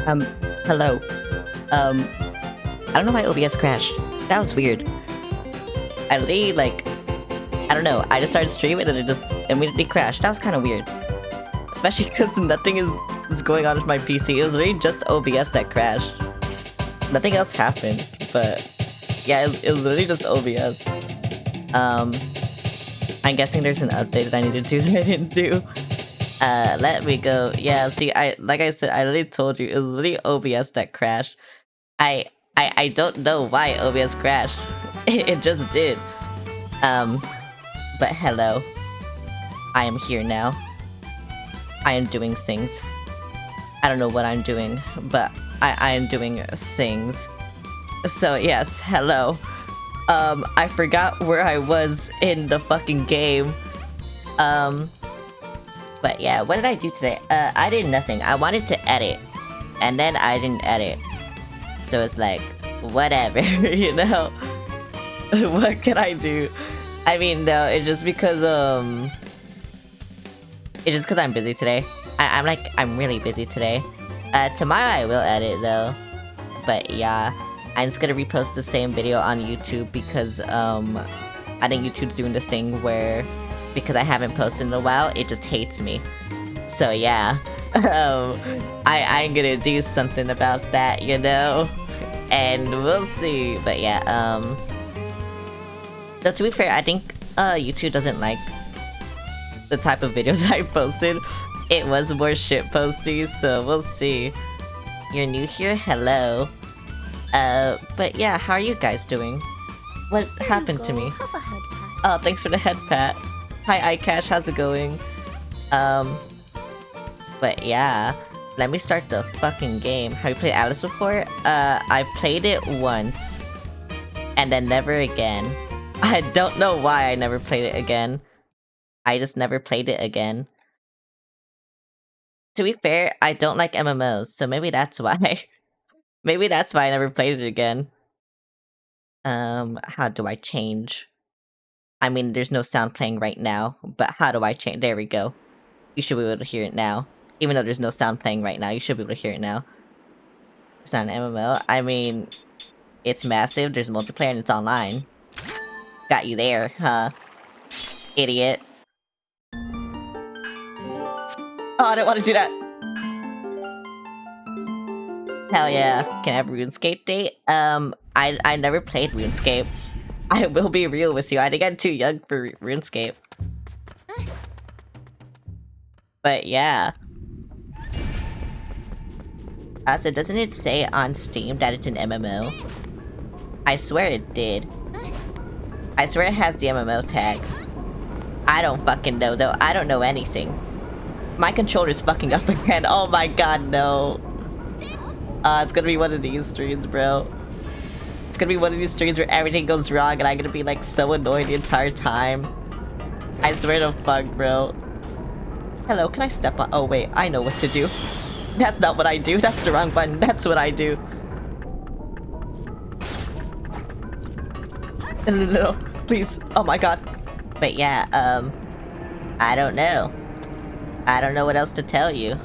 Um, hello. I don't know why OBS crashed. That was weird. I literally, I don't know, I just started streaming and it just immediately crashed. That was kind of weird. Especially because nothing is going on with my PC. It was literally just OBS that crashed. Nothing else happened, but yeah, it was literally just OBS. I'm guessing there's an update that I need to do that I didn't do. Let me go. Yeah, see, like I said, I literally told you, it was literally OBS that crashed. I don't know why OBS crashed. It just did. But hello. I am here now. I am doing things. I don't know what I'm doing, but I am doing things. So yes, hello. I forgot where I was in the fucking game. But yeah, what did I do today? I did nothing. I wanted to edit, and then I didn't edit. So it's like, whatever, you know? What can I do? I mean, no, it's just because, it's just because I'm busy today. I'm really busy today. Tomorrow I will edit, though. But yeah, I'm just gonna repost the same video on YouTube because, I think YouTube's doing this thing where, because I haven't posted in a while, it just hates me. So yeah, I'm gonna do something about that, you know? And we'll see. But yeah, though to be fair, I think YouTube doesn't like the type of videos I posted. It was more shit posty, so we'll see. You're new here? Hello. But yeah, how are you guys doing? What happened to me? Have a head pat. Oh, thanks for the head pat. Hi iCash, how's it going? But yeah, let me start the fucking game. Have you played Alice before? I played it once, and then never again. I don't know why I never played it again. I just never played it again. To be fair, I don't like MMOs, so maybe that's why. Maybe that's why I never played it again. How do I change? I mean, there's no sound playing right now, but how do I change? There we go. You should be able to hear it now. Even though there's no sound playing right now, you should be able to hear it now. It's not an MMO. I mean, it's massive, there's multiplayer, and it's online. Got you there, huh? Idiot. Oh, I didn't want to do that! Hell yeah. Can I have a RuneScape date? I never played RuneScape. I will be real with you, I think I'm too young for RuneScape. But yeah. So doesn't it say on Steam that it's an MMO? I swear it did. I swear it has the MMO tag. I don't fucking know though, I don't know anything. My controller's fucking up again, oh my god, no. It's gonna be one of these streams, bro. It's gonna be one of these streams where everything goes wrong and I'm gonna be like so annoyed the entire time. I swear to fuck, bro. Hello, can I step on- oh wait, I know what to do. That's not what I do, that's the wrong button, that's what I do. No, please, oh my god. But yeah, I don't know. I don't know what else to tell you.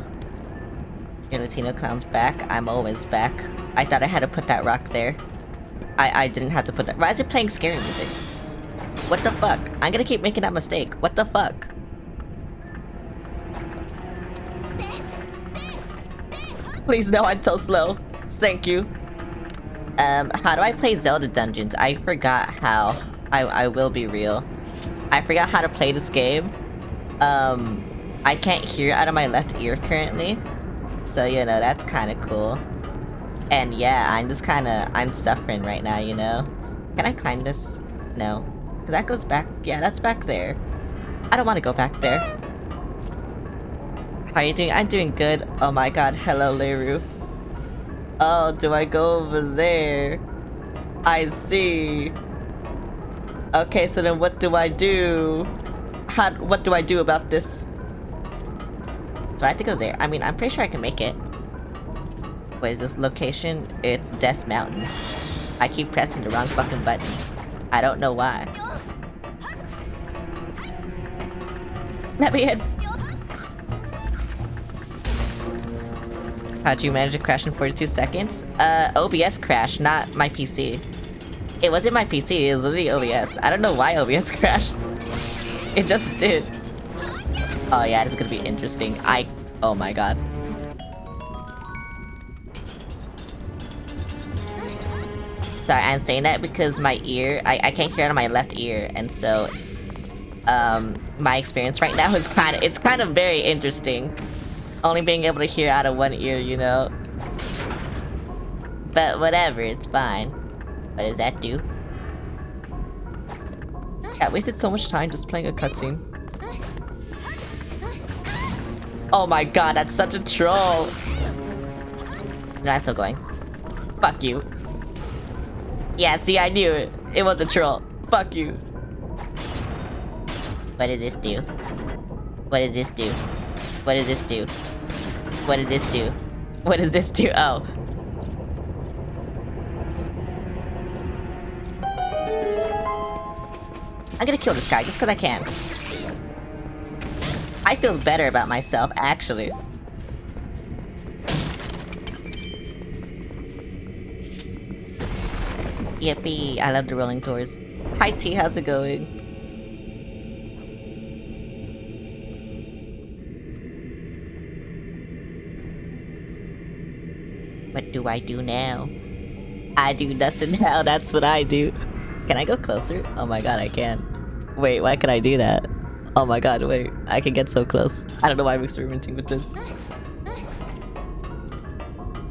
Your Latino clown's back, I'm always back. I thought I had to put that rock there. I didn't have to put that- why is it playing scary music? What the fuck? I'm gonna keep making that mistake, what the fuck? Please no, I'm so slow. Thank you. How do I play Zelda dungeons? I forgot how. I will be real. I forgot how to play this game. I can't hear out of my left ear currently. So, you know, that's kinda cool. And yeah, I'm suffering right now, you know? Can I climb this? No. Cause that goes back, yeah, that's back there. I don't wanna go back there. How are you doing? I'm doing good. Oh my god, hello Leru. Oh, do I go over there? I see. Okay, so then what do I do? What do I do about this? So I have to go there. I mean, I'm pretty sure I can make it. What is this location? It's Death Mountain. I keep pressing the wrong fucking button. I don't know why. Let me in. How'd you manage to crash in 42 seconds? OBS crashed, not my PC. It wasn't my PC, it was literally OBS. I don't know why OBS crashed. It just did. Oh yeah, this is gonna be interesting. Oh my god. Sorry, I'm saying that because my ear, I can't hear out of my left ear, and so, my experience right now is it's kind of very interesting. Only being able to hear out of one ear, you know? But whatever, it's fine. What does that do? I wasted so much time just playing a cutscene. Oh my god, that's such a troll! No, I'm still going. Fuck you. Yeah, see, I knew it. It was a troll. Fuck you. What does this do? What does this do? What does this do? What does this do? What does this do? Oh. I'm gonna kill this guy just because I can. I feel better about myself, actually. Yippee, I love the rolling doors. Hi T, how's it going? What do I do now? I do nothing now, that's what I do. Can I go closer? Oh my god, I can. Wait, why can I do that? Oh my god, wait. I can get so close. I don't know why I'm experimenting with this.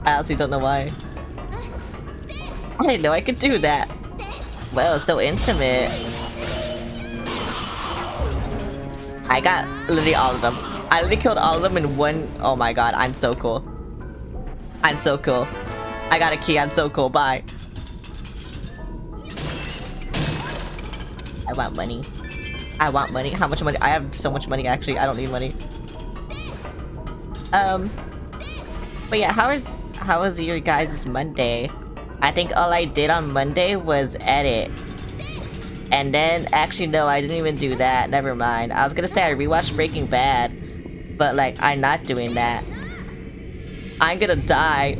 I honestly don't know why. I didn't know I could do that. Whoa, so intimate. I got literally all of them. I literally killed all of them in one. Oh my god, I'm so cool. I'm so cool. I got a key, I'm so cool, bye. I want money. I want money. How much money? I have so much money, actually. I don't need money. But yeah, how was your guys' Monday? I think all I did on Monday was edit. And then, actually, no, I didn't even do that. Never mind. I was gonna say I rewatched Breaking Bad, but, like, I'm not doing that. I'm gonna die.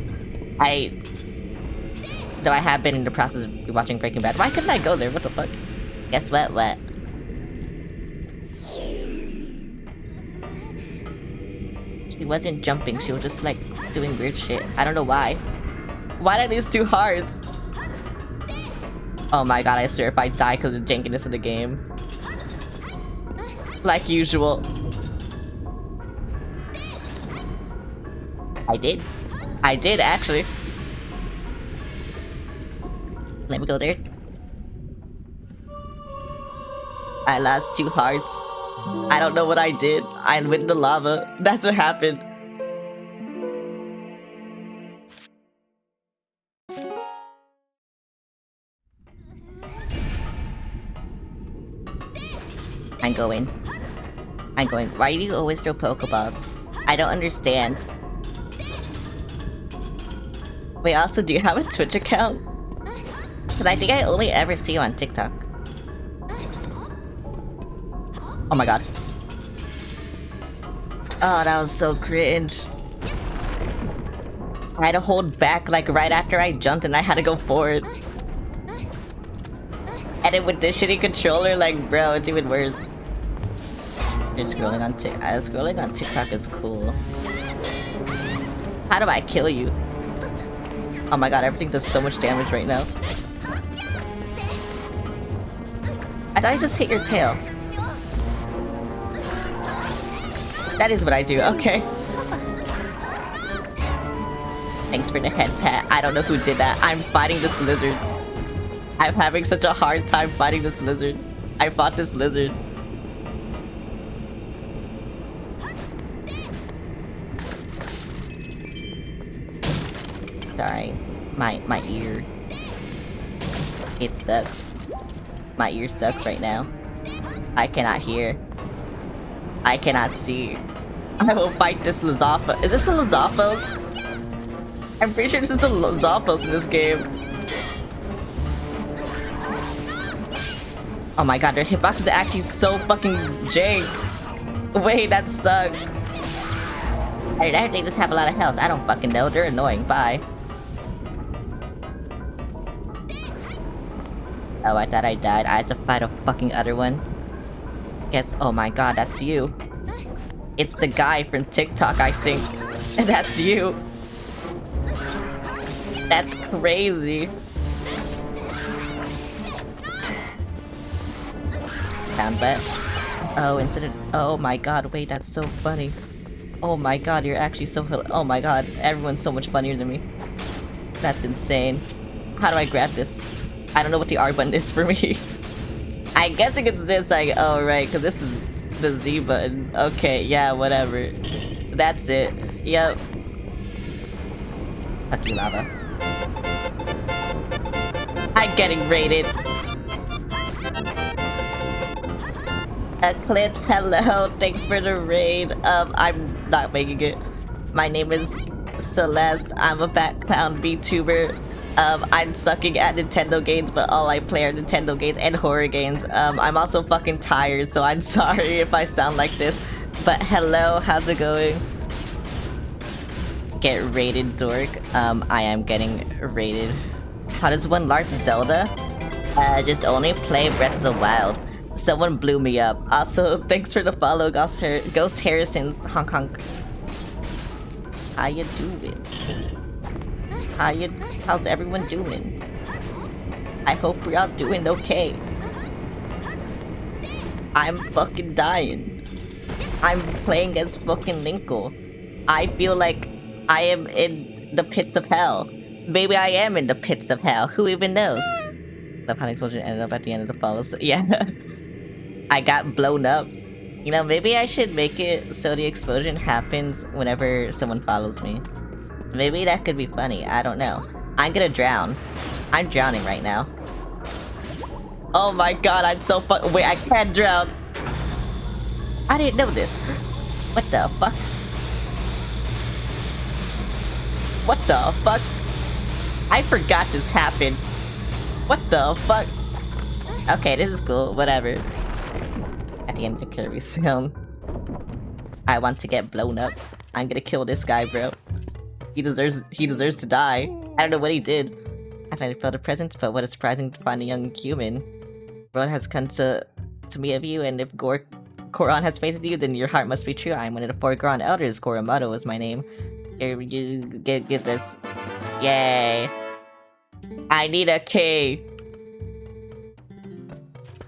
Though I have been in the process of rewatching Breaking Bad. Why couldn't I go there? What the fuck? Guess what? What? She wasn't jumping, she was just like doing weird shit. I don't know why. Why did I lose 2 hearts? Oh my god, I swear if I die because of jankiness in the game. Like usual. I did. I did, actually. Let me go there. I lost 2 hearts. I don't know what I did. I went in the lava. That's what happened. I'm going. I'm going. Why do you always throw Pokeballs? I don't understand. Wait, also, do you have a Twitch account? Because I think I only ever see you on TikTok. Oh my god. Oh, that was so cringe. I had to hold back like right after I jumped and I had to go forward. And then with this shitty controller, like bro, it's even worse. You're scrolling on TikTok is cool. How do I kill you? Oh my god, everything does so much damage right now. I thought I just hit your tail. That is what I do, okay. Thanks for the head pat. I don't know who did that. I'm fighting this lizard. I'm having such a hard time fighting this lizard. I fought this lizard. Sorry. My ear. It sucks. My ear sucks right now. I cannot hear. I cannot see. I will fight this Lizalfos. Is this a Lizalfos? I'm pretty sure this is a Lizalfos in this game. Oh my god, their hitbox is actually so fucking jank. Wait, that sucks. They just have a lot of health. I don't fucking know. They're annoying. Bye. Oh, I thought I died. I had to fight a fucking other one. Guess. Oh my god, that's you. It's the guy from TikTok, I think. That's you. That's crazy. Down butt. Oh, instead of. Oh my god, wait, that's so funny. Oh my god, you're actually so. Oh my god, everyone's so much funnier than me. That's insane. How do I grab this? I don't know what the R button is for me. I guess it's this, like, oh right, because this is the Z button. Okay, yeah, whatever. That's it. Yep. Fuck you, lava. I'm getting raided. Eclipse, hello. Thanks for the raid. I'm not making it. My name is Celeste. I'm a background VTuber. I'm sucking at Nintendo games, but all I play are Nintendo games and horror games. I'm also fucking tired, so I'm sorry if I sound like this. But hello, how's it going? Get raided, dork. I am getting raided. How does one LARP Zelda? Just only play Breath of the Wild. Someone blew me up. Also, thanks for the follow, Ghost Harrison, honk honk. How you doing? How's everyone doing? I hope we're all doing okay. I'm fucking dying. I'm playing as fucking Linkle. I feel like I am in the pits of hell. Maybe I am in the pits of hell. Who even knows? The panic explosion ended up at the end of the follows. Yeah. I got blown up. You know, maybe I should make it so the explosion happens whenever someone follows me. Maybe that could be funny. I don't know. I'm gonna drown. I'm drowning right now. Oh my god, I'm so wait, I can't drown. I didn't know this. What the fuck? What the fuck? I forgot this happened. What the fuck? Okay, this is cool. Whatever. At the end of the Kirby sound. I want to get blown up. I'm gonna kill this guy, bro. He deserves to die. I don't know what he did. I tried to fill the presents, but what is surprising to find a young human. World has come to me of you, and if Goron has faith in you, then your heart must be true. I am one of the 4 Goron elders. Goromoto is my name. Here, you get this. Yay. I need a key.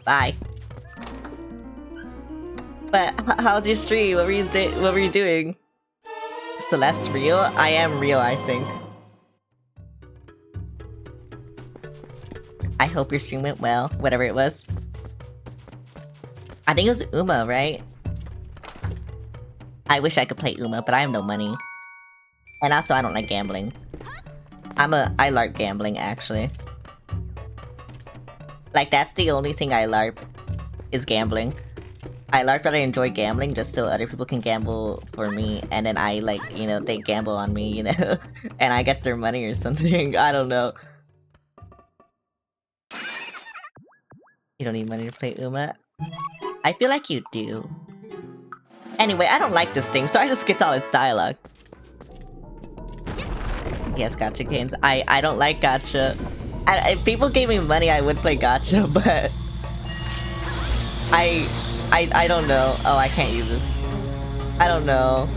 Bye. But how's your stream? What were you doing? Celeste real? I am real, I think. I hope your stream went well, whatever it was. I think it was Uma, right? I wish I could play Uma, but I have no money. And also, I don't like gambling. I LARP gambling, actually. Like, that's the only thing I LARP, is gambling. I LARP that I enjoy gambling just so other people can gamble for me, and then I, like, you know, they gamble on me, you know? And I get their money or something, I don't know. You don't need money to play Uma? I feel like you do. Anyway, I don't like this thing, so I just skipped all its dialogue. Yes, gacha games. I don't like gacha. If people gave me money, I would play gacha, but... I don't know. Oh, I can't use this. I don't know.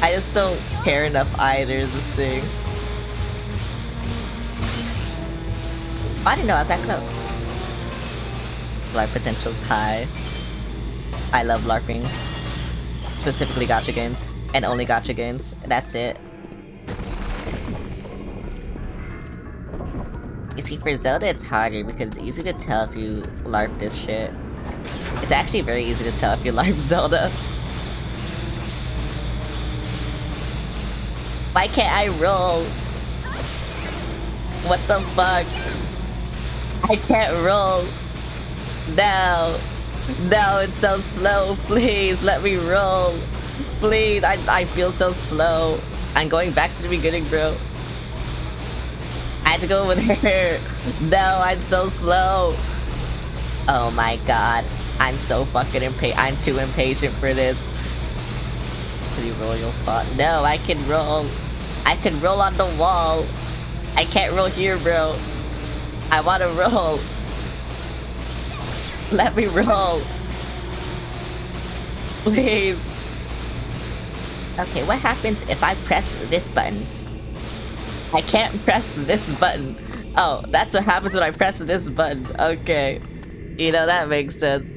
I just don't care enough either to sing. Oh, I didn't know I was that close. LARP potential's high. I love LARPing. Specifically gacha games. And only gacha games. That's it. You see, for Zelda it's harder because it's easy to tell if you LARP this shit. It's actually very easy to tell if you LARP Zelda. Why can't I roll? What the fuck? I can't roll. No. No, it's so slow. Please, let me roll. Please, I feel so slow. I'm going back to the beginning, bro. I had to go over there. No, I'm so slow. Oh my god. I'm so fucking impatient. I'm too impatient for this. re-roll your fault. No, I can roll. I can roll on the wall. I can't roll here, bro. I wanna roll. Let me roll. Please. Okay, what happens if I press this button? I can't press this button. Oh, that's what happens when I press this button. Okay. You know, that makes sense.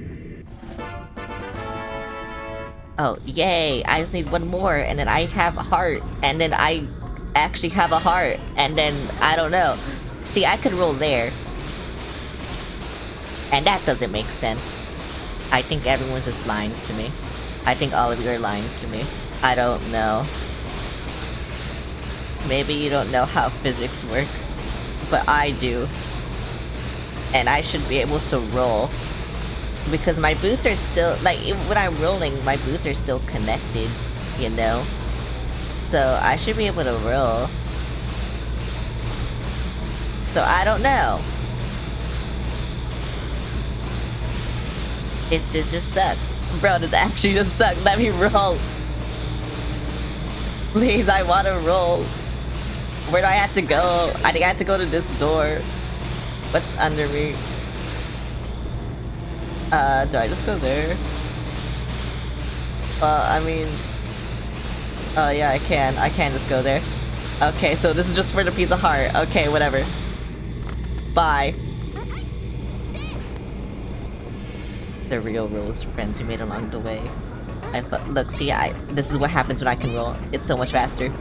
Oh, yay. I just need one more, and then I have a heart. And then I actually have a heart. And then, I don't know. See, I could roll there. And that doesn't make sense. I think everyone's just lying to me. I think all of you are lying to me. I don't know. Maybe you don't know how physics work. But I do. And I should be able to roll. Because my boots are still, like, when I'm rolling, my boots are still connected, you know? So I should be able to roll. So I don't know. This just sucks. Bro, this actually just sucks. Let me roll. Please, I wanna roll. Where do I have to go? I think I have to go to this door. What's under me? Do I just go there? I mean... yeah, I can. I can just go there. Okay, so this is just for the piece of heart. Okay, whatever. Bye. The real rules, friends you made along the way. Look, see, this is what happens when I can roll. It's so much faster.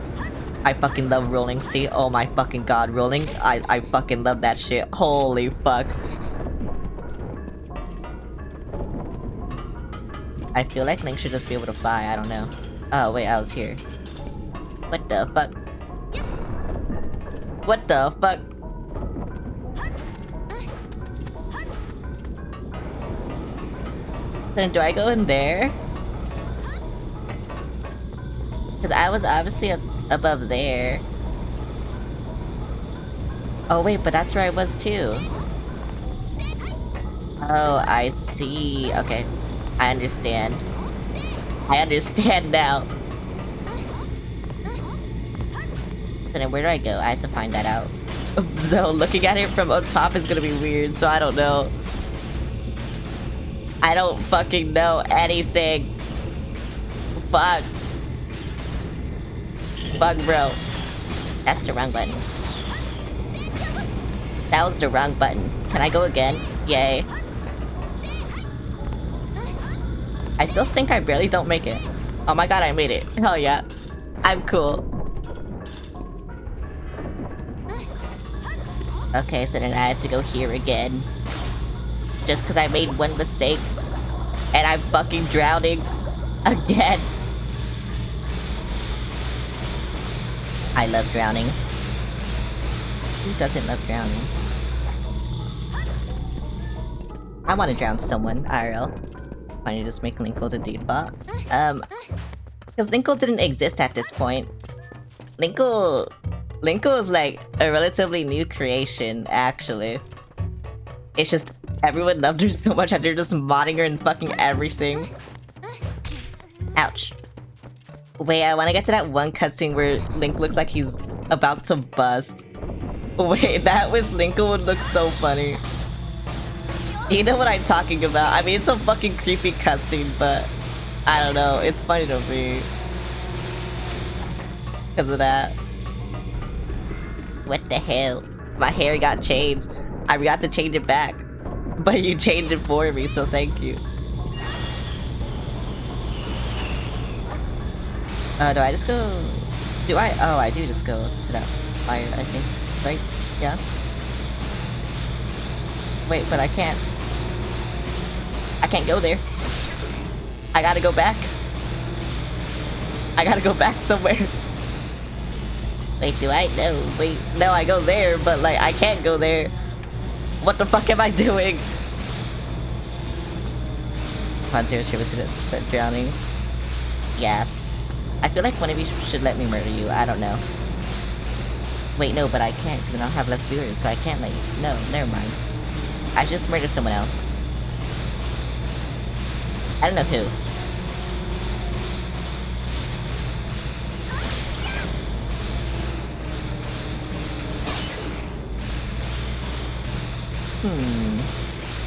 I fucking love rolling, see? Oh my fucking god, rolling. I fucking love that shit. Holy fuck. I feel like Link should just be able to fly, I don't know. Oh, wait, I was here. What the fuck? What the fuck? Then do I go in there? Because I was obviously above there. Oh wait, but that's where I was too. Oh, I see. Okay. I understand. I understand now. So then where do I go? I have to find that out. Though looking at it from up top is gonna be weird, so I don't know. I don't fucking know anything. Fuck. Fuck, bro. That's the wrong button. That was the wrong button. Can I go again? Yay. I still think I barely don't make it. Oh my god, I made it. Hell yeah. I'm cool. Okay, so then I had to go here again. Just because I made one mistake. And I'm fucking drowning. Again. I love drowning. Who doesn't love drowning? I want to drown someone, IRL. Why don't you just make Linkle the default? Because Linkle didn't exist at this point. Linkle is like a relatively new creation, actually. It's just everyone loved her so much that they're just modding her and fucking everything. Ouch. Wait, I want to get to that one cutscene where Link looks like he's about to bust. Wait, that was Linkle would look so funny. You know what I'm talking about. I mean, it's a fucking creepy cutscene, but I don't know. It's funny to me. Because of that. What the hell? My hair got changed. I forgot to change it back. But you changed it for me, so thank you. Do I just go... Do I? Oh, I do just go to that fire, I think. Right? Yeah? Wait, but I can't go there. I gotta go back. I gotta go back somewhere. Wait, do I? No, wait. No, I go there, but like, I can't go there. What the fuck am I doing? Ponzero attributed to drowning. Yeah. I feel like one of you should let me murder you. I don't know. Wait, no, but I can't because I don't have less viewers, so I can't let you. No, never mind. I just murdered someone else. I don't know who.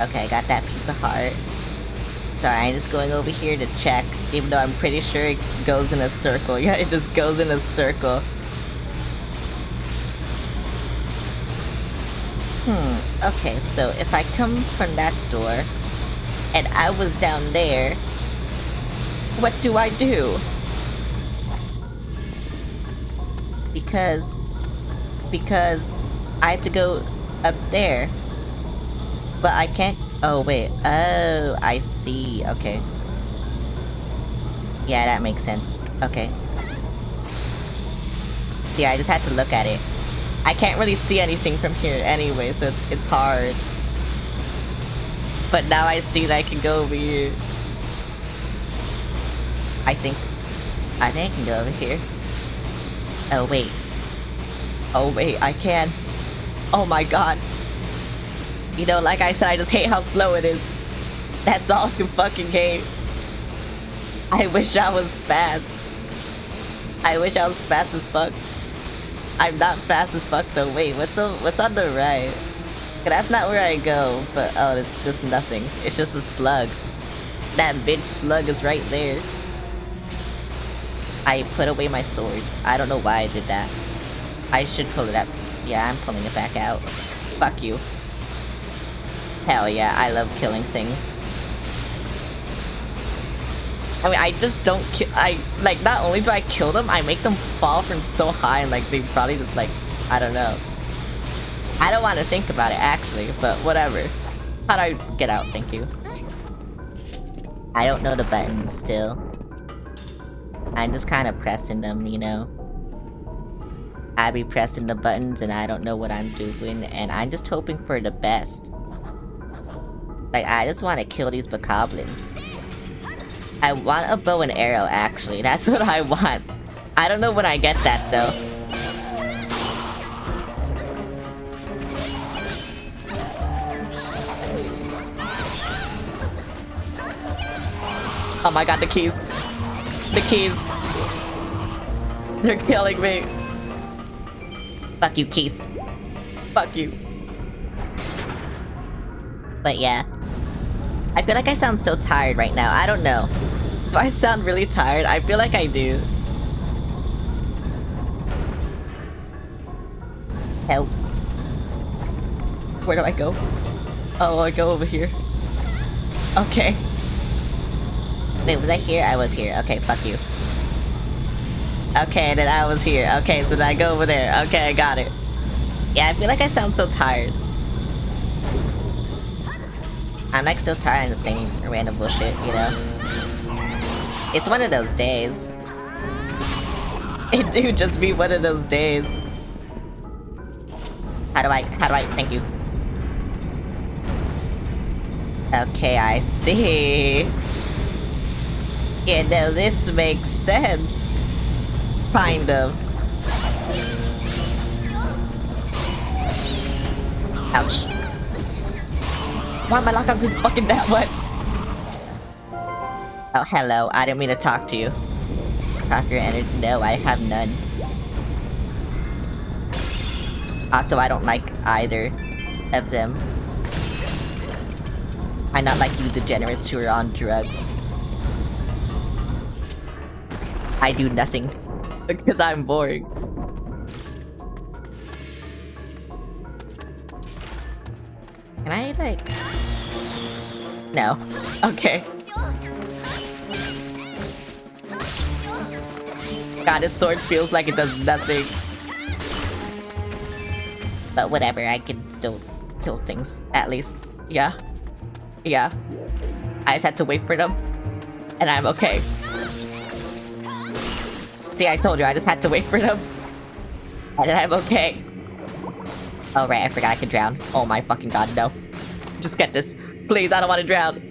Okay, I got that piece of heart. Sorry, I'm just going over here to check, even though I'm pretty sure it goes in a circle. Yeah, it just goes in a circle. Okay, so if I come from that door, and I was down there, what do I do? Because I had to go up there. But I can't... Oh, wait. Oh, I see. Okay. Yeah, that makes sense. Okay. See, I just had to look at it. I can't really see anything from here anyway, so it's hard. But now I see that I can go over here. I think I can go over here. Oh, wait. Oh, wait, I can. Oh my god. You know, like I said, I just hate how slow it is. That's all you fucking hate. I wish I was fast. I wish I was fast as fuck. I'm not fast as fuck though. Wait, what's on the right? That's not where I go, but oh, it's just nothing. It's just a slug. That bitch slug is right there. I put away my sword. I don't know why I did that. I should pull it up. Yeah, I'm pulling it back out. Fuck you. Hell yeah, I love killing things. I mean, I just don't kill. Like, not only do I kill them, I make them fall from so high and, like, they probably just, like, I don't know. I don't want to think about it, actually, but whatever. How do I get out? Thank you. I don't know the buttons still. I'm just kind of pressing them, you know? I be pressing the buttons and I don't know what I'm doing, and I'm just hoping for the best. Like, I just want to kill these bokoblins. I want a bow and arrow, actually. That's what I want. I don't know when I get that, though. Oh my god, the keys. The keys. They're killing me. Fuck you, keys. Fuck you. But yeah. I feel like I sound so tired right now. I don't know. Do I sound really tired? I feel like I do. Help. Where do I go? Oh, I go over here. Okay. Wait, was I here? I was here. Okay, fuck you. Okay, then I was here. Okay, so then I go over there. Okay, I got it. Yeah, I feel like I sound so tired. I'm like so tired of just saying random bullshit, you know? It's one of those days. It do just be one of those days. How do I, thank you. Okay, I see. Yeah, no, this makes sense. Kind of. Ouch. Why am I locked onto fucking that? What? Oh, hello. I didn't mean to talk to you. Talk your energy. No, I have none. Also, I don't like either of them. I'm not like you degenerates who are on drugs. I do nothing. Because I'm boring. Can I, like... No. Okay. God, his sword feels like it does nothing. But whatever, I can still kill things, at least. Yeah. Yeah. I just had to wait for them. And I'm okay. See, I told you, I just had to wait for them. And I'm okay. Oh, right, I forgot I could drown. Oh my fucking god, no. Just get this. Please, I don't want to drown.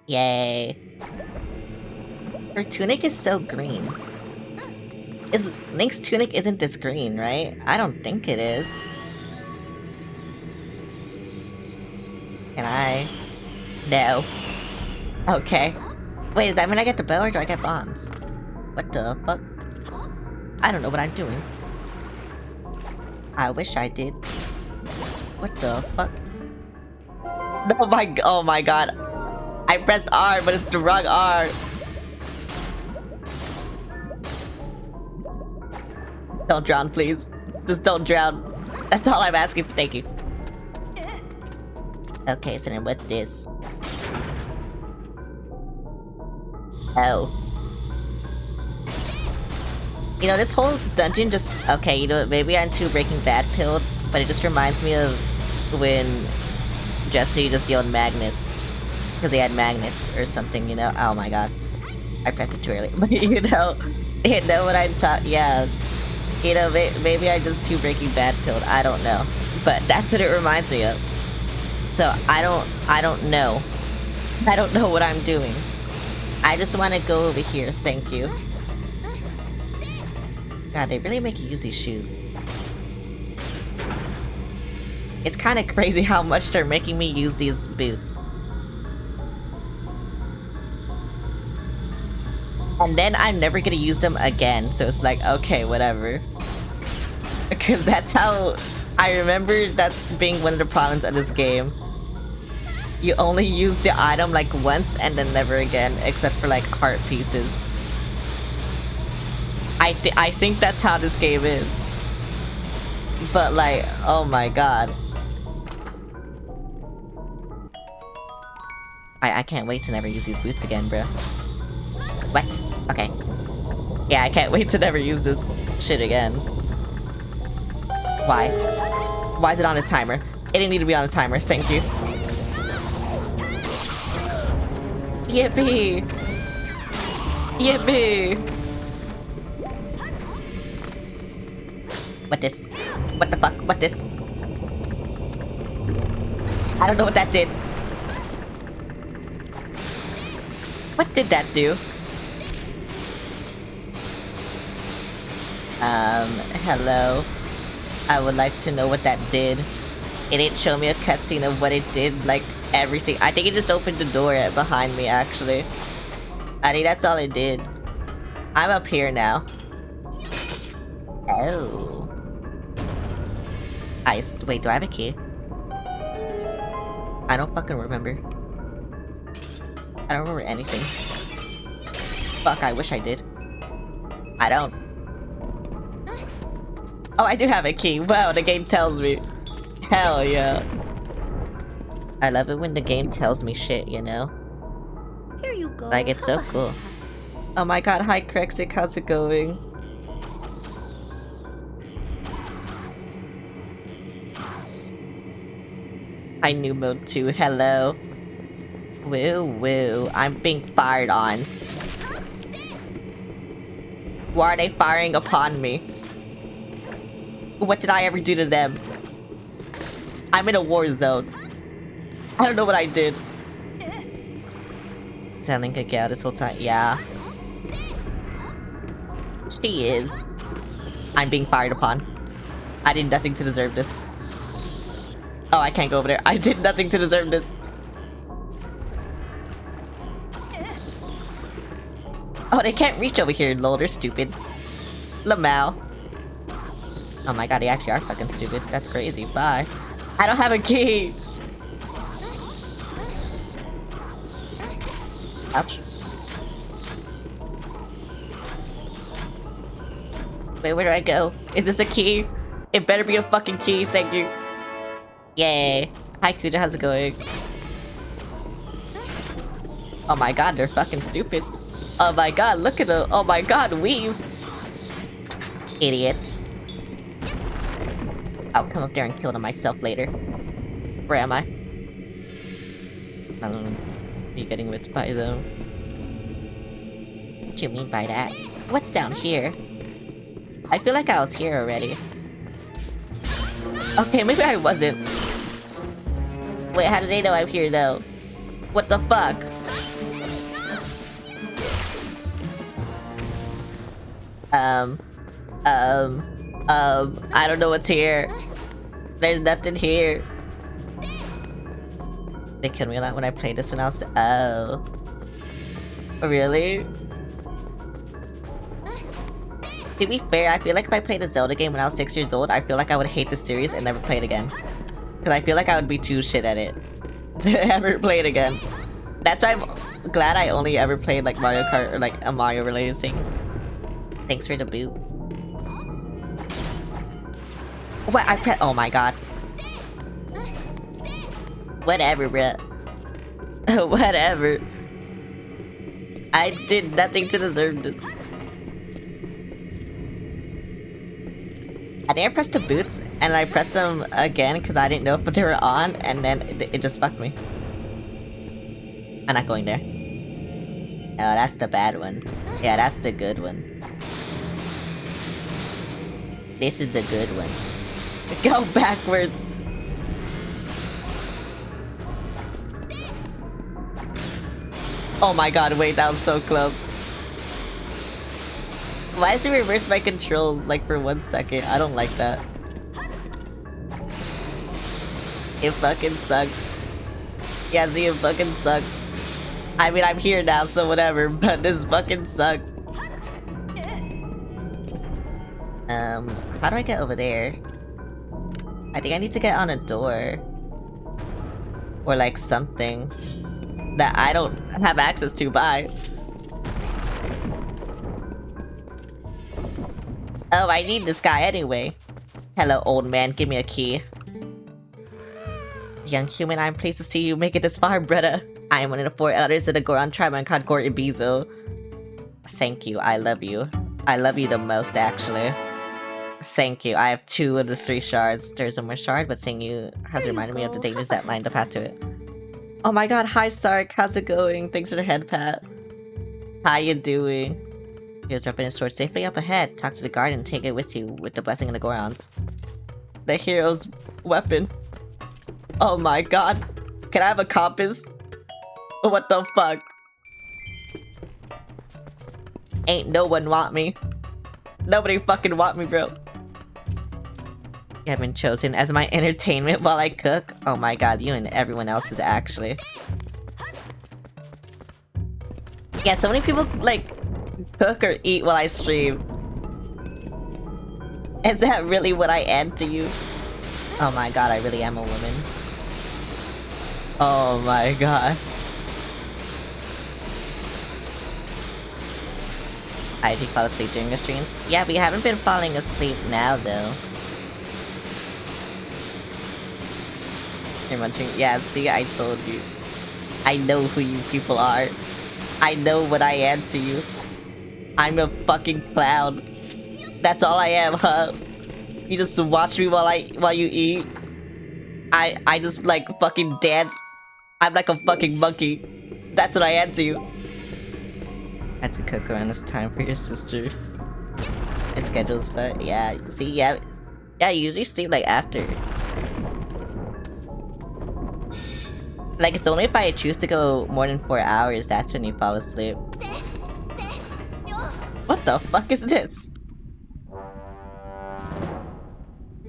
Yay. Her tunic is so green. Link's tunic isn't this green, right? I don't think it is. Can I? No. Okay. Wait, is that when I get the bow or do I get bombs? What the fuck? I don't know what I'm doing. I wish I did. What the fuck? No, oh my god. I pressed R, but it's the wrong R. Don't drown, please. Just don't drown. That's all I'm asking for. Thank you. Okay, so then what's this? Oh. You know, this whole dungeon just... Okay, you know what? Maybe I'm too Breaking Bad pilled, but it just reminds me of when Jesse just yelled magnets. Because he had magnets or something, you know? Oh my god. I pressed it too early. But you know what I'm talking... Yeah. You know, maybe I'm just too Breaking Bad pilled. I don't know. But that's what it reminds me of. So, I don't know. I don't know what I'm doing. I just want to go over here, thank you. God, they really make you use these shoes. It's kind of crazy how much they're making me use these boots. And then I'm never gonna use them again, so it's like, okay, whatever. Because that's how... I remember that being one of the problems of this game. You only use the item like once and then never again, except for like heart pieces. I think that's how this game is. But like, oh my god. I can't wait to never use these boots again, bro. What? Okay. Yeah, I can't wait to never use this shit again. Why? Why is it on a timer? It didn't need to be on a timer, thank you. Yippee! Yippee! What this? What the fuck? What this? I don't know what that did. What did that do? Hello. I would like to know what that did. It didn't show me a cutscene of what it did, like everything. I think it just opened the door behind me, actually. I think that's all it did. I'm up here now. Oh. Wait, do I have a key? I don't fucking remember. I don't remember anything. Fuck, I wish I did. I don't. Oh, I do have a key. Wow, the game tells me. Hell yeah. I love it when the game tells me shit, you know? Here you go. Like, it's so cool. Oh my god, hi Krexic, how's it going? Hi New Mode 2, hello. Woo woo, I'm being fired on. Why are they firing upon me? What did I ever do to them? I'm in a war zone. I don't know what I did. Sounding a gal this whole time. Yeah. She is. I'm being fired upon. I did nothing to deserve this. Oh, I can't go over there. I did nothing to deserve this. Oh, they can't reach over here, lol. They're stupid. Lamau. Oh my god, they actually are fucking stupid. That's crazy. Bye. I don't have a key. Ouch. Wait, where do I go? Is this a key? It better be a fucking key, thank you. Yay. Hi Kuda, how's it going? Oh my god, they're fucking stupid. Oh my god, look at them. Oh my god, weave. Idiots. I'll come up there and kill them myself later. Where am I? I don't know. Are you getting whipped by them? What do you mean by that? What's down here? I feel like I was here already. Okay, maybe I wasn't. Wait, how do they know I'm here though? What the fuck? I don't know what's here. There's nothing here. They killed me a lot when I played this when I was... Oh. Really? To be fair, I feel like if I played a Zelda game when I was 6 years old, I feel like I would hate the series and never play it again. Because I feel like I would be too shit at it to ever play it again. That's why I'm glad I only ever played like Mario Kart or like a Mario related thing. Thanks for the boot. What? Oh my god. Whatever, bruh. Whatever. I did nothing to deserve this. I think I pressed the boots, and I pressed them again because I didn't know if they were on, and then it just fucked me. I'm not going there. Oh, that's the bad one. Yeah, that's the good one. This is the good one. Go backwards. Oh my god, wait, that was so close. Why does it reverse my controls, like, for 1 second? I don't like that. It fucking sucks. Yeah, see, it fucking sucks. I mean, I'm here now, so whatever, but this fucking sucks. How do I get over there? I think I need to get on a door. Or, like, something that I don't have access to, bye. Oh, I need this guy anyway. Hello, old man, give me a key. Young human, I'm pleased to see you make it this far, Bretta. I am one of the 4 elders of the Goron tribe on Concord Ibizo. Thank you, I love you. I love you the most, actually. Thank you, I have 2 of the 3 shards. There's one more shard, but seeing you has reminded me of the dangers that lined the path to it. Oh my god, hi Sark, how's it going? Thanks for the head pat. How you doing? Here's dropping his sword safely up ahead. Talk to the guard and take it with you with the blessing of the Gorons. The hero's weapon. Oh my god. Can I have a compass? What the fuck? Ain't no one want me. Nobody fucking want me, bro. You have been chosen as my entertainment while I cook. Oh my god, you and everyone else is actually. Yeah, so many people like cook or eat while I stream. Is that really what I am to you? Oh my god, I really am a woman. Oh my god. I do fall asleep during your streams. Yeah, we haven't been falling asleep now though. You're munching. Yeah, see, I told you. I know who you people are. I know what I am to you. I'm a fucking clown. That's all I am, huh? You just watch me while you eat. I just like fucking dance. I'm like a fucking monkey. That's what I am to you. I had to cook around this time for your sister. My schedule's but yeah. See, yeah, you usually sleep like after. Like, it's only if I choose to go more than 4 hours, that's when you fall asleep. What the fuck is this?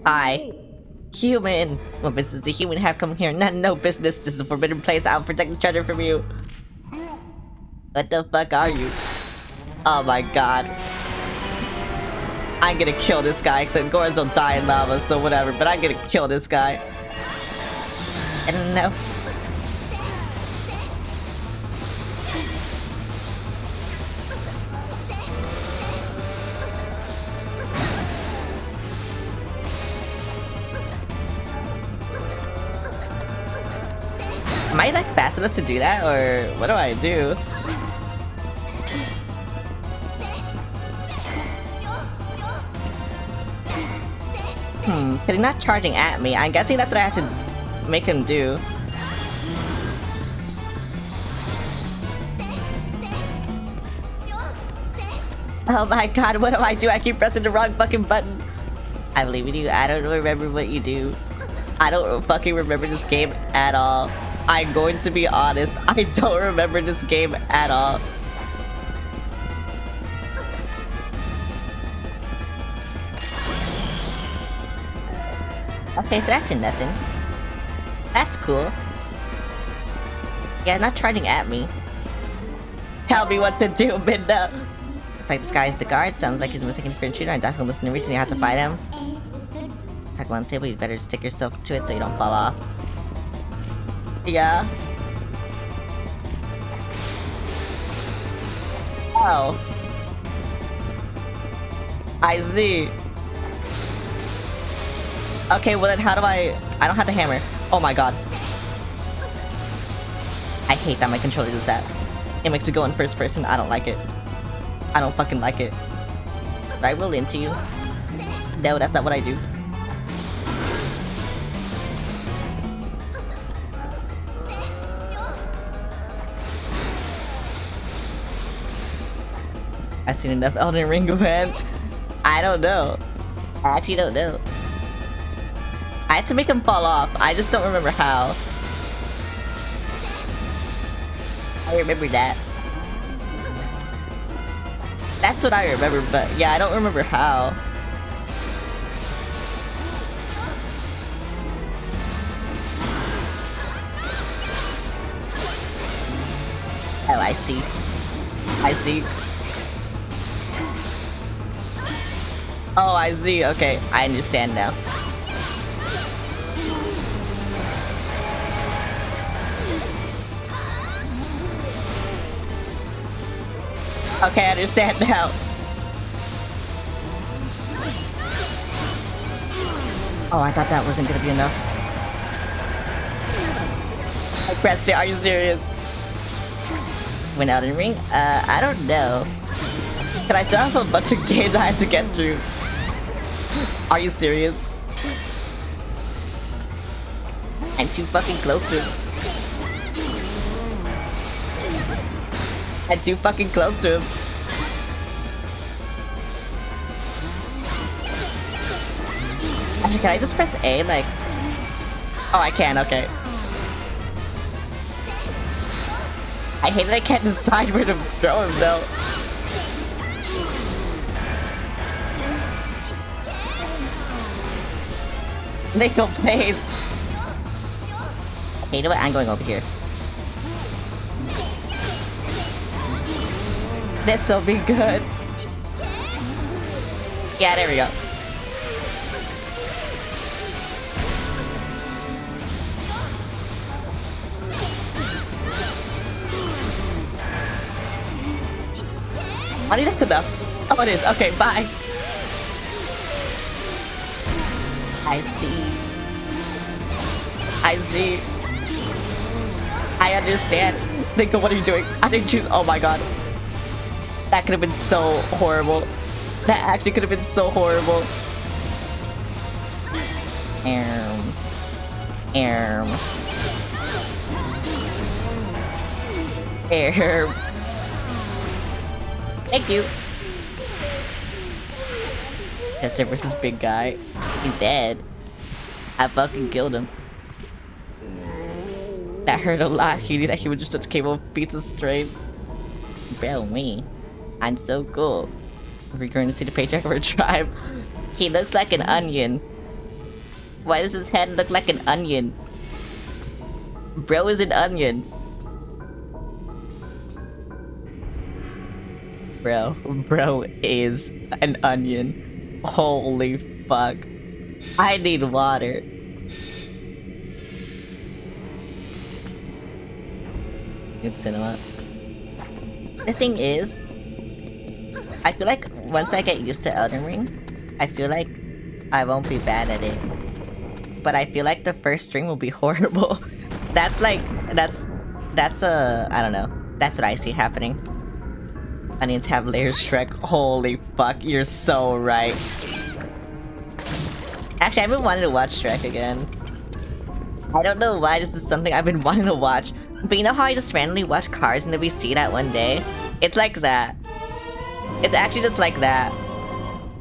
Hi. Human! What business does a human have come here? No business. This is a forbidden place. I'll protect the treasure from you. What the fuck are you? Oh my god. I'm gonna kill this guy, except Gorons don't die in lava, so whatever. But I'm gonna kill this guy. I don't know. Am I like fast enough to do that, or what do I do? Because he's not charging at me. I'm guessing that's what I have to make him do. Oh my god, what do I do? I keep pressing the wrong fucking button. I believe in you. I don't remember what you do. I don't fucking remember this game at all. I'm going to be honest, I don't remember this game at all. Okay, so that's nothing. That's cool. Yeah, not charging at me. Tell me what to do, Minda. Looks like this guy is the guard. Sounds like he's a mistaken for intruder. I definitely listened to reason you had to fight him. Talk about unstable, you'd better stick yourself to it so you don't fall off. Yeah. Oh. I see. Okay, well then how do I don't have the hammer. Oh my god. I hate that my controller does that. It makes me go in first person. I don't like it. I don't fucking like it. Did I roll into you? No, that's not what I do. I've seen enough Elden Ring, man. I don't know. I actually don't know. I had to make him fall off. I just don't remember how. I remember that. That's what I remember, but yeah, I don't remember how. Oh, I see. I see. Oh, I see. Okay, I understand now. Okay, I understand now. Oh, I thought that wasn't gonna be enough. I pressed it. Are you serious? Went out in ring? I don't know. Can I still have a bunch of games I had to get through? Are you serious? I'm too fucking close to him. I'm too fucking close to him. Actually, can I just press A, like... Oh, I can, okay. I hate that I can't decide where to throw him, though. Nickel plays. Okay, you know what? I'm going over here. This'll be good. Yeah, there we go. I think that's enough. Oh, it is. Okay, bye. I see. I see. I understand. Nico, what are you doing? I didn't choose. Oh my god. That could have been so horrible. That actually could have been so horrible. Thank you. Tester versus big guy. He's dead. I fucking killed him. That hurt a lot. He knew that he was just such capable beats of strength. Bro, me. I'm so cool. We're going to see the patriarch of our tribe. He looks like an onion. Why does his head look like an onion? Bro is an onion. Bro is an onion. Holy fuck. I need water. Good cinema. The thing is, I feel like once I get used to Elden Ring, I feel like I won't be bad at it. But I feel like the first stream will be horrible. That's like, that's I don't know. That's what I see happening. Onions have layers, Shrek. Holy fuck, you're so right. Actually, I've been wanting to watch Shrek again. I don't know why this is something I've been wanting to watch. But you know how I just randomly watch Cars and then we see that one day? It's like that. It's actually just like that.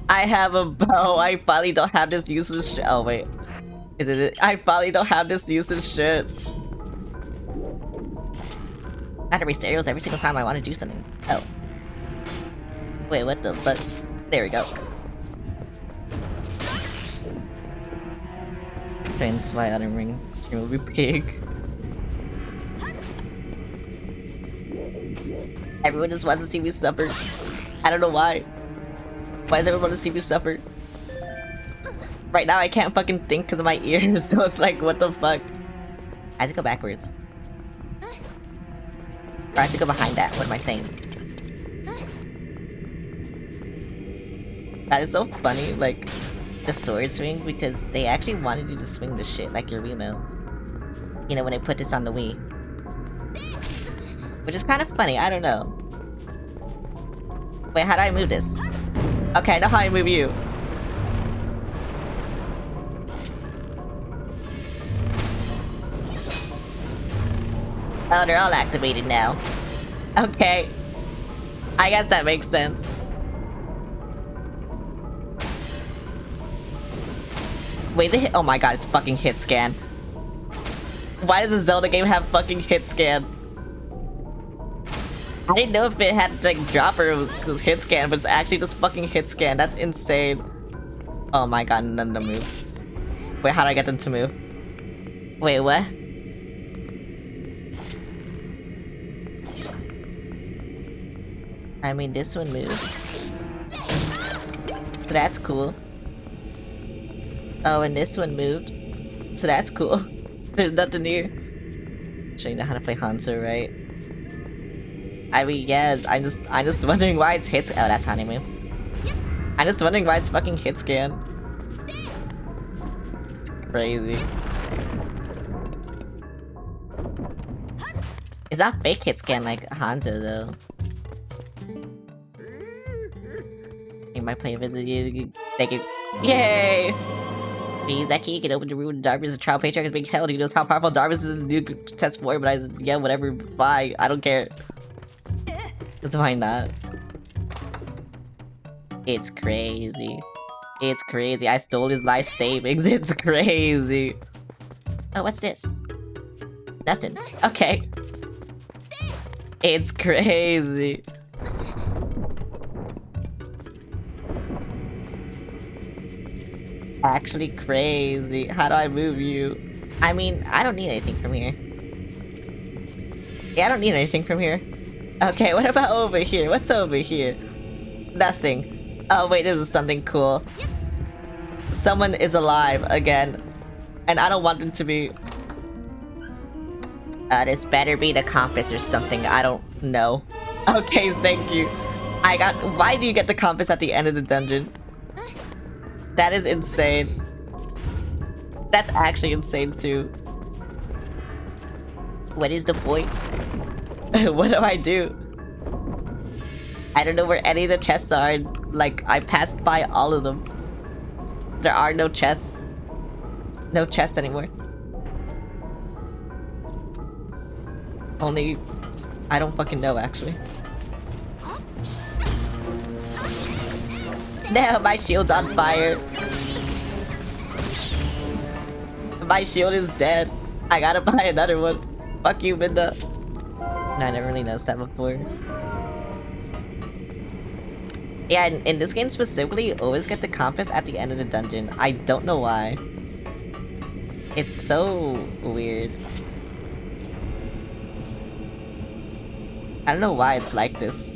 I have a bow. I finally don't have this useless shit. Oh, wait. Is it? I finally don't have this useless shit. I have to raise stereos every single time I want to do something. Oh. Wait, what the fuck? There we go. That's why Elden Ring stream will be big. Everyone just wants to see me suffer. I don't know why. Why does everyone want to see me suffer? Right now I can't fucking think because of my ears, so it's like, what the fuck? I have to go backwards. Or I have to go behind that, what am I saying? That is so funny, like, the sword swing, because they actually wanted you to swing this shit like your remote. You know, when they put this on the Wii. Which is kind of funny, I don't know. Wait, how do I move this? Okay, I know how I move you. Oh, they're all activated now. Okay. I guess that makes sense. Wait, is it hit? Oh my god, it's fucking hit scan. Why does the Zelda game have fucking hit scan? I didn't know if it had like drop or it was hit scan, but it's actually just fucking hit scan. That's insane. Oh my god, none of them move. Wait, how do I get them to move? Wait, what? I mean, this one moved. So that's cool. Oh, and this one moved. So that's cool. There's nothing here. Sure you know how to play Hanzo, right? I mean, yeah, I'm just wondering why it's hit. Oh, that's how they move. I'm just wondering why it's fucking hit scan. It's crazy. It's not fake hit scan like Hanzo though. You might play a video. Thank you. Yay! Use that key, can open the room with Darkness. The trial patriarch is being held. He knows how powerful Darkness is in the new test for, but yeah, whatever. Bye. I don't care. That's why not. It's crazy. It's crazy. I stole his life savings. It's crazy. Oh, what's this? Nothing. Okay. It's crazy. Actually crazy. How do I move you? I mean, I don't need anything from here. Yeah, I don't need anything from here. Okay, what about over here? What's over here? Nothing. Oh wait, this is something cool. Someone is alive again. And I don't want them to be... this better be the compass or something. I don't know. Okay, thank you. I got... Why do you get the compass at the end of the dungeon? That is insane. That's actually insane too. What is the point? What do I do? I don't know where any of the chests are. Like, I passed by all of them. There are no chests. No chests anymore. Only... I don't fucking know, actually. No, my shield's on fire. My shield is dead. I gotta buy another one. Fuck you, Minda. No, I never really noticed that before. Yeah, in this game specifically, you always get the compass at the end of the dungeon. I don't know why. It's so weird. I don't know why it's like this.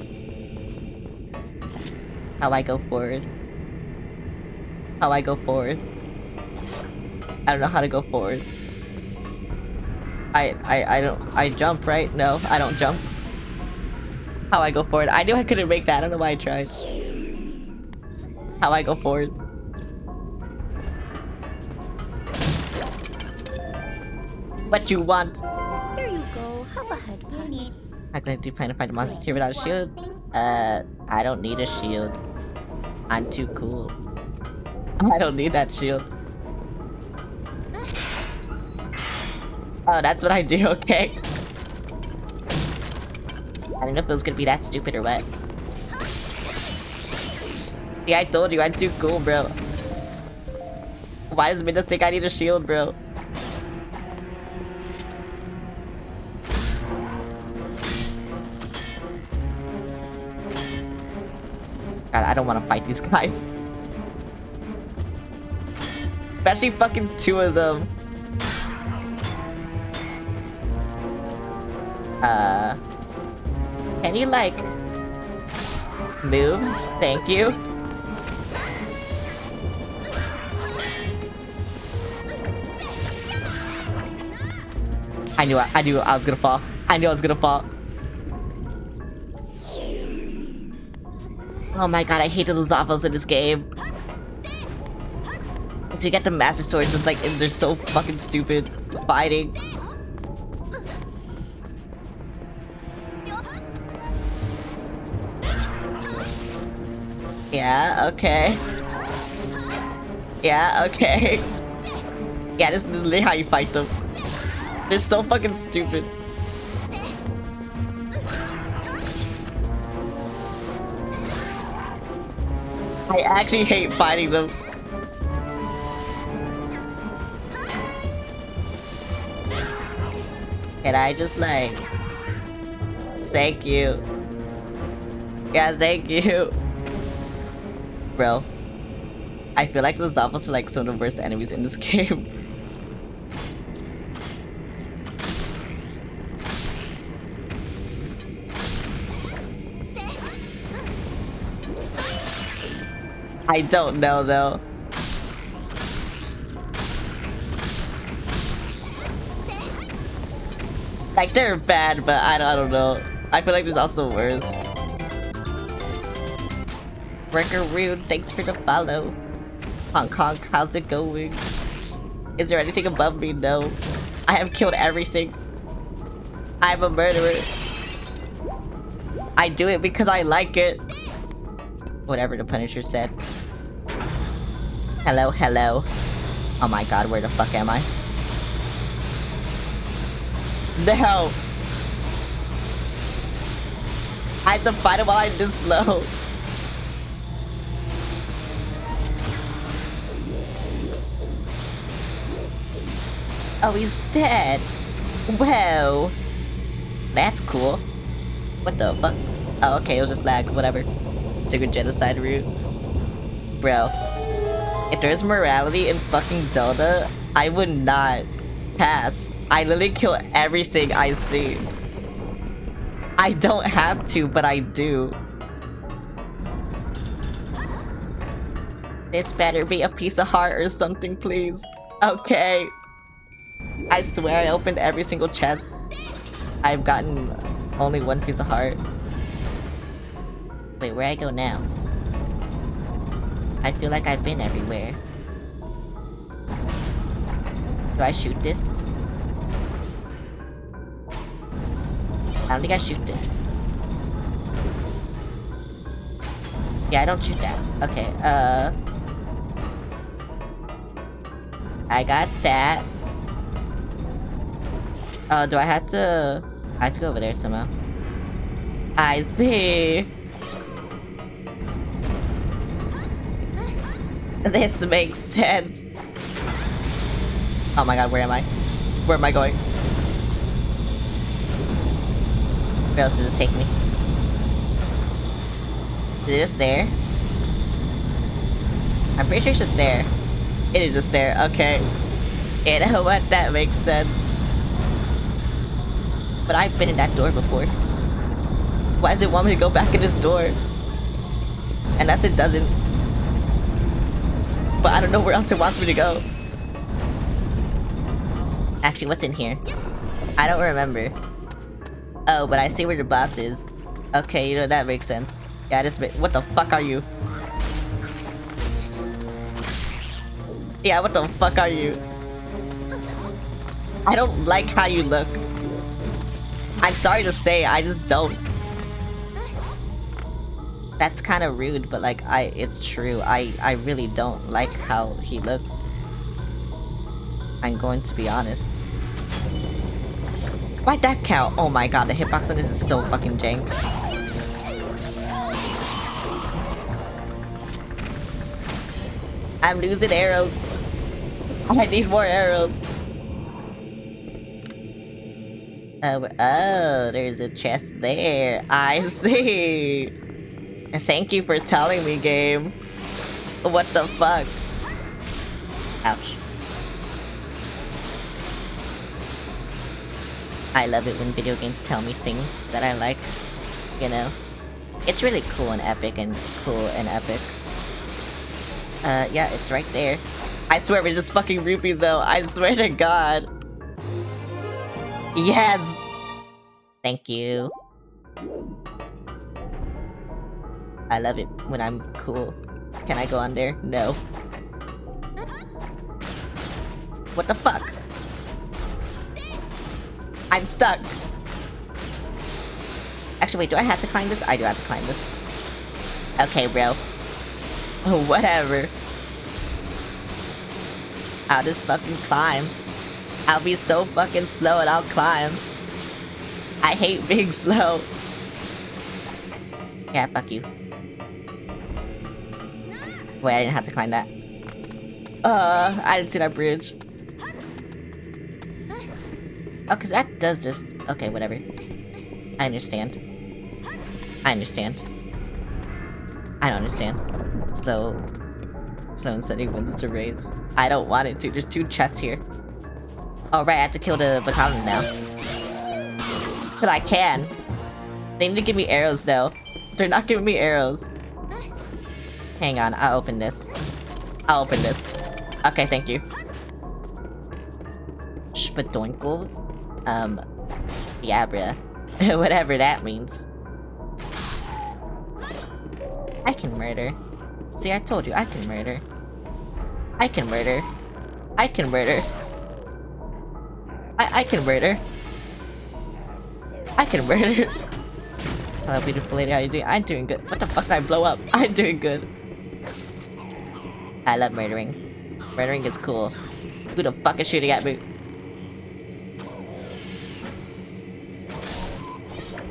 How I go forward. How I go forward. I don't know how to go forward. I jump, right? No, I don't jump. How I go forward. I knew I couldn't make that. I don't know why I tried. How I go forward. What you want? Here you go. Have a head punch. How can I do plan to fight the monsters here without a shield? I don't need a shield. I'm too cool. I don't need that shield. Oh, that's what I do, okay. I don't know if it was gonna be that stupid or what. Yeah, I told you, I'm too cool, bro. Why does Minda think I need a shield, bro? God, I don't want to fight these guys. Especially fucking two of them. Can you like... Move. Thank you. I knew I was gonna fall. I knew I was gonna fall. Oh my god, I hate the Zappos in this game. To get the Master Sword, just like, they're so fucking stupid. Fighting. Yeah, okay. Yeah, okay. Yeah, this is literally how you fight them. They're so fucking stupid. I actually hate fighting them. Can I just like... Thank you. Yeah, thank you. Bro. I feel like the Zappos are like some of the worst enemies in this game. I don't know though. Like, they're bad, but I don't know. I feel like there's also worse. Wrecker Rude, thanks for the follow. Hong Kong, how's it going? Is there anything above me? No. I have killed everything. I'm a murderer. I do it because I like it. Whatever the Punisher said. Hello, hello. Oh my god, where the fuck am I? No! I had to fight him while I'm this slow. Oh, he's dead. Whoa. That's cool. What the fuck? Oh, okay, it was just lag. Whatever. Secret genocide route. Bro. If there's morality in fucking Zelda, I would not pass. I literally kill everything I see. I don't have to, but I do. This better be a piece of heart or something, please. Okay. I swear I opened every single chest. I've gotten only one piece of heart. Wait, where I go now? I feel like I've been everywhere. Do I shoot this? I don't think I shoot this. Yeah, I don't shoot that. Okay, I got that. Oh, do I have to... I have to go over there somehow. I see. This makes sense. Oh my god, where am I? Where am I going? Where else does this take me? Is it just there? I'm pretty sure it's just there. It is just there, okay. You know what? That makes sense. But I've been in that door before. Why does it want me to go back in this door? Unless it doesn't. But I don't know where else it wants me to go. Actually, what's in here? I don't remember. Oh, but I see where the boss is. Okay, you know, that makes sense. Yeah, what the fuck are you? Yeah, what the fuck are you? I don't like how you look. I'm sorry to say, I just don't. That's kind of rude, but like, it's true. I really don't like how he looks. I'm going to be honest. Why'd that count? Oh my god, the hitbox on this is so fucking jank. I'm losing arrows. I need more arrows. Oh, there's a chest there. I see. Thank you for telling me, game. What the fuck? Ouch. I love it when video games tell me things that I like, you know? It's really cool and epic and cool and epic. Yeah, it's right there. I swear we're just fucking rupees though. I swear to God. Yes! Thank you. I love it when I'm cool. Can I go on there? No. What the fuck? I'm stuck. Actually, wait, do I have to climb this? I do have to climb this. Okay, bro. Oh, whatever. I'll just fucking climb. I'll be so fucking slow and I'll climb. I hate being slow. Yeah, fuck you. Wait, I didn't have to climb that. I didn't see that bridge. Oh, cause that does just... Okay, whatever. I understand. I understand. I don't understand. Slow and steady wins the race. I don't want it to. There's 2 chests here. Oh, right, I have to kill the Bacchanal now. But I can. They need to give me arrows, though. They're not giving me arrows. Hang on, I'll open this. I'll open this. Okay, thank you. Spadoinkle? Yeah, bruh. Whatever that means. I can murder. See, I told you, I can murder. I can murder. I can murder. I can murder. I can murder. Hello, beautiful lady, how you doing? I'm doing good. What the fuck did I blow up? I'm doing good. I love murdering. Murdering is cool. Who the fuck is shooting at me?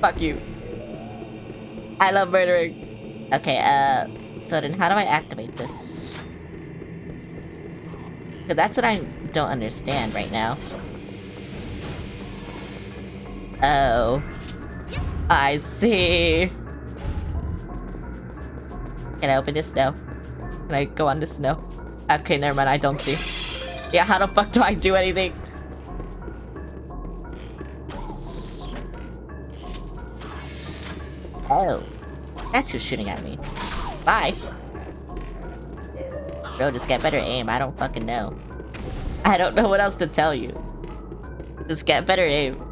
Fuck you. I love murdering. Okay, so then how do I activate this? Cause that's what I don't understand right now. Oh. I see. Can I open this? No. Can I go on this? No. Okay, never mind, I don't see. Yeah, how the fuck do I do anything? Oh. That's who's shooting at me. Bye. Bro, just get better aim. I don't fucking know. I don't know what else to tell you. Just get better aim.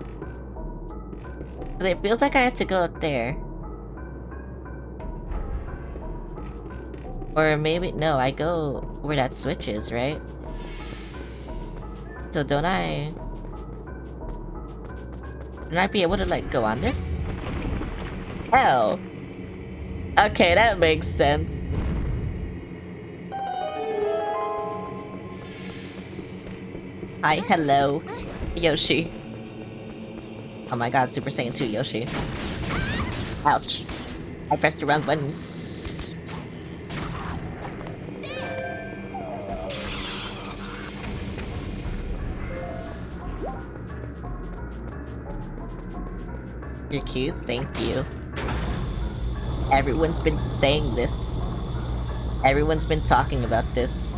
It feels like I had to go up there. Or maybe... No, I go where that switch is, right? So don't I... Don't I be able to, like, go on this? Oh. Okay, that makes sense. Hi, hello. Yoshi. Oh my god, Super Saiyan 2 Yoshi. Ouch. I pressed the wrong button. You're cute, thank you. Everyone's been saying this. Everyone's been talking about this.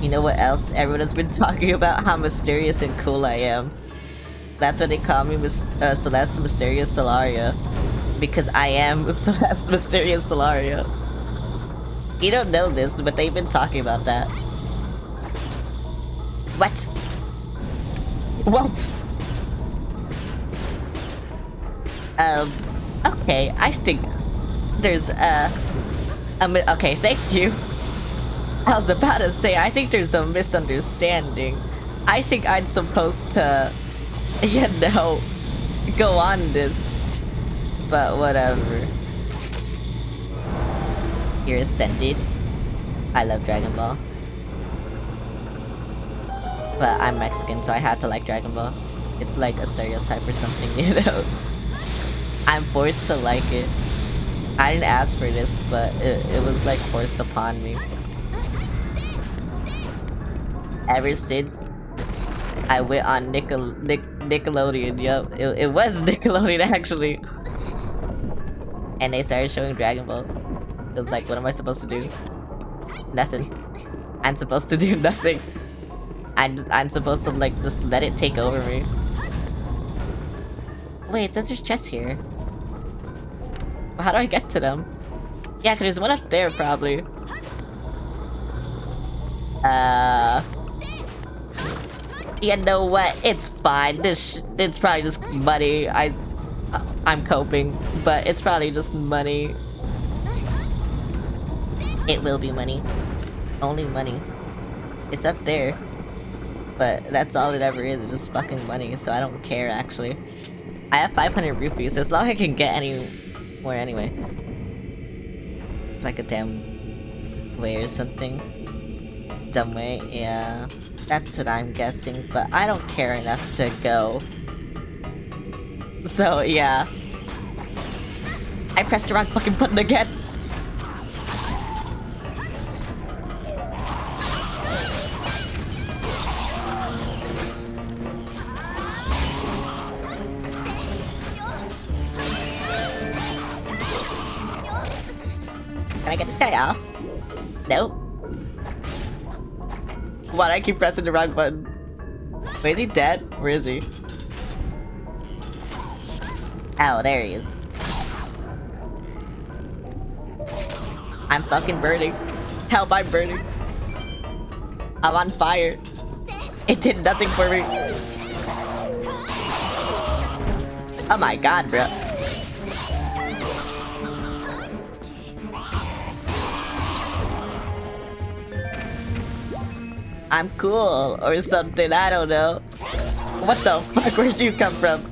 You know what else? Everyone has been talking about how mysterious and cool I am. That's why they call me Celeste Mysterious Solaria. Because I am Celeste Mysterious Solaria. You don't know this, but they've been talking about that. What? What? Okay, I think there's, okay, thank you. I was about to say, I think there's a misunderstanding. I think I'm supposed to, you know, go on this. But whatever. You're ascended. I love Dragon Ball. But I'm Mexican, so I had to like Dragon Ball. It's like a stereotype or something, you know? I'm forced to like it. I didn't ask for this, but it was like forced upon me. Ever since I went on Nickelodeon, yup. It was Nickelodeon actually. And they started showing Dragon Ball. It was like, what am I supposed to do? Nothing. I'm supposed to do nothing. I'm supposed to like just let it take over me. Wait, it says there's chests here. How do I get to them? Yeah, 'cause there's one up there, probably. You know what? It's fine. It's probably just money. I'm coping, but it's probably just money. It will be money. Only money. It's up there. But that's all it ever is, it's just fucking money, so I don't care, actually. I have 500 rupees, so as long as I can get any more anyway. It's like a damn way or something. Dumb way, yeah. That's what I'm guessing, but I don't care enough to go. So, yeah. I pressed the wrong fucking button again. Can I get this guy off? Nope. Why do I keep pressing the wrong button? Wait, is he dead? Where is he? Oh, there he is. I'm fucking burning. Help, I'm burning. I'm on fire. It did nothing for me. Oh my god, bro. I'm cool, or something, I don't know. What the fuck, where'd you come from?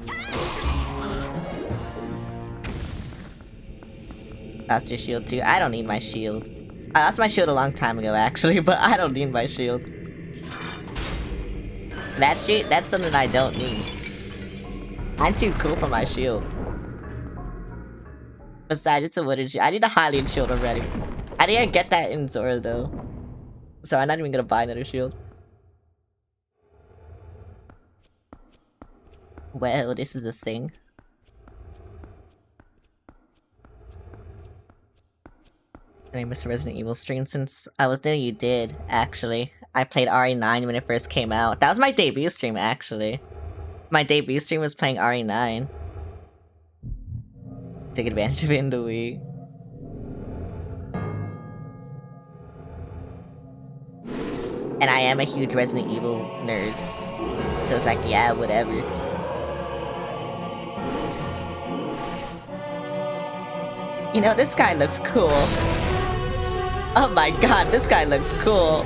Lost your shield too? I don't need my shield. I lost my shield a long time ago, actually, but I don't need my shield. That shit, that's something I don't need. I'm too cool for my shield. Besides, it's a wooden shield. I need the Hylian shield already. I didn't get that in Zora, though. So I'm not even gonna buy another shield. Well, this is a thing. I missed a Resident Evil stream since I was there. You did, actually. I played RE9 when it first came out. That was my debut stream, actually. My debut stream was playing RE9. Take advantage of it in the Wii. And I am a huge Resident Evil nerd. So it's like, yeah, whatever. You know, this guy looks cool. Oh my god, this guy looks cool.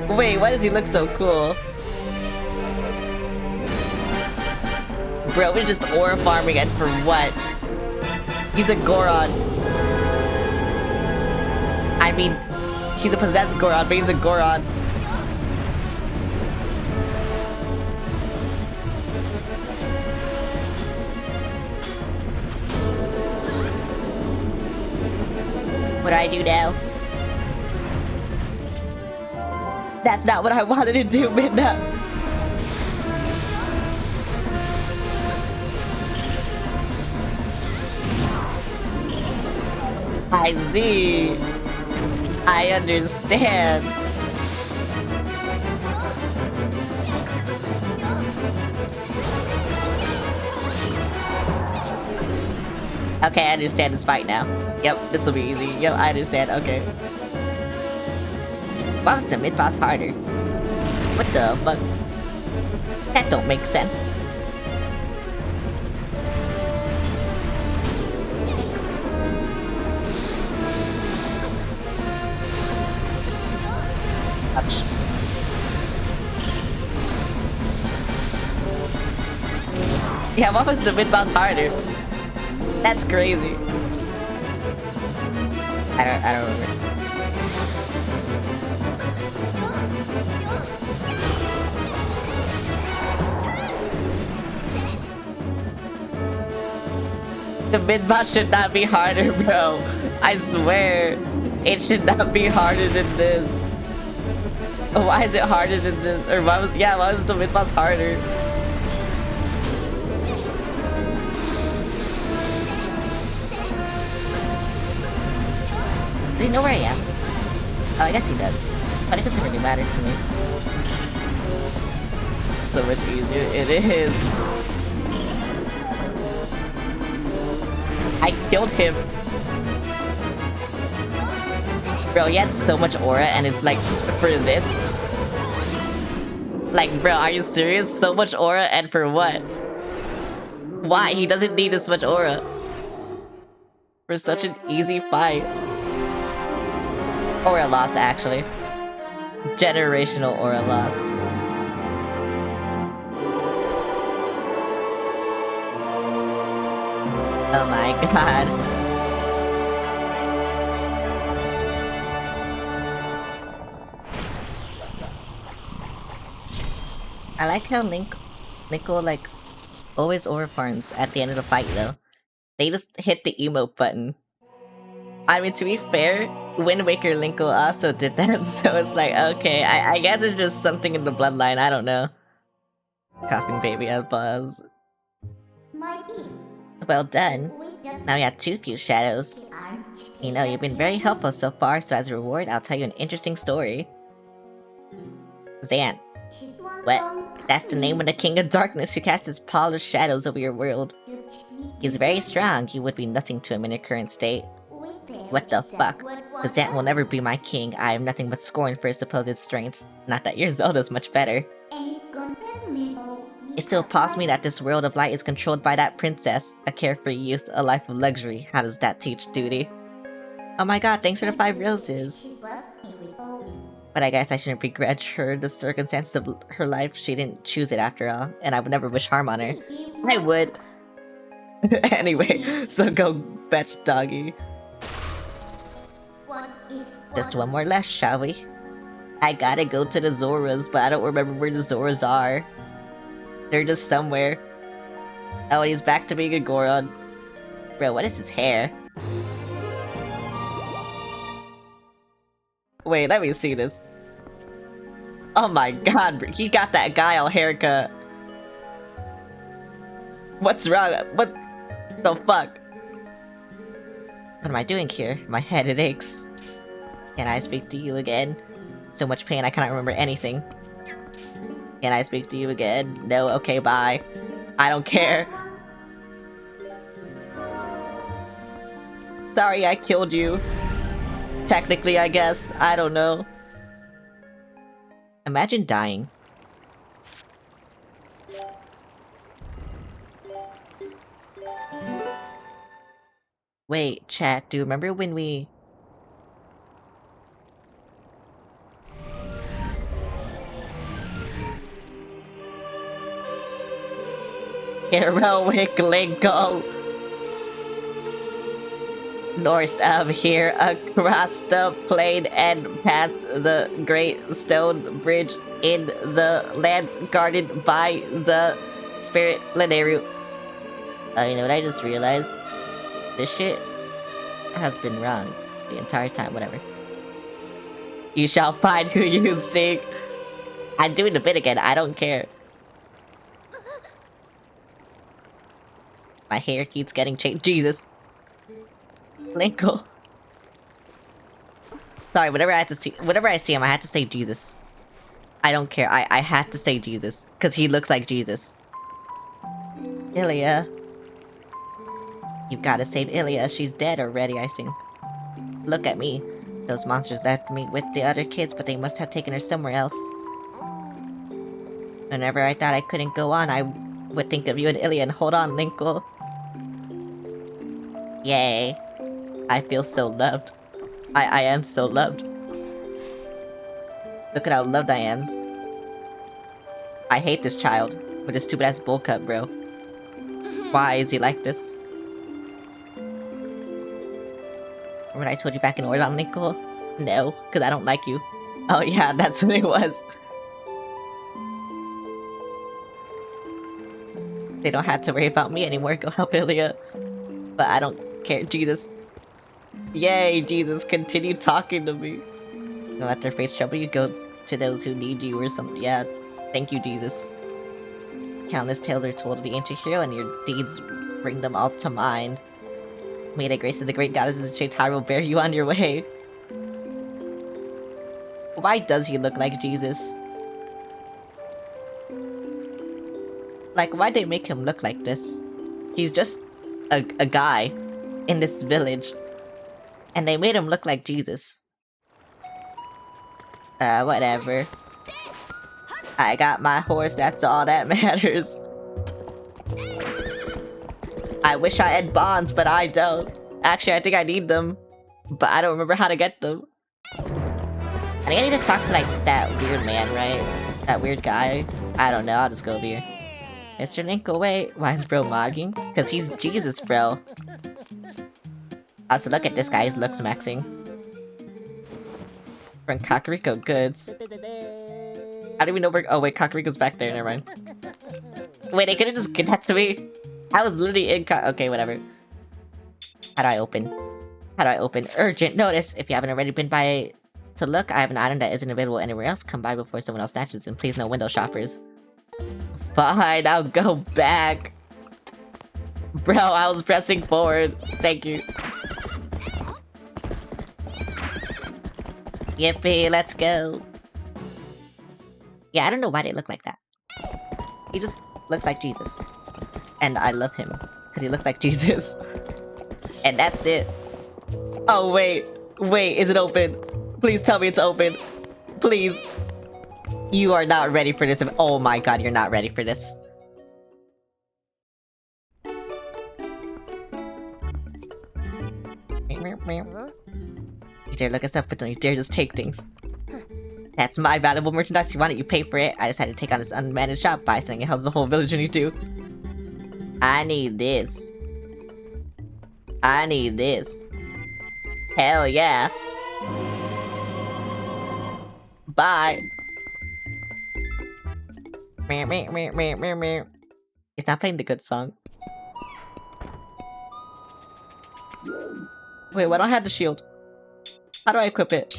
Wait, why does he look so cool? Bro, we're just ore farming and for what? He's a Goron. I mean, he's a possessed Goron, but he's a Goron. What do I do now? That's not what I wanted to do, Midna. I see. I understand. Okay, I understand this fight now. Yep, this will be easy. Yep, I understand. Okay. Why was the mid-boss harder? What the fuck? That don't make sense. Ouch. Yeah, why was the mid-boss harder? That's crazy. I don't remember. The mid-boss should not be harder, bro. I swear. It should not be harder than this. Why is it harder than this? Or why was the mid-boss harder? Does he know where I am? Oh, I guess he does. But it doesn't really matter to me. So much easier. It is. I killed him. Bro, he had so much aura and it's like, for this? Like, bro, are you serious? So much aura and for what? Why? He doesn't need this much aura. For such an easy fight. Aura loss, actually. Generational aura loss. Oh my god. I like how Linko, like, always overfarms at the end of the fight, though. They just hit the emote button. I mean, to be fair, Wind Waker Linko also did that, so it's like, okay, I guess it's just something in the bloodline, I don't know. Coughing baby at buzz. Well done. Now we have too few shadows. You know, you've been very helpful so far, so as a reward, I'll tell you an interesting story. Zan. What? That's the name of the King of Darkness who casts his polished shadows over your world. He's very strong, you would be nothing to him in your current state. What the fuck? The Zan will never be my king, I have nothing but scorn for his supposed strength. Not that your Zelda's much better. It still paws me that this world of light is controlled by that princess, a carefree youth, a life of luxury. How does that teach duty? Oh my god, thanks for the 5 roses. But I guess I shouldn't begrudge her the circumstances of her life. She didn't choose it after all, and I would never wish harm on her. I would. Anyway, so go fetch doggy. Just one more left, shall we? I gotta go to the Zoras, but I don't remember where the Zoras are. They're just somewhere. Oh, and he's back to being a Goron. Bro, what is his hair? Wait, let me see this. Oh my god, bro, he got that Guile haircut. What's wrong? What the fuck? What am I doing here? My head, it aches. Can I speak to you again? So much pain, I cannot remember anything. Can I speak to you again? No, okay, bye. I don't care. Sorry I killed you. Technically, I guess. I don't know. Imagine dying. Wait, chat, do you remember when we... Heroic Linko! North of here, across the plain and past the great stone bridge in the lands guarded by the spirit Leneru. Oh, you know what I just realized? This shit has been wrong the entire time, whatever. You shall find who you seek. I'm doing the bit again, I don't care. My hair keeps getting changed. Jesus. Linko. Sorry, whenever I see him, I had to say Jesus. I don't care. I had to say Jesus. Because he looks like Jesus. Ilya. You've gotta save Ilya. She's dead already, I think. Look at me. Those monsters left me with the other kids, but they must have taken her somewhere else. Whenever I thought I couldn't go on, I would think of you and Ilya and hold on, Linko. Yay. I feel so loved. I am so loved. Look at how loved I am. I hate this child with his stupid ass bowl cut, bro. Why is he like this? Remember what I told you back in Ordon, Linko? No, because I don't like you. Oh yeah, that's what it was. They don't have to worry about me anymore. Go help Ilya. But I don't care. Jesus. Yay, Jesus. Continue talking to me. Don't let their face trouble you. Go to those who need you or something. Yeah. Thank you, Jesus. Countless tales are told of the ancient hero, and your deeds bring them all to mind. May the grace of the great goddesses of Chaitai will bear you on your way. Why does he look like Jesus? Like, why'd they make him look like this? He's just a guy. in this village. And they made him look like Jesus. Whatever. I got my horse, that's all that matters. I wish I had bonds, but I don't. Actually, I think I need them. But I don't remember how to get them. I think I need to talk to, like, that weird man, right? That weird guy. I don't know, I'll just go over here. Mr. Link, go away. Why is bro mogging? Because he's Jesus, bro. Also, look at this guy, he looks maxing. From Kakariko Goods. How do we know we're- oh wait, Kakariko's back there, never mind. Wait, they could've just given that to me? I was literally in okay, whatever. How do I open? How do I open? Urgent notice! If you haven't already been by to look, I have an item that isn't available anywhere else. Come by before someone else snatches it. Please no window shoppers. Fine, I'll go back. Bro, I was pressing forward. Thank you. Yippee, let's go. Yeah, I don't know why they look like that. He just looks like Jesus. And I love him. Because he looks like Jesus. And that's it. Oh, wait. Wait, is it open? Please tell me it's open. Please. You are not ready for this. Oh my god, you're not ready for this. You dare look us up, but don't you dare just take things. That's my valuable merchandise. Why don't you pay for it? I decided to take on this unmanaged shop by saying it houses the whole village and you do. I need this. I need this. Hell yeah. Bye. It's not playing the good song. Wait, why don't I have the shield? How do I equip it?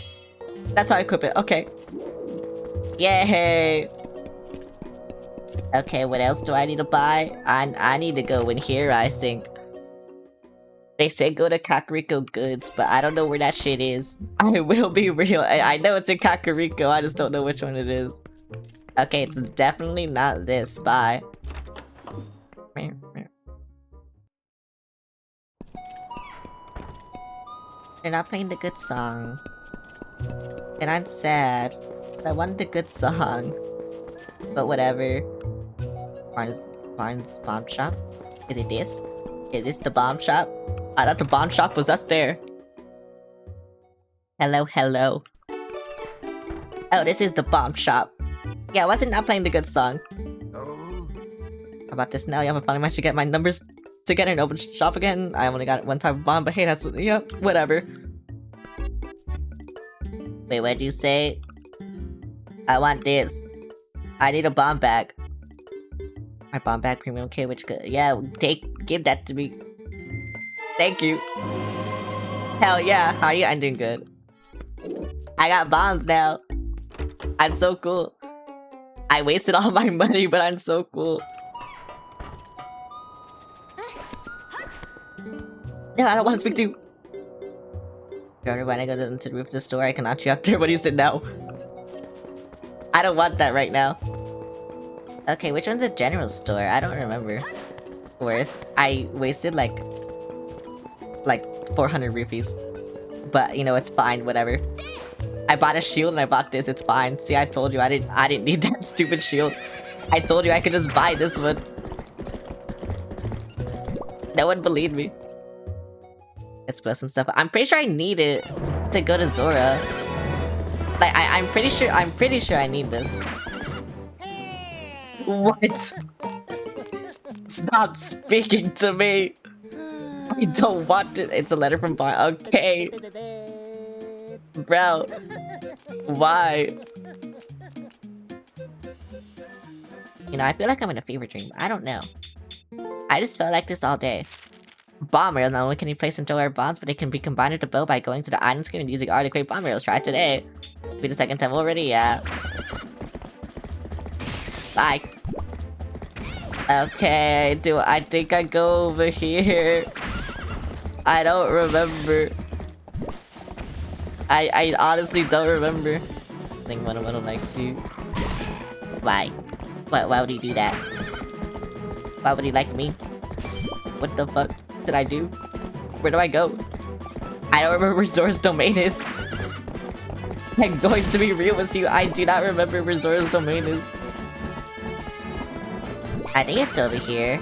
That's how I equip it. Okay. Yay! Okay, what else do I need to buy? I need to go in here, I think. They say go to Kakariko Goods, but I don't know where that shit is. I will be real. I know it's in Kakariko, I just don't know which one it is. Okay, it's definitely not this. Bye. They're not playing the good song. And I'm sad. I wanted a good song. But whatever. Barnes Bomb Shop? Is it this? Is this the bomb shop? I thought the bomb shop was up there. Hello, hello. Oh, this is the bomb shop. Yeah, I wasn't not playing the good song. How about this now? Yeah, I finally managed to get my numbers together and open shop again. I only got it one time bomb, but hey, that's yep, whatever. Wait, what'd you say? I want this. I need a bomb bag. My bomb bag premium kit, which could yeah, give that to me. Thank you. Hell yeah, how are you? I'm doing good. I got bombs now. I'm so cool. I wasted all my money, but I'm so cool. No, I don't want to speak to you. When I go to the roof of the store, I can knock you out there, but you said no. I don't want that right now. Okay, which one's a general store? I don't remember. Worth. I wasted like 400 rupees. But you know, it's fine, whatever. I bought a shield and I bought this, it's fine. See, I told you I didn't need that stupid shield. I told you I could just buy this one. No one believed me. Let's put some stuff. I'm pretty sure I need it to go to Zora. Like I'm pretty sure I need this. What? Stop speaking to me. I don't want it. It's a letter from Bar. Okay. Bro. Why? You know, I feel like I'm in a fever dream. I don't know. I just felt like this all day. Bomb rails. Not only can you place and throw air bombs, but they can be combined with the bow by going to the item screen and using R to create bomb rails. Try it today. Be the second time already, yeah. Bye. Okay, I think I go over here. I don't remember. I honestly don't remember. I think one of them likes you. Why? Why would he do that? Why would he like me? What the fuck did I do? Where do I go? I don't remember where Zora's domain is. I'm going to be real with you. I do not remember where Zora's domain is. I think it's over here.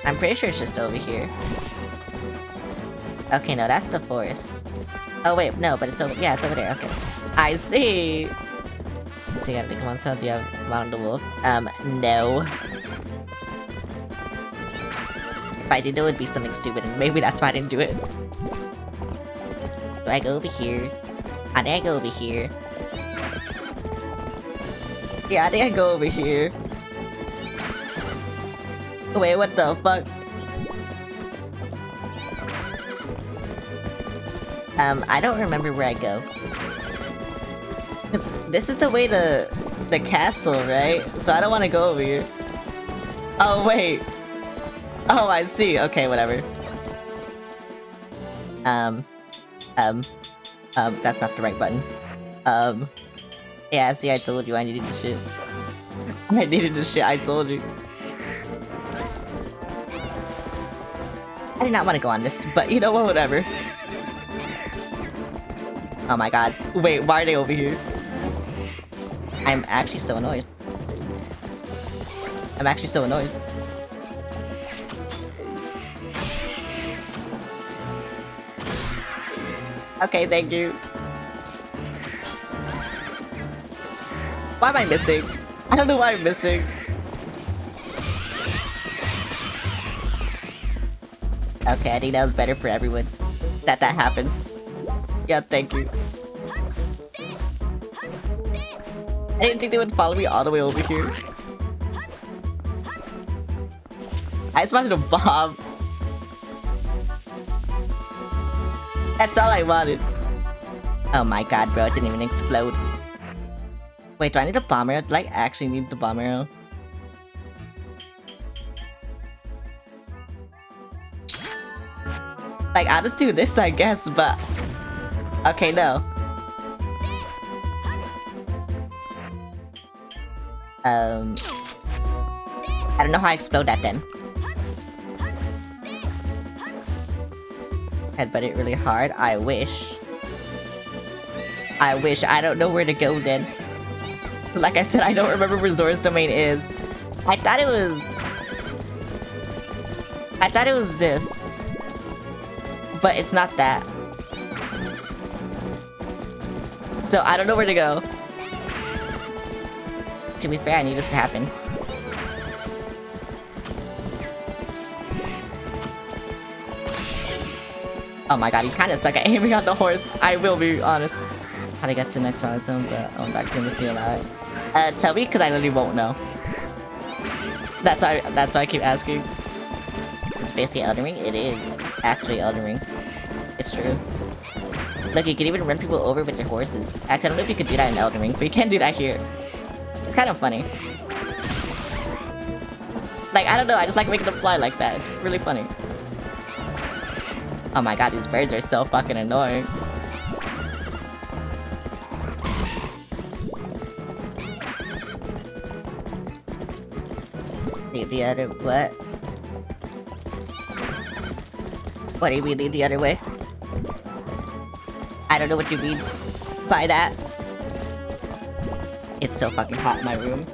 I'm pretty sure it's just over here. Okay, no, that's the forest. Oh wait, no, but it's over. Yeah, it's over there. Okay, I see. So you gotta come on. So do you have Mountain the Wolf? No. If I did, it would be something stupid, and maybe that's why I didn't do it. Do I go over here? I think I go over here. Yeah, I think I go over here. Wait, what the fuck? I don't remember where I go. 'Cause this is the way to the castle, right? So I don't want to go over here. Oh, wait. Oh, I see. Okay, whatever. That's not the right button. Yeah, see, I told you I needed the shit. I needed the shit, I told you. I did not want to go on this, but you know what, whatever. Oh my god. Wait, why are they over here? I'm actually so annoyed. I'm actually so annoyed. Okay, thank you. Why am I missing? I don't know why I'm missing. Okay, I think that was better for everyone. That happened. Yeah, thank you. I didn't think they would follow me all the way over here. I just wanted a bomb. That's all I wanted. Oh my god, bro, it didn't even explode. Wait, do I need a bomb arrow? Do I actually need the bomb arrow? Like, I'll just do this, I guess, but... Okay, no. I don't know how I explode that then. Headbutt it really hard. I wish. I wish. I don't know where to go then. Like I said, I don't remember where Zora's domain is. I thought it was... I thought it was this. But it's not that. So I don't know where to go. To be fair, I need this to happen. Oh my god, you kinda suck at aiming at the horse. I will be honest. How to get to the next milestone, but I'm back to see that. Tell me, because I literally won't know. That's why I keep asking. It's basically Elden Ring? It is actually Elden Ring. It's true. Look, you can even run people over with your horses. Actually, I don't know if you could do that in Elden Ring, but you can do that here. It's kind of funny. Like, I don't know, I just like making them fly like that. It's really funny. Oh my god, these birds are so fucking annoying. Need the other... what? What do you mean, need the other way? I don't know what you mean by that. It's so fucking hot in my room.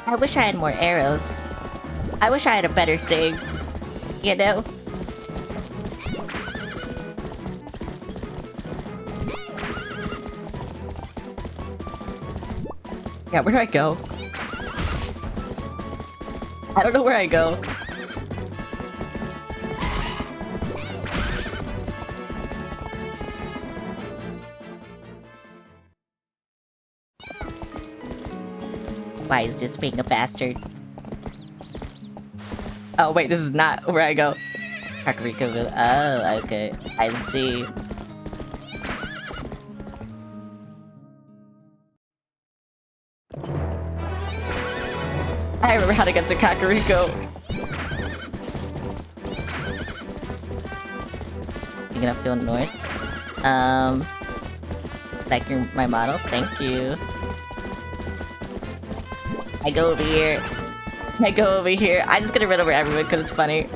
I wish I had more arrows. I wish I had a better thing. You know? Yeah, where do I go? I don't know where I go. Why is this being a bastard? Oh wait, this is not where I go. Kakariko. Oh, okay. I see. I remember how to get to Kakariko. You gonna feel north? Like my models? Thank you. I go over here. I go over here. I'm just gonna run over everyone because it's funny.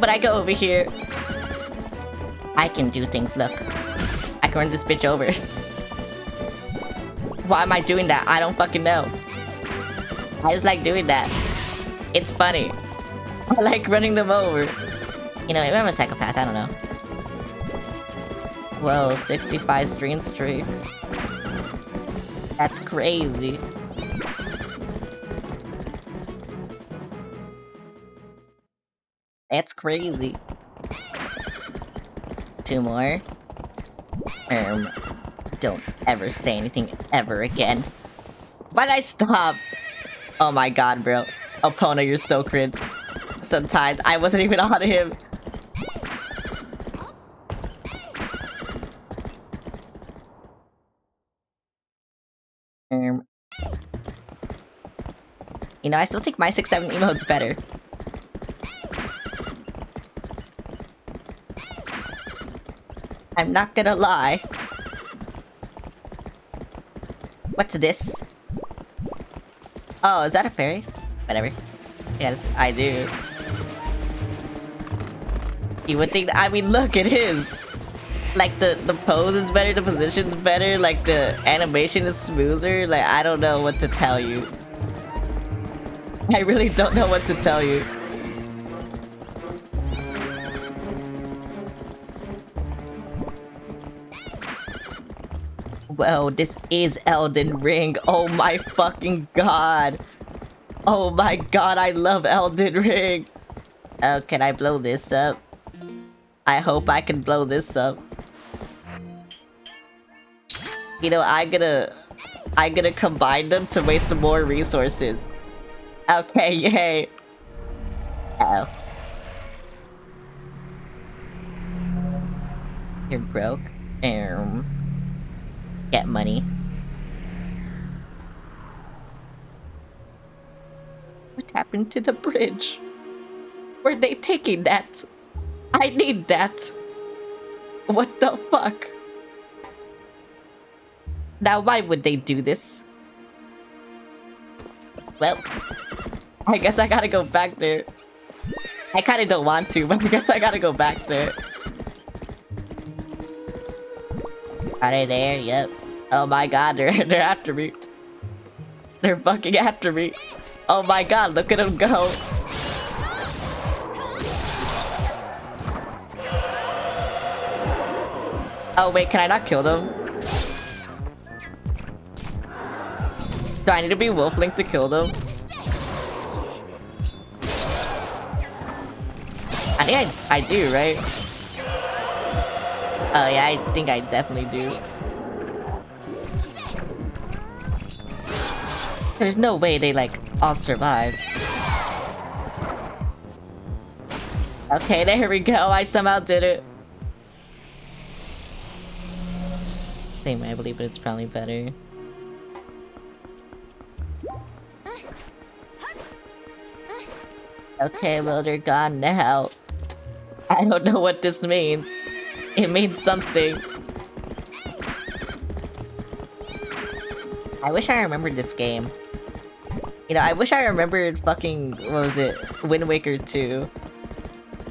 But I go over here. I can do things, look. I can run this bitch over. Why am I doing that? I don't fucking know. I just like doing that. It's funny. I like running them over. You know, maybe I'm a psychopath, I don't know. Whoa, 65 streak. That's crazy. That's crazy. 2 more. Don't ever say anything ever again. Why'd I stop? Oh my god, bro. Opona, you're so cringe. Sometimes I wasn't even on him. You know, I still think my 6-7 emote's better. I'm not gonna lie. What's this? Oh, is that a fairy? Whatever. Yes, I do. You would think that, I mean, look, it is! Like, the pose is better, the position's better, like, the animation is smoother. Like, I don't know what to tell you. I really don't know what to tell you. Well, this is Elden Ring. Oh my fucking god. Oh my god, I love Elden Ring. Oh, can I blow this up? I hope I can blow this up. You know, I'm gonna combine them to waste more resources. Okay, yay. Uh-oh. You're broke. Get money. What happened to the bridge? Were they taking that? I need that. What the fuck? Now, why would they do this? Well, I guess I gotta go back there. I kinda don't want to, but I guess I gotta go back there. Are they there? Yep. Oh my god, they're after me. They're fucking after me. Oh my god, look at them go. Oh wait, can I not kill them? Do I need to be Wolflink to kill them? I think I do, right? Oh yeah, I think I definitely do. There's no way they, like, all survive. Okay, there we go. I somehow did it. Same way, I believe, but it's probably better. Okay, well, they're gone now. I don't know what this means. It means something. I wish I remembered this game. You know, I wish I remembered fucking, what was it? Wind Waker 2.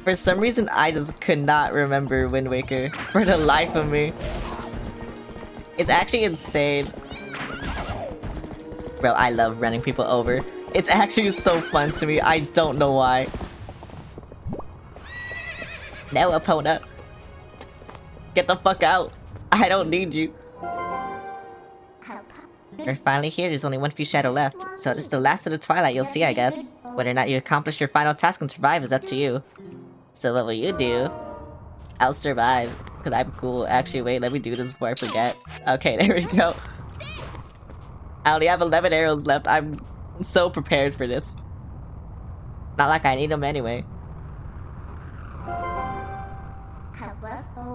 For some reason, I just could not remember Wind Waker for the life of me. It's actually insane. Bro, I love running people over. It's actually so fun to me. I don't know why. No, opponent. Get the fuck out. I don't need you. We're finally here. There's only one few shadow left. So this is the last of the Twilight. You'll see, I guess. Whether or not you accomplish your final task and survive is up to you. So what will you do? I'll survive. Because I'm cool. Actually, wait. Let me do this before I forget. Okay, there we go. I only have 11 arrows left. I'm so prepared for this. Not like I need them anyway.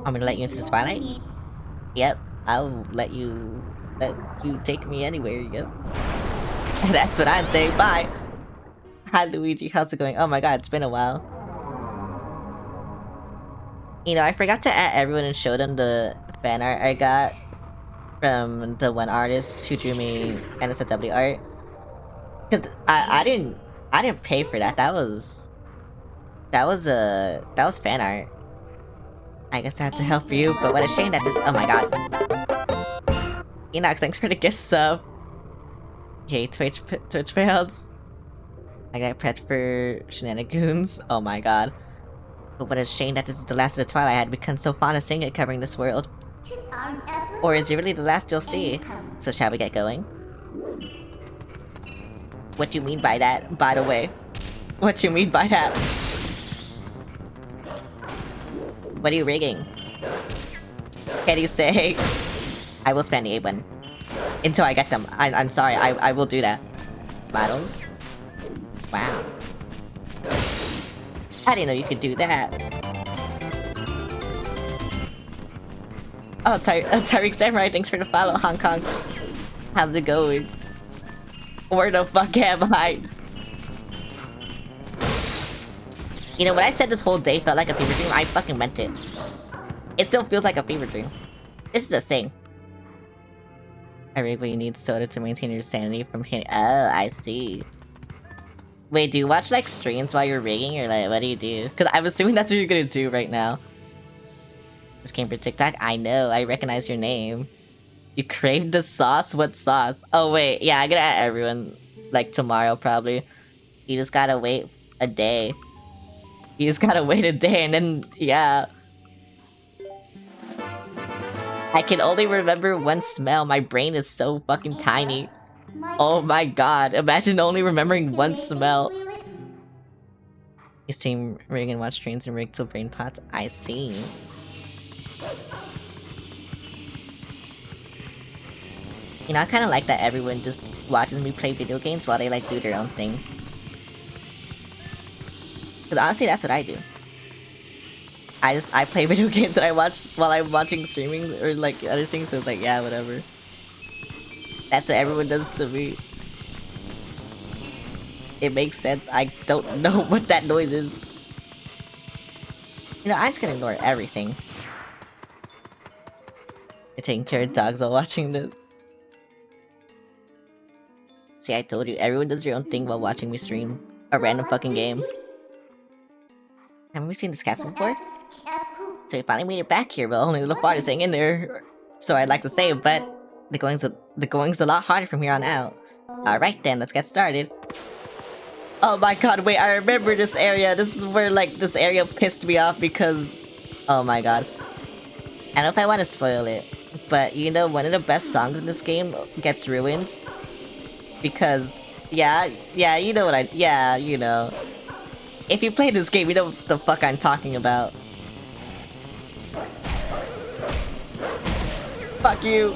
I'm gonna let you into the Twilight? Yep. I'll let you take me anywhere, yep. That's what I'm saying, bye! Hi Luigi, how's it going? Oh my god, it's been a while. You know, I forgot to add everyone and show them the fan art I got from the one artist who drew me NSFW art. Cause I didn't pay for that. That was fan art. I guess I had to help you, but what a shame that this— oh my god. Enox, thanks for the gift sub. Okay, Twitch fails. I got prepped for shenanigans. Oh my god. But what a shame that this is the last of the Twilight. I had become so fond of seeing it covering this world. Or is it really the last you'll see? So shall we get going? What do you mean by that, by the way? What you mean by that? What are you rigging? Can you say? I will spam the A button. Until I get them. I'm sorry, I will do that. Battles? Wow. I didn't know you could do that. Oh, Tyreek Samurai, thanks for the follow, Hong Kong. How's it going? Where the fuck am I? You know, when I said this whole day felt like a fever dream, I fucking meant it. It still feels like a fever dream. This is the thing. I rig when you need soda to maintain your sanity from hitting— oh, I see. Wait, do you watch, like, streams while you're rigging, or, like, what do you do? Because I'm assuming that's what you're gonna do right now. This came for TikTok? I know, I recognize your name. You craved the sauce? What sauce? Oh, wait, yeah, I'm gonna add everyone, like, tomorrow, probably. You just gotta wait a day. You just gotta wait a day, and then, yeah. I can only remember one smell. My brain is so fucking tiny. Oh my god, imagine only remembering one smell. You stream, rig, and watch streams and rig till brain pots? I see. You know, I kinda like that everyone just watches me play video games while they, like, do their own thing. Cause honestly, that's what I do. I play video games and I watch while I'm watching streaming or, like, other things, so it's like, yeah, whatever. That's what everyone does to me. It makes sense. I don't know what that noise is. You know, I'm just gonna ignore everything. You're taking care of dogs while watching this. See, I told you, everyone does their own thing while watching me stream a random fucking game. Haven't we seen this castle before? So we finally made it back here, but only little part is hanging in there. So I'd like to say, but the going's a lot harder from here on out. Alright then, let's get started. Oh my god, wait, I remember this area. This is where, like, this area pissed me off because— oh my god. I don't know if I want to spoil it, but you know, one of the best songs in this game gets ruined. Because, yeah, you know what you know. If you play this game, you know what the fuck I'm talking about. Fuck you!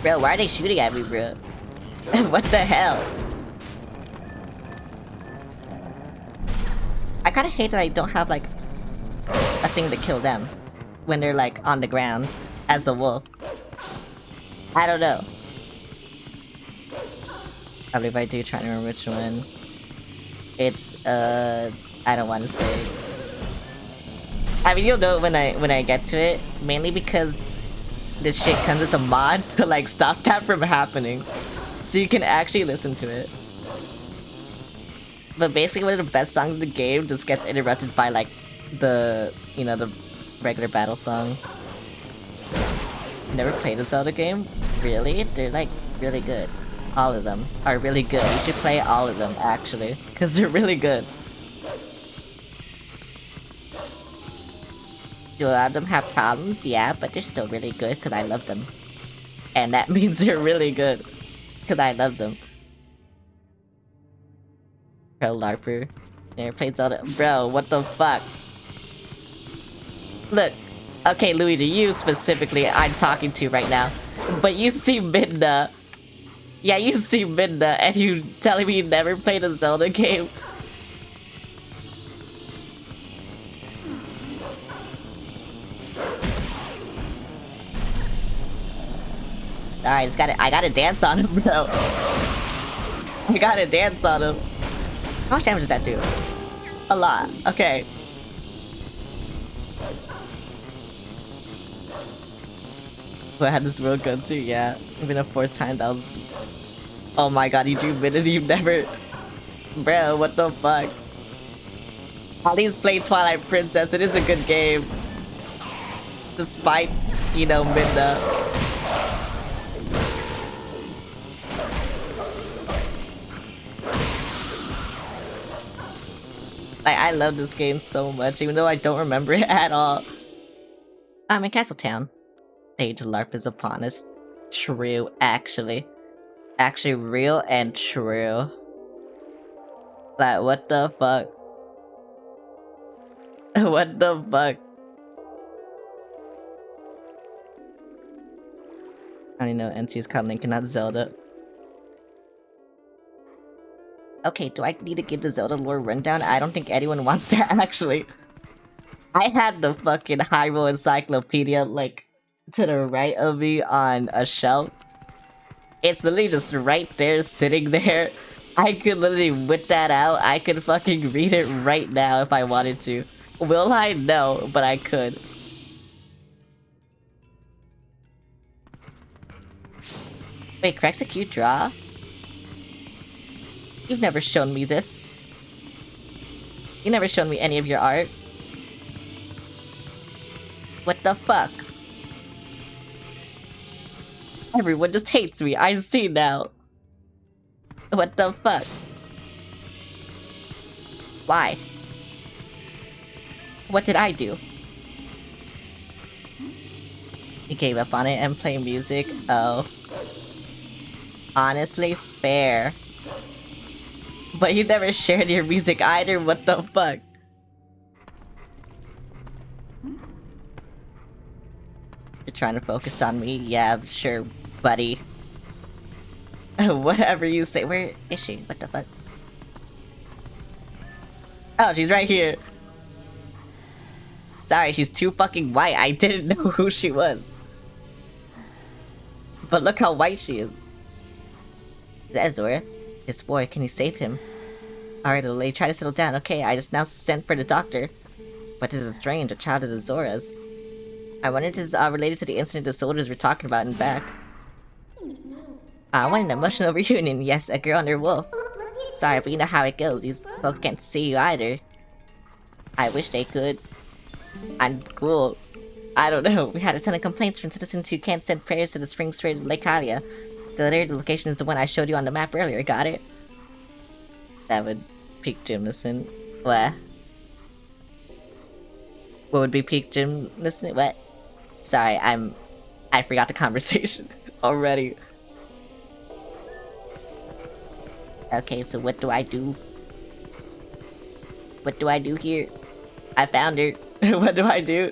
Bro, why are they shooting at me, bro? What the hell? I kinda hate that I don't have, like, a thing to kill them when they're, like, on the ground as a wolf. I don't know. I believe I do, try to remember which one. It's, I don't want to say. I mean, you'll know when I get to it, mainly because this shit comes with a mod to, like, stop that from happening. So you can actually listen to it. But basically one of the best songs in the game just gets interrupted by, like, the, you know, the regular battle song. You never played a Zelda game? Really? They're, like, really good. All of them are really good. You should play all of them, actually, because they're really good. Do a lot of them have problems? Yeah, but they're still really good because I love them. And that means they're really good because I love them. Pro LARPer. Never played Zelda. Bro, what the fuck? Look. Okay, Luigi, you specifically I'm talking to right now. But you see Midna. Yeah, you see Midna, and you telling me you never played a Zelda game? Alright, I gotta dance on him, bro. I gotta dance on him. How much damage does that do? A lot. Okay. I had this real gun too, yeah. Even a 4th time, that was... Oh my god, you drew minute, you never... Bro, what the fuck? At least play Twilight Princess, it is a good game. Despite, you know, Midna. Like, I love this game so much, even though I don't remember it at all. I'm in Castletown. Age LARP is upon us. True, actually. Actually real and true. Like, what the fuck? What the fuck? I don't know, NC is called Link and not Zelda. Okay, do I need to give the Zelda lore rundown? I don't think anyone wants that, actually. I had the fucking Hyrule Encyclopedia, like, to the right of me on a shelf. It's literally just right there, sitting there. I could literally whip that out. I could fucking read it right now if I wanted to. Will I? No, but I could. Wait, correct's a cute draw? You've never shown me this. You never shown me any of your art. What the fuck? Everyone just hates me, I see now. What the fuck? Why? What did I do? You gave up on it and play music? Oh. Honestly, fair. But you never shared your music either, what the fuck? You're trying to focus on me? Yeah, sure, buddy. Whatever you say. Where is she? What the fuck? Oh, she's right here. Sorry, she's too fucking white. I didn't know who she was. But look how white she is. Is that Zora? This boy, can you save him? Alright, little lady, try to settle down. Okay, I just now sent for the doctor. But this is strange, a child of the Zoras. I wonder if this is related to the incident the soldiers were talking about in back. What an emotional reunion. Yes, a girl and her wolf. Sorry, but you know how it goes. These folks can't see you either. I wish they could. I'm cool. I don't know. We had a ton of complaints from citizens who can't send prayers to the spring spirit of Lake Hylia. The location is the one I showed you on the map earlier. Got it? That would pique Jimnison. What? What would be pique Jimnison? What? Sorry, I forgot the conversation already. Okay, so what do I do? What do I do here? I found her. What do I do?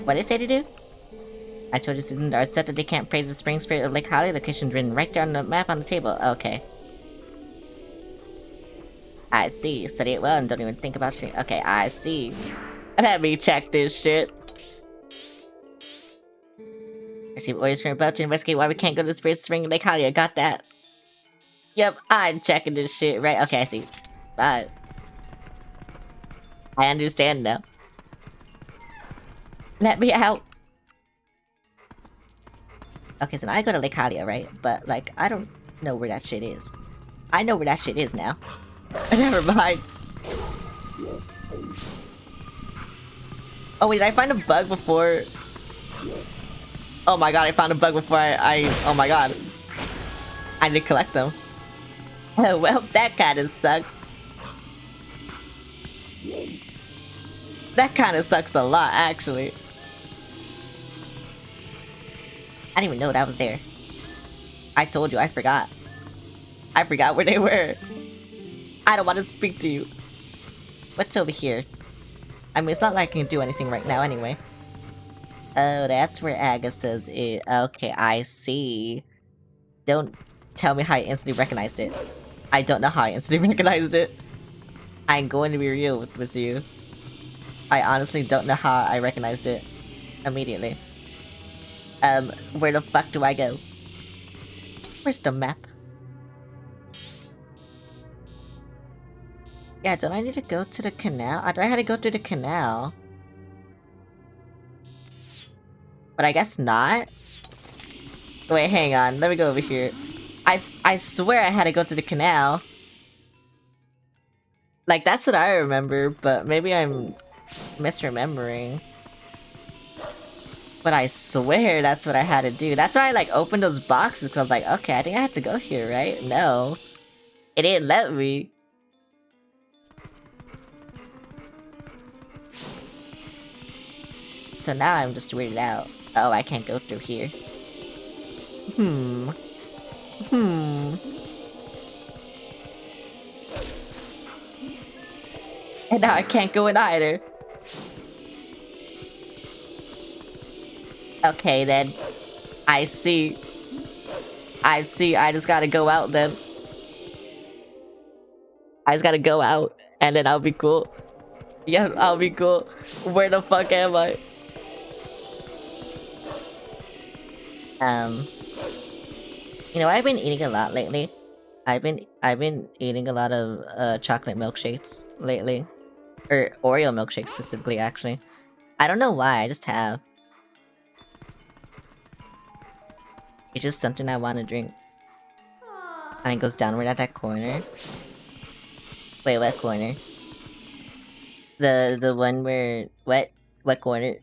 What did it say to do? I told you students are set that they can't pray to the spring spirit of Lake Hylia. Location's written right there on the map on the table. Okay. I see. Study it well and don't even think about stream. Okay, I see. Let me check this shit. Receive orders from above to investigate why we can't go to the spirit spring of Lake Hylia. Got that. Yep, I'm checking this shit, right? Okay, I see. I understand now. Let me out. Okay, so now I go to Lake Hylia, right? But, like, I don't know where that shit is. I know where that shit is now. Never mind. Oh wait, did I find a bug before? Oh my god, I found a bug before oh my god. I need to collect them. Well, that kinda sucks. That kinda sucks a lot, actually. I didn't even know that was there. I told you, I forgot. I forgot where they were. I don't want to speak to you. What's over here? I mean, it's not like I can do anything right now anyway. Oh, that's where Agatha's is. Okay, I see. Don't tell me how I instantly recognized it. I don't know how I instantly recognized it. I'm going to be real with you. I honestly don't know how I recognized it immediately. Where the fuck do I go? Where's the map? Yeah, don't I need to go to the canal? I thought I had to go through the canal. But I guess not. Wait, hang on. Let me go over here. I swear I had to go to the canal. Like, that's what I remember, but maybe I'm misremembering. But I swear that's what I had to do. That's why I, like, opened those boxes, because I was like, okay, I think I had to go here, right? No. It didn't let me. So now I'm just weirded out. Oh, I can't go through here. And now I can't go in either. Okay, then. I see. I just gotta go out then. I just gotta go out, and then I'll be cool. Yeah, I'll be cool. Where the fuck am I? You know, I've been eating a lot lately. I've been eating a lot of chocolate milkshakes lately. Or Oreo milkshakes specifically, actually. I don't know why, I just have. It's just something I want to drink. And it goes downward at that corner. Wait, what corner? The one where... What corner?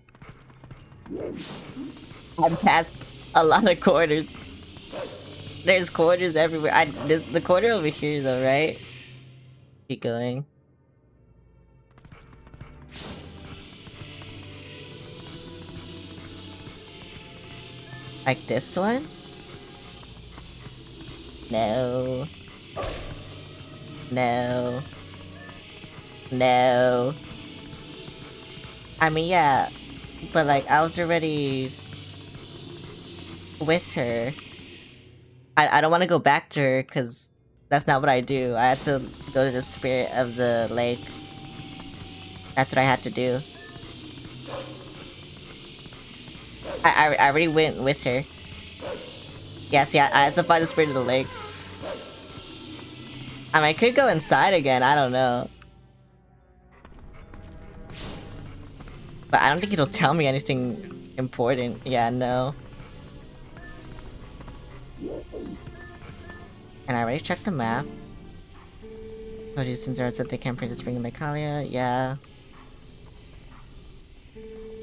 I'm past a lot of corners. There's corners everywhere. The corner over here though, right? Keep going. Like this one? No. No. No. I mean, yeah. But like, I was already... with her. I don't want to go back to her, because that's not what I do. I had to go to the spirit of the lake. That's what I had to do. I already went with her. Yes, yeah, I had to find the spirit of the lake. I mean, I could go inside again, I don't know. But I don't think it'll tell me anything important. Yeah, no. And I already checked the map. Oh, since I said they can't print the spring in Lycalia, yeah.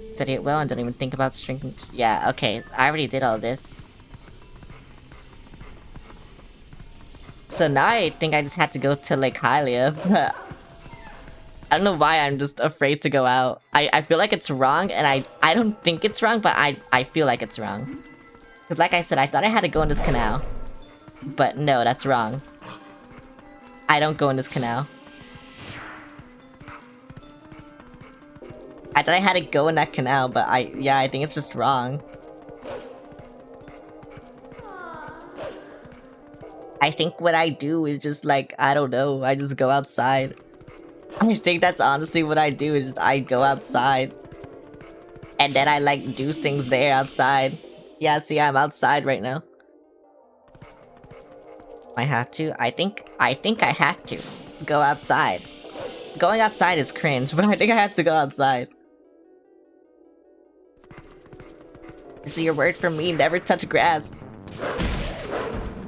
Study it well and don't even think about string. Yeah, okay, I already did all this. So now I think I just had to go to Lake Hylia. I don't know why I'm just afraid to go out. I feel like it's wrong, and I don't think it's wrong, but I feel like it's wrong. Because like I said, I thought I had to go in this canal. But no, that's wrong. I don't go in this canal. I thought I had to go in that canal, but I think it's just wrong. I think what I do is just like, I don't know, I just go outside. I think that's honestly what I do, is just I go outside. And then I like do things there outside. Yeah, see, I'm outside right now. I have to? I think I have to go outside. Going outside is cringe, but I think I have to go outside. So your word for me, never touch grass.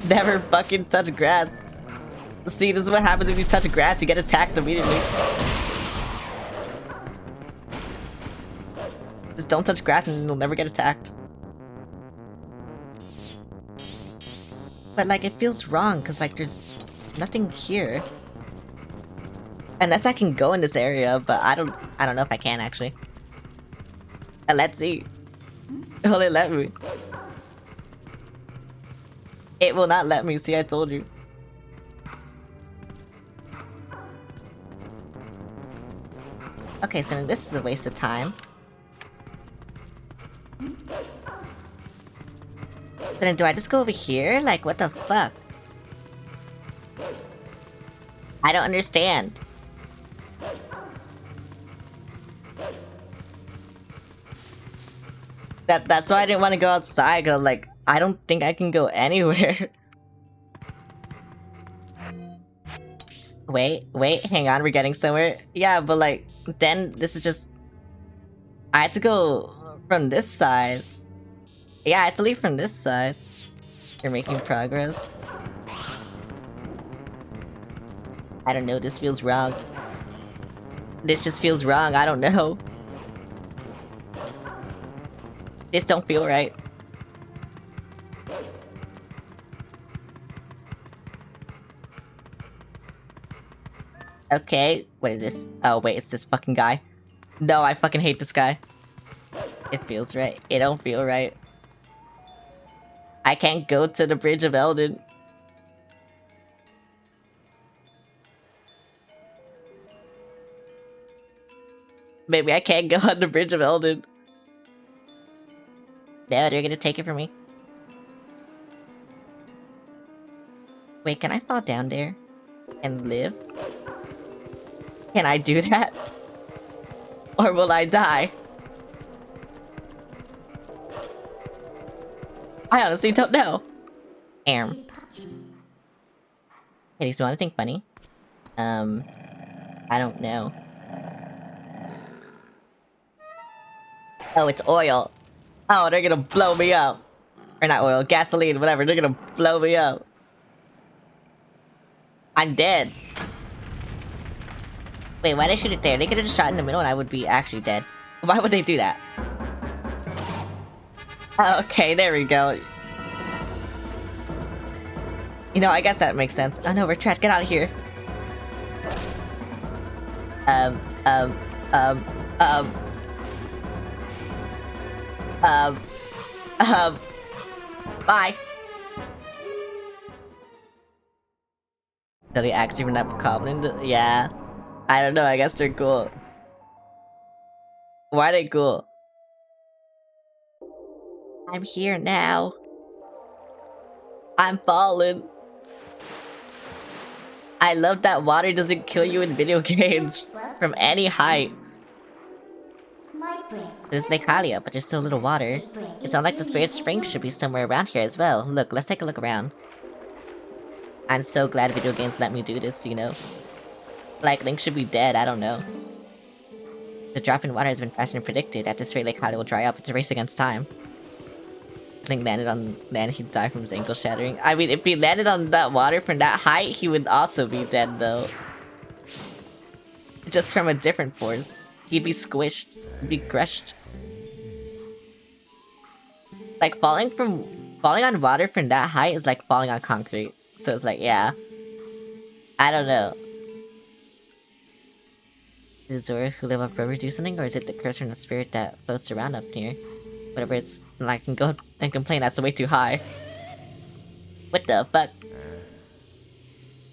Never fucking touch grass. See, this is what happens if you touch grass, you get attacked immediately. Just don't touch grass and you'll never get attacked. But like, it feels wrong, cause like there's nothing here. Unless I can go in this area, but I don't know if I can actually. Let's see. Will it let me? It will not let me, see, I told you. Okay, so this is a waste of time. Then do I just go over here? Like, what the fuck? I don't understand. That's why I didn't want to go outside, cause like, I don't think I can go anywhere. Wait, hang on, we're getting somewhere. Yeah, but like, then this is just... I had to go from this side. Yeah, I had to leave from this side. You're making progress. I don't know, this feels wrong. This just feels wrong, I don't know. This don't feel right. Okay, what is this? Oh wait, it's this fucking guy. No, I fucking hate this guy. It feels right. It don't feel right. I can't go to the Bridge of Elden. Maybe I can't go on the Bridge of Elden. No, they're gonna take it from me. Wait, can I fall down there? And live? Can I do that? Or will I die? I honestly don't know. Hey, do you want anything funny? I don't know. Oh, it's oil. Oh, they're gonna blow me up. Or not oil, gasoline, whatever. They're gonna blow me up. I'm dead. Wait, why'd they shoot it there? They could've just shot in the middle and I would be actually dead. Why would they do that? Oh, okay, there we go. You know, I guess that makes sense. Oh no, we're trapped. Get out of here. Bye. Did he actually even have common? Yeah. I don't know, I guess they're cool. Why are they cool? I'm here now. I'm falling. I love that water doesn't kill you in video games from any height. There's Lake Hylia, but there's so little water. It sounds like the Spirit Spring should be somewhere around here as well. Look, let's take a look around. I'm so glad video games let me do this, you know? Like, Link should be dead, I don't know. The drop in water has been faster than predicted. At this rate, Lake Hylia will dry up. It's a race against time. Link landed on land, he'd die from his ankle shattering. I mean, if he landed on that water from that height, he would also be dead, though. Just from a different force. He'd be squished. He'd be crushed. Like, falling on water from that height is like falling on concrete. So it's like, yeah. I don't know. Is Zora who live up river do something, or is it the curse from the spirit that floats around up here? Whatever it's like, can go and complain that's way too high. What the fuck?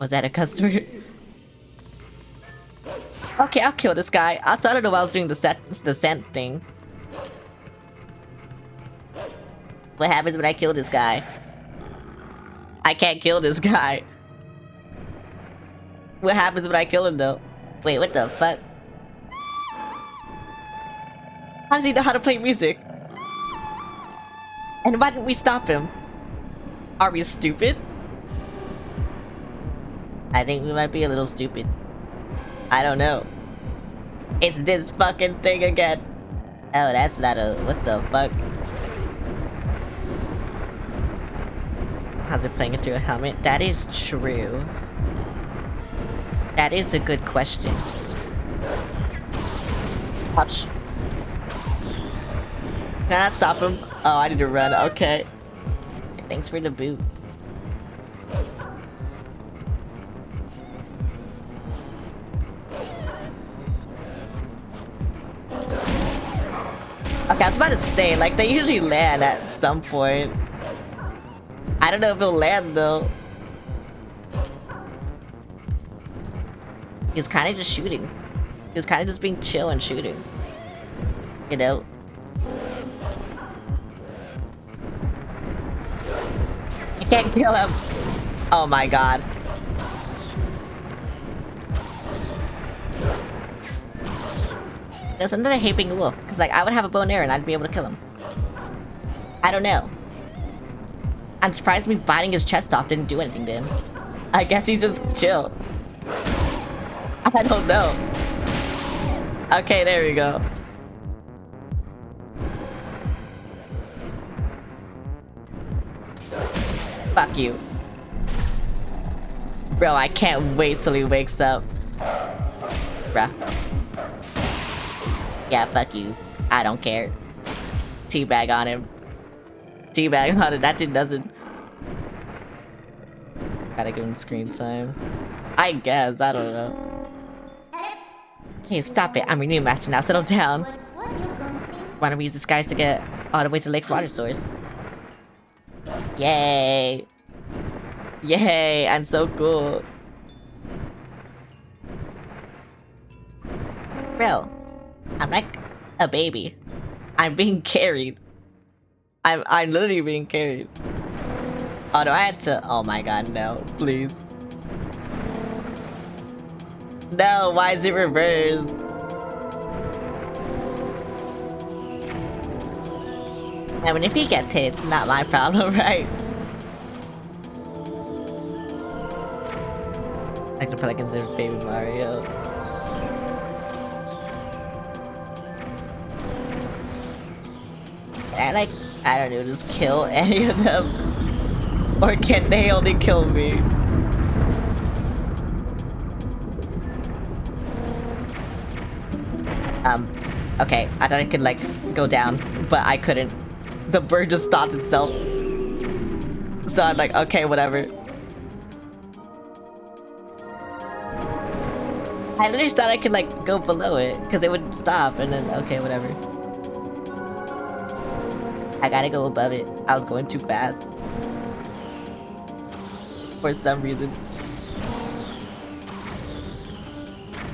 Was that a customer? Okay, I'll kill this guy. Also, I don't know why I was doing the scent thing. What happens when I kill this guy? I can't kill this guy. What happens when I kill him though? Wait, what the fuck? How does he know how to play music? And why didn't we stop him? Are we stupid? I think we might be a little stupid. I don't know. It's this fucking thing again. Oh, that's not a... what the fuck? How's it playing it through a helmet? That is true. That is a good question. Watch. Can I not stop him? Oh, I need to run. Okay. Thanks for the boot. Okay, I was about to say, like, they usually land at some point. I don't know if he'll land, though. He was kind of just shooting. He was kind of just being chill and shooting. You know? You can't kill him! Oh my god. There's another hate being a wolf, because like, I would have a bow and arrow and I'd be able to kill him. I don't know. I'm surprised me biting his chest off didn't do anything to him. I guess he's just chill. I don't know. Okay, there we go. Fuck you. Bro, I can't wait till he wakes up. Bruh. Yeah, fuck you. I don't care. Teabag on him. Teabag on him. That dude doesn't... Gotta give him screen time. I guess, I don't know. Hey, stop it. I'm your new master now. Settle down. Why don't we use this guys to get all the way to Lake's water source? Yay. Yay, I'm so cool. Bro, I'm like a baby. I'm being carried. I'm literally being carried. Oh no, I had to... Oh my god, no. Please. No, why is it reversed? I mean, if he gets hit, it's not my problem, right? Like the Pelicans in Baby Mario. I don't know, just kill any of them? Or can they only kill me? Okay, I thought I could, like, go down, but I couldn't. The bird just stopped itself. So I'm like, okay, whatever. I literally thought I could, like, go below it, because it would stop, and then, okay, whatever. I gotta go above it. I was going too fast. For some reason.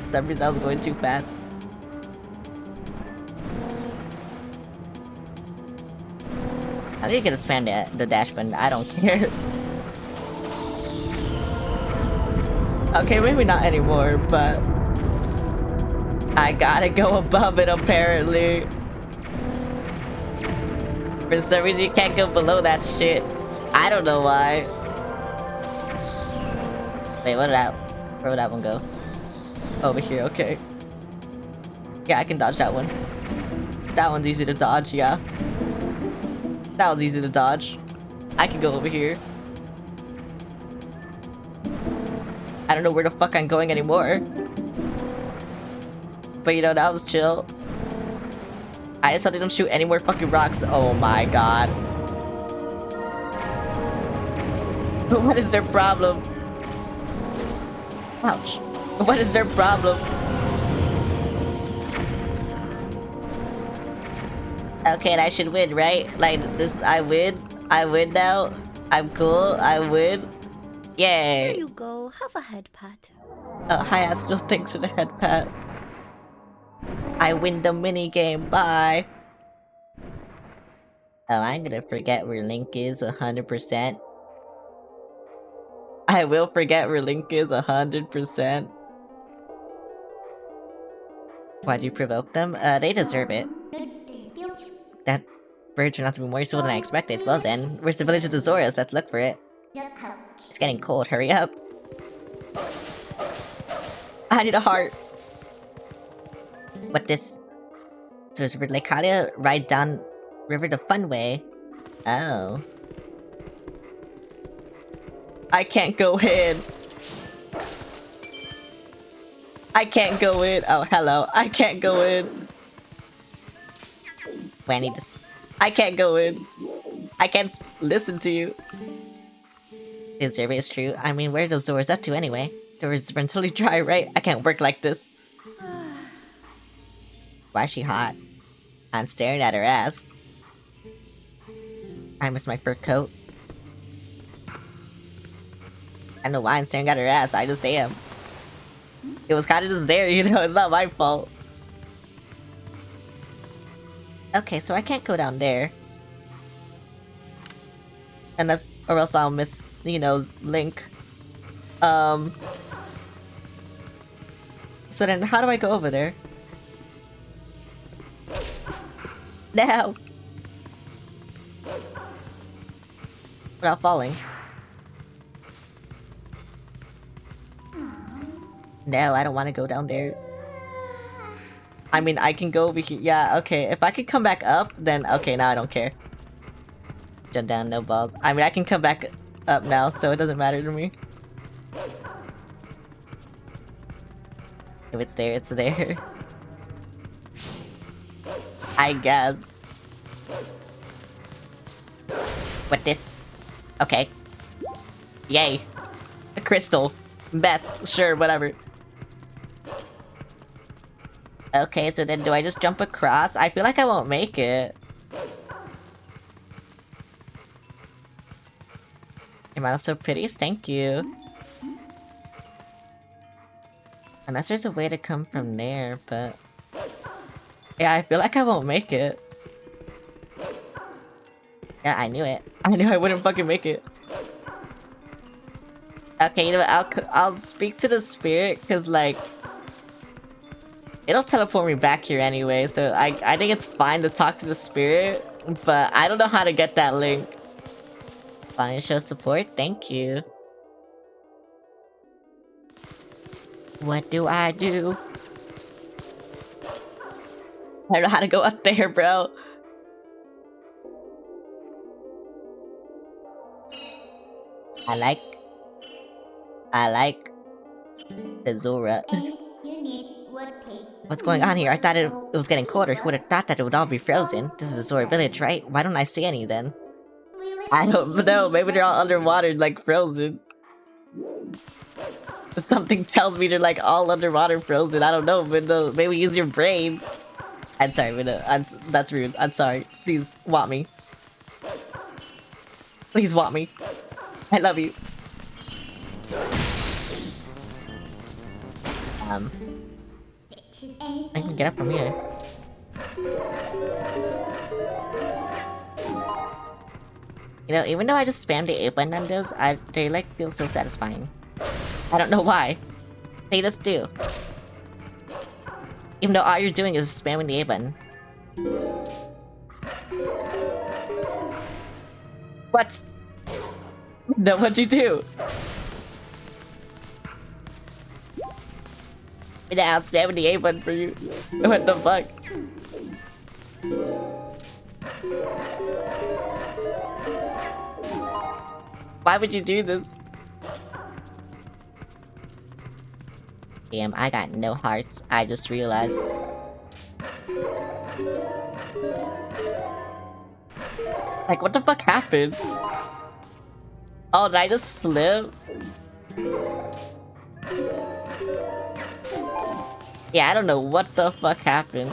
For some reason I was going too fast. I need to get a spam the dash button. I don't care. Okay, maybe not anymore, but... I gotta go above it, apparently. For some reason, you can't go below that shit. I don't know why. Wait, where would that one go? Over here, okay. Yeah, I can dodge that one. That one's easy to dodge, yeah. That was easy to dodge. I can go over here. I don't know where the fuck I'm going anymore. But you know, that was chill. I just hope they don't shoot any more fucking rocks. Oh my god. What is their problem? Ouch. What is their problem? Okay, and I should win, right? Like, this, I win? I win now? I'm cool? I win? Yay! There you go. Have a head pat. Oh, hi Astro, thanks for the head pat. I win the minigame, bye! Oh, I'm gonna forget where Link is 100%. I will forget where Link is 100%. Why'd you provoke them? They deserve it. That bird turned out to be more useful than I expected. Well then, where's the village of the Zoras? Let's look for it. It's getting cold, hurry up. I need a heart. What this? So it's Lake Kalia, ride down river the fun way. Oh. I can't go in. I can't go in. Oh, hello. I can't go in. Wait, I need to... I can't go in. I can't listen to you. Is survey is true? I mean, where are those doors up to anyway? Doors are totally dry, right? I can't work like this. Why is she hot? I'm staring at her ass. I miss my fur coat. I don't know why I'm staring at her ass, I just am. It was kinda just there, you know, it's not my fault. Okay, so I can't go down there. Unless, or else I'll miss, you know, Link. So then, how do I go over there? No! Without falling. No, I don't want to go down there. I mean, I can go over here. Yeah, okay. If I could come back up, then okay, now I don't care. Jump down, no balls. I mean, I can come back up now, so it doesn't matter to me. If it's there, it's there. I guess. What this? Okay. Yay. A crystal. Beth. Sure, whatever. Okay, so then do I just jump across? I feel like I won't make it. Your model's so pretty, thank you. Unless there's a way to come from there, but... Yeah, I feel like I won't make it. Yeah, I knew it. I knew I wouldn't fucking make it. Okay, you know what, I'll speak to the spirit, cause like... It'll teleport me back here anyway, so I think it's fine to talk to the spirit, but I don't know how to get that link. Fine, show support, thank you. What do I do? I don't know how to go up there, bro. I like the Zora. What's going on here? I thought it was getting colder. Who would have thought that it would all be frozen? This is a Zora village, right? Why don't I see any then? I don't know. Maybe they're all underwater, like frozen. Something tells me they're like all underwater frozen. I don't know, but maybe use your brain. I'm sorry, but that's rude. I'm sorry. Please want me. Please want me. I love you. I can get up from here. You know, even though I just spammed the A button on those, they like feel so satisfying. I don't know why. They just do. Even though all you're doing is spamming the A button. What? No, what'd you do? Yeah, I was spamming the A button for you. What the fuck? Why would you do this? Damn, I got no hearts. I just realized. Like, what the fuck happened? Oh, did I just slip? Yeah, I don't know what the fuck happened.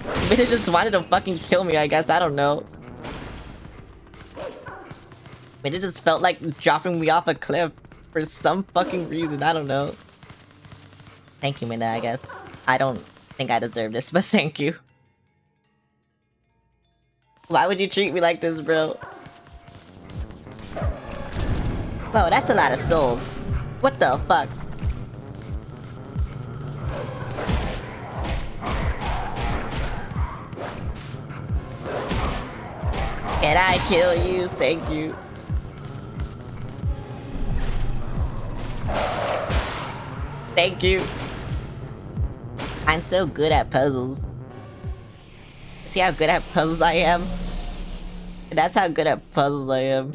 But it just wanted to fucking kill me, I guess. I don't know. But it just felt like dropping me off a cliff for some fucking reason. I don't know. Thank you, Minna, I guess. I don't think I deserve this, but thank you. Why would you treat me like this, bro? Whoa, that's a lot of souls. What the fuck? Can I kill you? Thank you. Thank you. I'm so good at puzzles. See how good at puzzles I am? That's how good at puzzles I am.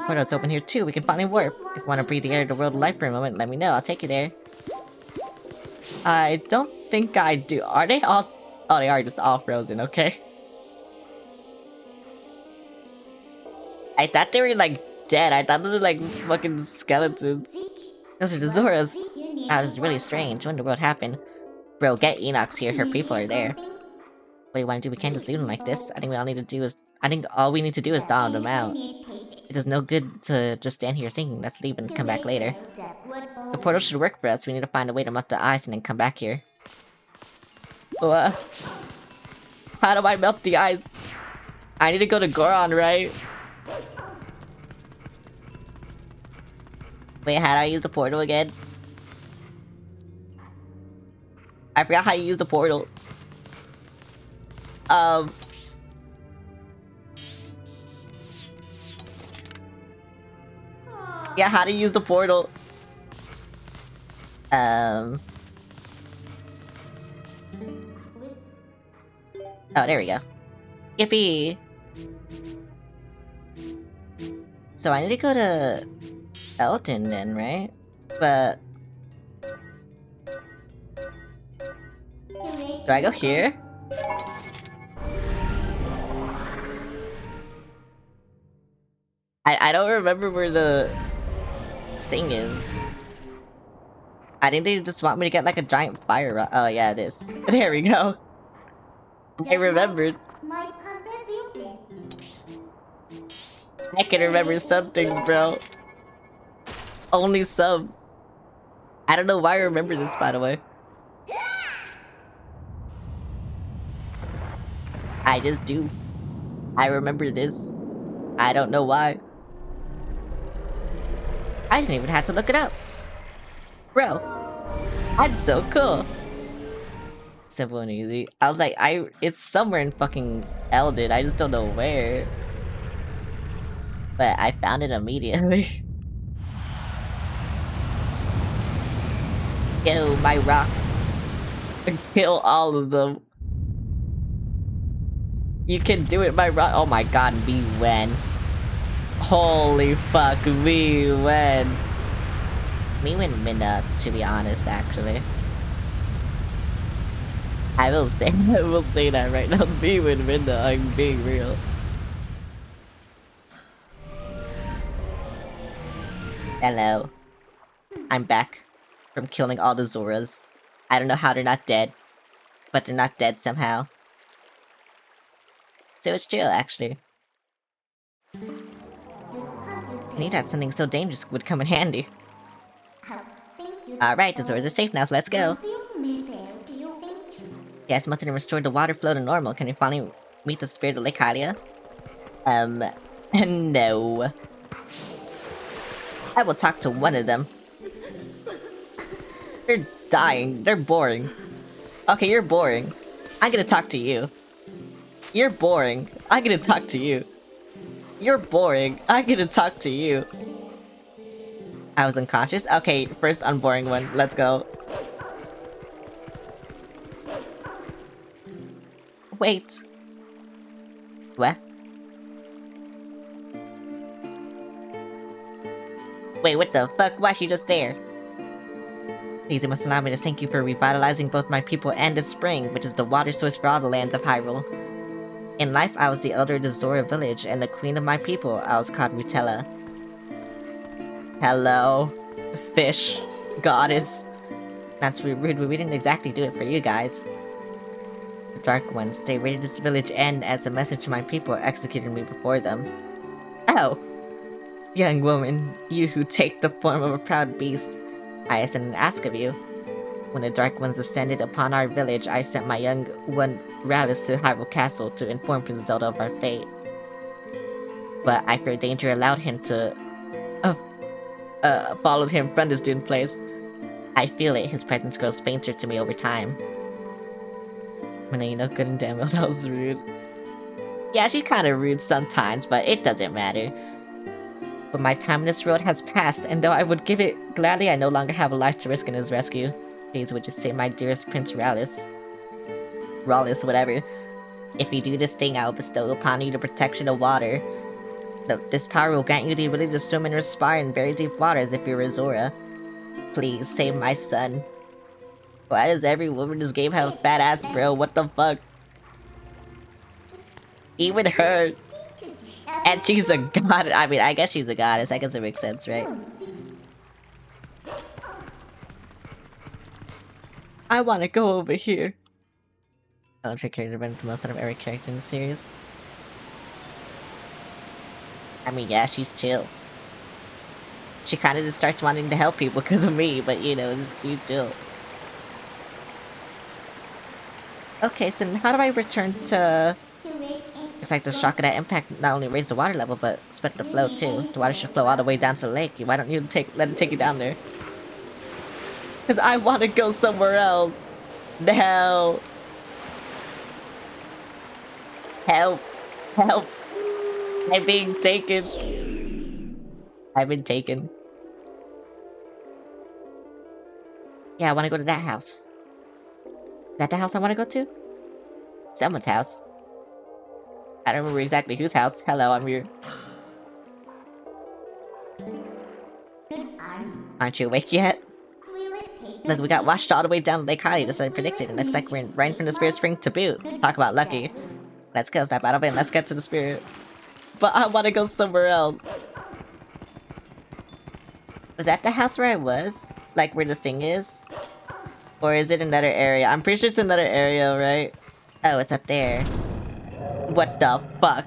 Portal's open here too, we can finally warp. If you want to breathe the air of the world of life for a moment, let me know, I'll take you there. I don't think I do. Are they all? Oh, they are just all frozen, okay. I thought they were like dead. I thought those were like fucking skeletons. Those are the Zoras. That is really strange. Wonder what happened. Bro, get Enox here. Her people are there. What do you want to do? We can't just leave them like this. I think all we need to do is down them out. It is no good to just stand here thinking, let's leave and come back later. The portal should work for us. We need to find a way to melt the ice and then come back here. What? How do I melt the ice? I need to go to Goron, right? Wait, how do I use the portal again? I forgot how you use the portal. Yeah, how to use the portal. Oh, there we go. Yippee! So I need to go to Elton then, right? But... do I go here? I don't remember where the thing is. I think they just want me to get like a giant fire rod. Oh yeah, it is. There we go. I remembered. I can remember some things, bro. Only some. I don't know why I remember this, by the way. I just do. I remember this. I don't know why. I didn't even have to look it up. Bro, that's so cool. Simple and easy. I was like, it's somewhere in fucking Eldon. I just don't know where. But I found it immediately. Yo, my rock. Kill all of them. You can do it, my rock. Oh my god, me when. Holy fuck, me when. Me when Minna, to be honest, actually. I will say that right now. Me when Minna, I'm being real. Hello. I'm back from killing all the Zoras. I don't know how they're not dead, but they're not dead somehow. So it's chill, actually. I knew that something so dangerous would come in handy. Alright, the Zoras are safe now, so let's go. Yes, once it restored the water flow to normal, can we finally meet the spirit of Lake Hylia? No. I will talk to one of them. They're dying. They're boring. Okay, you're boring. I'm gonna talk to you. You're boring. I'm gonna talk to you. You're boring. I'm gonna talk to you. I was unconscious? Okay, first unboring one. Let's go. Wait. What? Wait, what the fuck? Why's she just there? Please, you must allow me to thank you for revitalizing both my people and the spring, which is the water source for all the lands of Hyrule. In life, I was the elder of the Zora village, and the queen of my people. I was called Rutella. Hello, fish, goddess. That's rude, but we didn't exactly do it for you guys. The Dark Ones, they raided this village, and as a message to my people, executed me before them. Oh! Young woman, you who take the form of a proud beast, I sent an ask of you. When the Dark Ones descended upon our village, I sent my young one Rallis to Hyrule Castle to inform Princess Zelda of our fate. But I fear danger allowed him to... followed him from this doomed place. I feel it, his presence grows fainter to me over time. When you know good and damn well that was rude. Yeah, she's kinda rude sometimes, but it doesn't matter. But my time in this world has passed, and though I would give it gladly, I no longer have a life to risk in his rescue. Please would you save my dearest Prince Rallis. Rallis, whatever. If you do this thing, I will bestow upon you the protection of water. This power will grant you the ability to swim and respire in very deep waters if you're a Zora. Please, save my son. Why does every woman in this game have a fat ass, bro? What the fuck? Even her. And she's a god. I mean, I guess she's a goddess. I guess it makes sense, right? I want to go over here. Electric character been the most out of every character in the series. I mean, yeah, she's chill. She kind of just starts wanting to help people because of me, but you know, she's chill. Okay, so how do I return to... It's like the shock of that impact not only raised the water level, but split the flow too. The water should flow all the way down to the lake. Why don't you let it take you down there? Because I want to go somewhere else. No. Help. Help. I'm being taken. I've been taken. Yeah, I want to go to that house. Is that the house I want to go to? Someone's house. I don't remember exactly whose house. Hello, I'm here. Aren't you awake yet? Look, we got washed all the way down Lake Holly just like I predicted. It looks like we're right from the Spirit Spring to boot. Talk about lucky. Let's go, snap out of it and let's get to the Spirit. But I want to go somewhere else. Was that the house where I was? Like where this thing is? Or is it another area? I'm pretty sure it's another area, right? Oh, it's up there. What the fuck?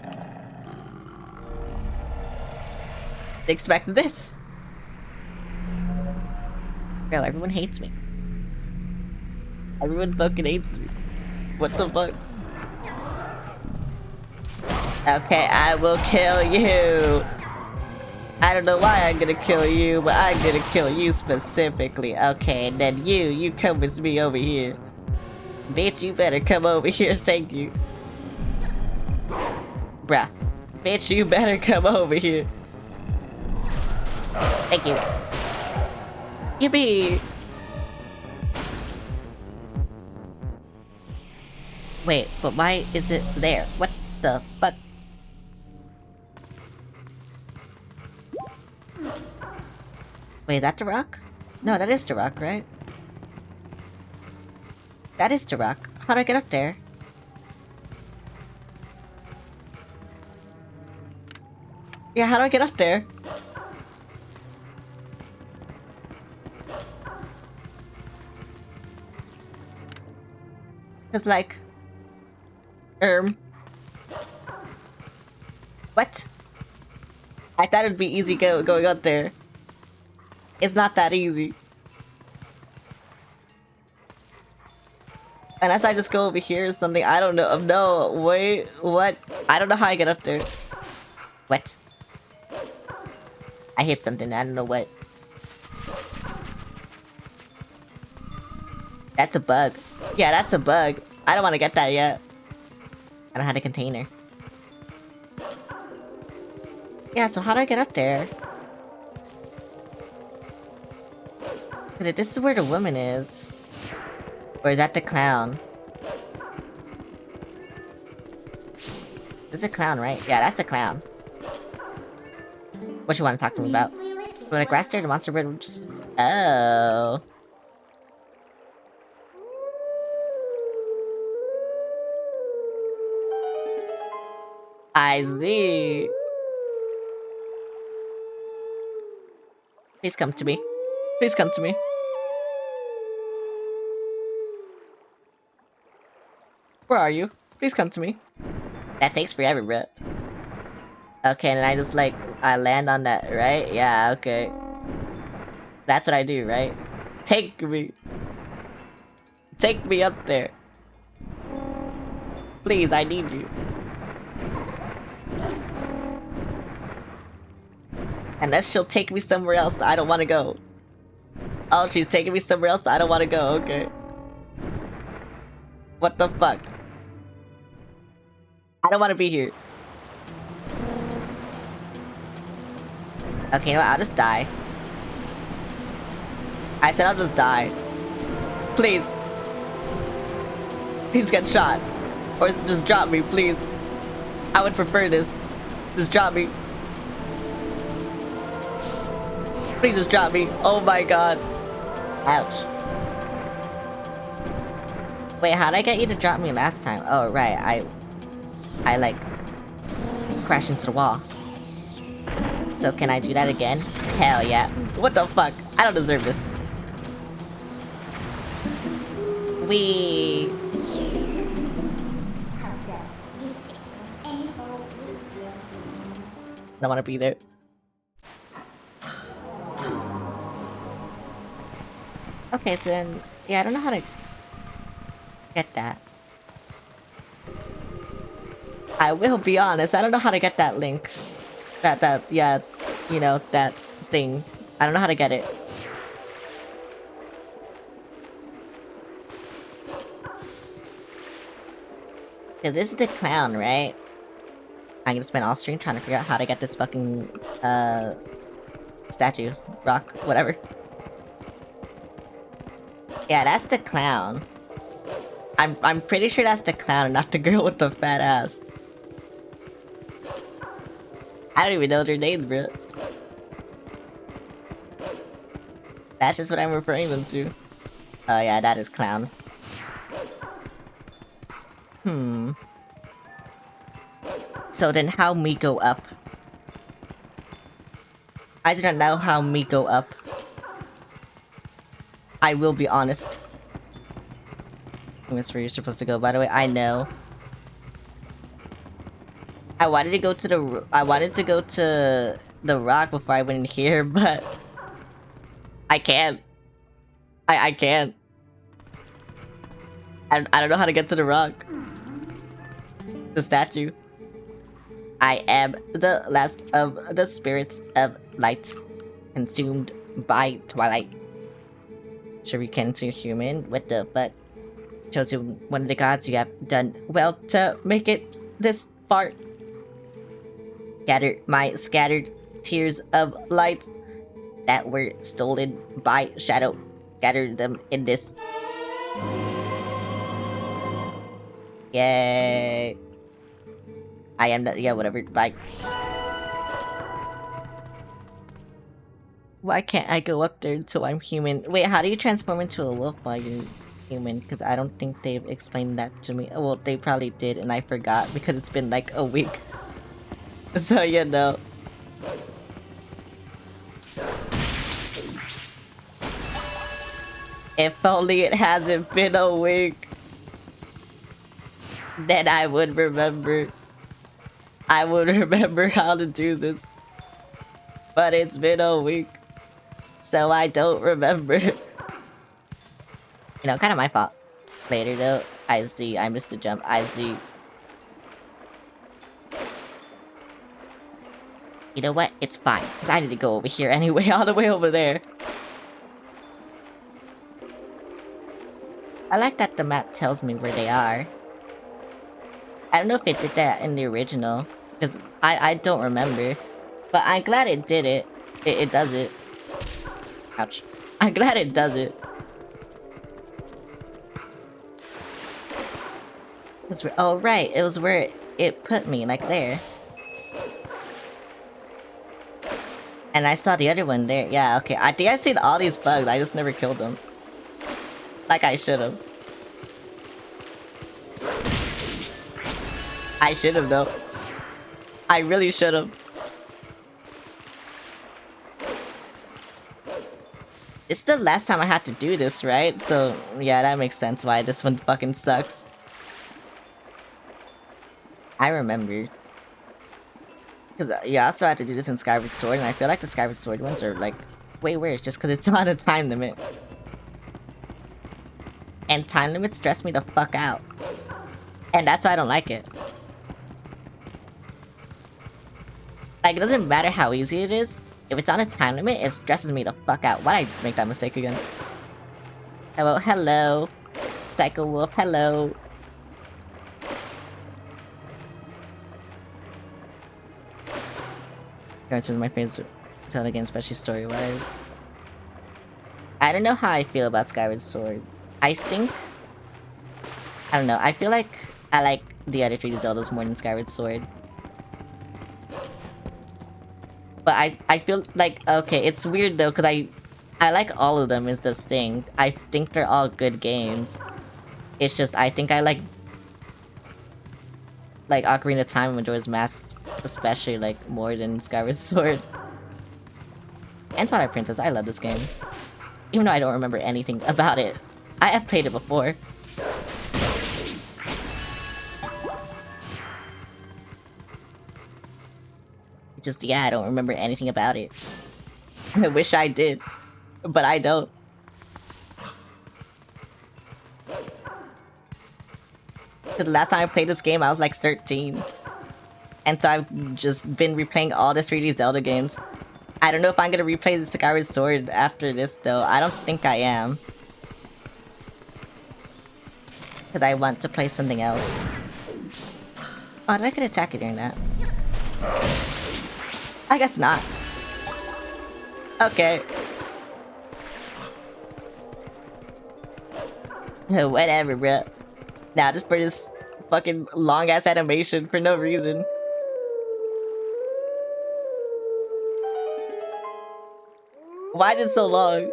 Expect this. Girl, everyone hates me. Everyone fucking hates me. What the fuck? Okay, I will kill you. I don't know why I'm gonna kill you, but I'm gonna kill you specifically. Okay, and then you come with me over here. Bitch, you better come over here, thank you. Bruh. Bitch, you better come over here. Thank you. Yippee! Wait, but why is it there? What the fuck? Wait, is that the rock? No, that is the rock, right? That is the rock. How do I get up there? Yeah, how do I get up there? Cause like... What? I thought it'd be easy going up there. It's not that easy. Unless I just go over here or something, I don't know. No, wait, what? I don't know how I get up there. What? I hit something, I don't know what. That's a bug. Yeah, that's a bug. I don't want to get that yet. I don't have a container. Yeah, so how do I get up there? Because if this is where the woman is... Or is that the clown? This is a clown, right? Yeah, that's the clown. What you want to talk to me about? We're like grass there, the monster bird just... Oh. I see. Please come to me. Please come to me. Where are you? Please come to me. That takes forever, bro. Okay, and I just like, I land on that, right? Yeah, okay. That's what I do, right? Take me. Take me up there. Please, I need you. Unless she'll take me somewhere else I don't want to go. Oh, she's taking me somewhere else I don't want to go, okay. What the fuck? I don't want to be here. Okay, you know what? I'll just die. I said I'll just die. Please. Please get shot. Or just drop me, please. I would prefer this. Just drop me. Please just drop me. Oh my god. Ouch. Wait, how'd I get you to drop me last time? Oh, right. I like... crashed into the wall. So can I do that again? Hell yeah. What the fuck? I don't deserve this. Wee. I don't want to be there. Okay, so then... yeah, I don't know how to... get that. I will be honest, I don't know how to get that link. Yeah, you know, that thing. I don't know how to get it. Yeah, this is the clown, right? I'm gonna spend all stream trying to figure out how to get this fucking, statue, rock, whatever. Yeah, that's the clown. I'm pretty sure that's the clown and not the girl with the fat ass. I don't even know their names, bro. That's just what I'm referring them to. Oh yeah, that is clown. So then how me go up? I do not know how me go up. I will be honest. That's where you're supposed to go, by the way. I know. I wanted to go to the rock before I went in here, but I can't. I can't. I don't know how to get to the rock. The statue. I am the last of the spirits of light, consumed by Twilight. To recant to human, what the fuck? Shows you one of the gods. You have done well to make it this far. Gather my scattered tears of light that were stolen by shadow. Gather them in this. Yay. I am not, yeah, whatever, bye. Why can't I go up there until I'm human? Wait, how do you transform into a wolf while you're human? Because I don't think they've explained that to me. Well, they probably did and I forgot because it's been like a week. So, you know. If only it hasn't been a week. Then I would remember. I would remember how to do this. But it's been a week. So I don't remember. You know, kind of my fault. Later though, I see. I missed a jump. I see. You know what? It's fine. Because I need to go over here anyway, all the way over there. I like that the map tells me where they are. I don't know if it did that in the original. Because I don't remember. But I'm glad it did it. It does it. Ouch. I'm glad it does it. Oh, right. It was where it put me, like there. And I saw the other one there. Yeah, okay. I think I've seen all these bugs. I just never killed them. Like I should have. I should have, though. I really should have. It's the last time I had to do this, right? So, yeah, that makes sense why this one fucking sucks. I remember. Because, yeah, I also had to do this in Skyward Sword, and I feel like the Skyward Sword ones are, like, way worse, just because it's on a time limit. And time limits stress me the fuck out. And that's why I don't like it. Like, it doesn't matter how easy it is. If it's on a time limit, it stresses me the fuck out. Why'd I make that mistake again? Hello, hello. Psycho Wolf, hello. This is my favorite Zelda game, especially story-wise. I don't know how I feel about Skyward Sword. I think... I don't know, I feel like I like the other 3D Zeldas more than Skyward Sword. But I feel like, okay, it's weird though, because I like all of them is this thing. I think they're all good games. It's just, I think I like Ocarina of Time and Majora's Mask, especially, like, more than Skyward Sword. And Twilight Princess, I love this game. Even though I don't remember anything about it. I have played it before. Just, yeah, I don't remember anything about it. I wish I did, but I don't. The last time I played this game, I was like 13. And so I've just been replaying all the 3D Zelda games. I don't know if I'm gonna replay the Skyward Sword after this, though. I don't think I am. Because I want to play something else. Oh, did I get attacked during that? I guess not. Okay. Whatever, bro. Nah, just for this fucking long ass animation for no reason. Why did it so long?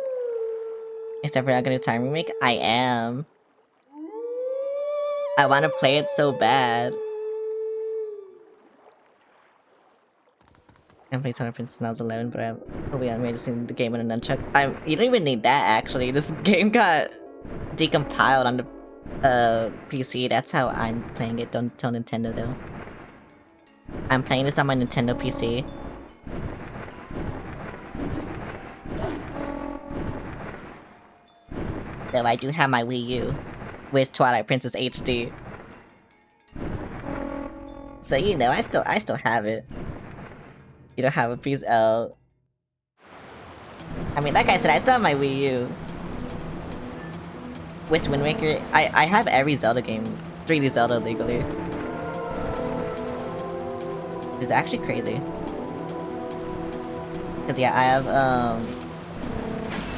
Except for not gonna time remake? I am. I want to play it so bad. I played Twilight Princess when I was 11, but I'll be animated seeing the game on a nunchuck. You don't even need that, actually. This game got decompiled on the PC. That's how I'm playing it. Don't tell Nintendo, though. I'm playing this on my Nintendo PC. Though I do have my Wii U with Twilight Princess HD. So, you know, I still have it. You don't have a piece. Oh. I mean, like I said, I still have my Wii U. With Wind Waker, I have every Zelda game. 3D Zelda legally. It's actually crazy. Cause yeah, I have,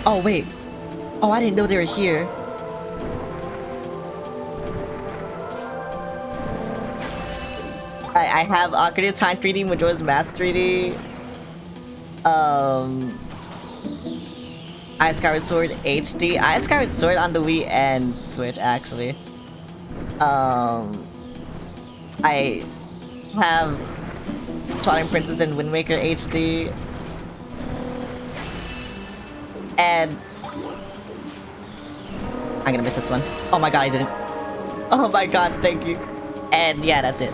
oh wait! Oh, I didn't know they were here! I have Ocarina of Time 3D, Majora's Mask 3D. I Skyward Sword HD. I Skyward Sword on the Wii and Switch, actually. I have Twilight Princess and Wind Waker HD. And I'm gonna miss this one. Oh my god, I didn't. Oh my god, thank you. And yeah, that's it.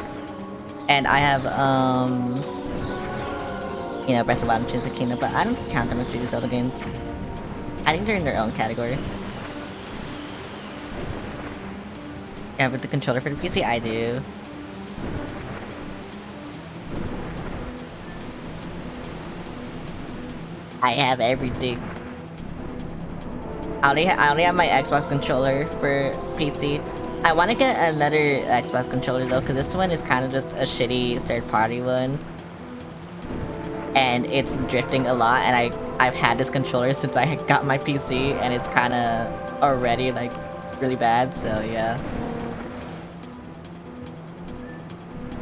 And I have, you know, Breath of the Wild and Tears of the Kingdom, but I don't count them as 3D Zelda games. I think they're in their own category. Yeah, with the controller for the PC, I do. I have everything. I only have my Xbox controller for PC. I want to get another Xbox controller though, because this one is kind of just a shitty third-party one. And it's drifting a lot, and I've had this controller since I got my PC, and it's kind of already, like, really bad, so yeah.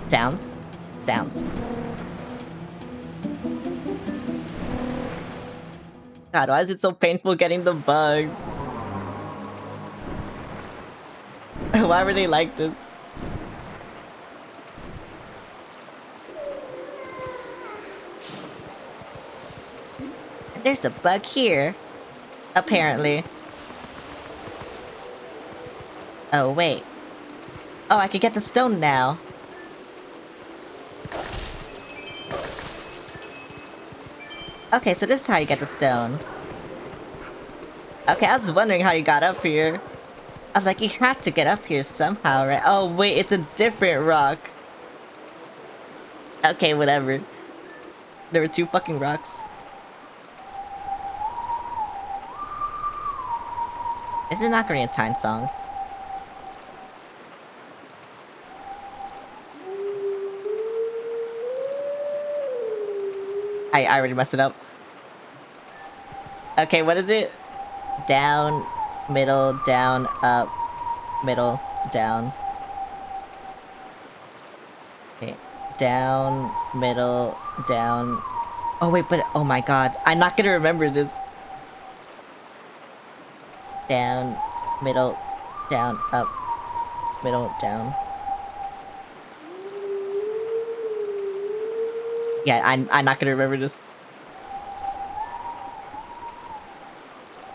Sounds. God, why is it so painful getting the bugs? Why were they like this? There's a bug here. Apparently. Oh, wait. Oh, I can get the stone now. Okay, so this is how you get the stone. Okay, I was wondering how you got up here. I was like, you have to get up here somehow, right? Oh, wait, it's a different rock. Okay, whatever. There were 2 fucking rocks. This is an Ocarina of Time song. I already messed it up. Okay, what is it? Down, middle, down, up, middle, down. Okay, down, middle, down. Oh wait, but oh my god, I'm not gonna remember this. Down, middle, down, up, middle, down. Yeah, I'm not gonna remember this.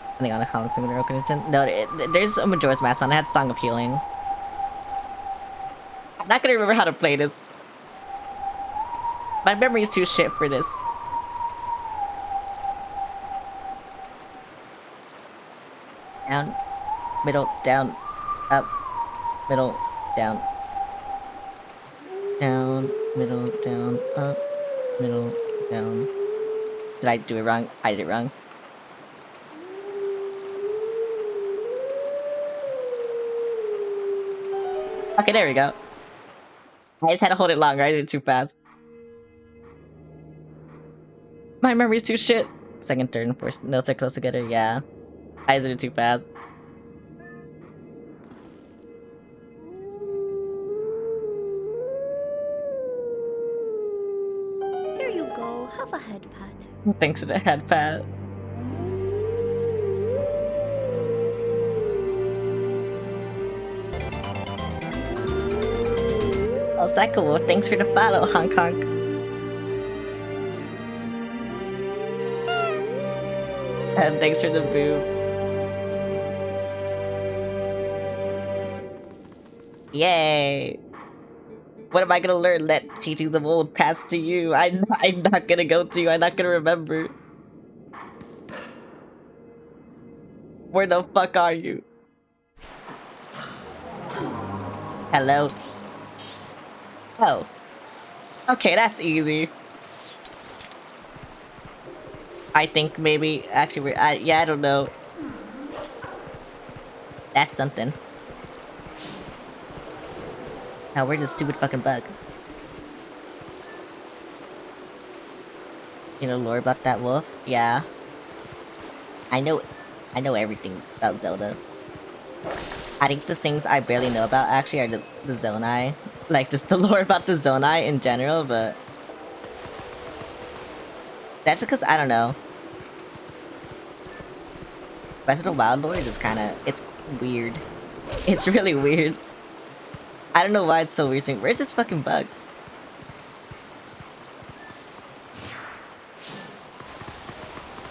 I think on a Holland Simulator Ocarina. No, there's a Majora's Mask on. I had Song of Healing. I'm not gonna remember how to play this. My memory is too shit for this. Down, middle, down, up, middle, down. Down, middle, down, up, middle, down. Did I do it wrong? I did it wrong. Okay, there we go. I just had to hold it longer. I did it too fast. My memory's too shit. Second, third, and fourth notes are close together. Yeah. I just did it too fast. Go have a head pat. Thanks for the head pat. Osaka, well, thanks for the follow, Hong Kong. And thanks for the boo. Yay! What am I gonna learn? Let teachings of old pass to you. I'm not gonna go to you. I'm not gonna remember. Where the fuck are you? Hello? Oh. Okay, that's easy. I think maybe... Actually, yeah, I don't know. That's something. Now, where's this stupid fucking bug? You know lore about that wolf? Yeah. I know everything about Zelda. I think the things I barely know about actually are the Zonai. Like, just the lore about the Zonai in general, but... That's just because, I don't know. Breath of the Wild lore is just kinda... It's weird. It's really weird. I don't know why it's so weird to me. Where's this fucking bug?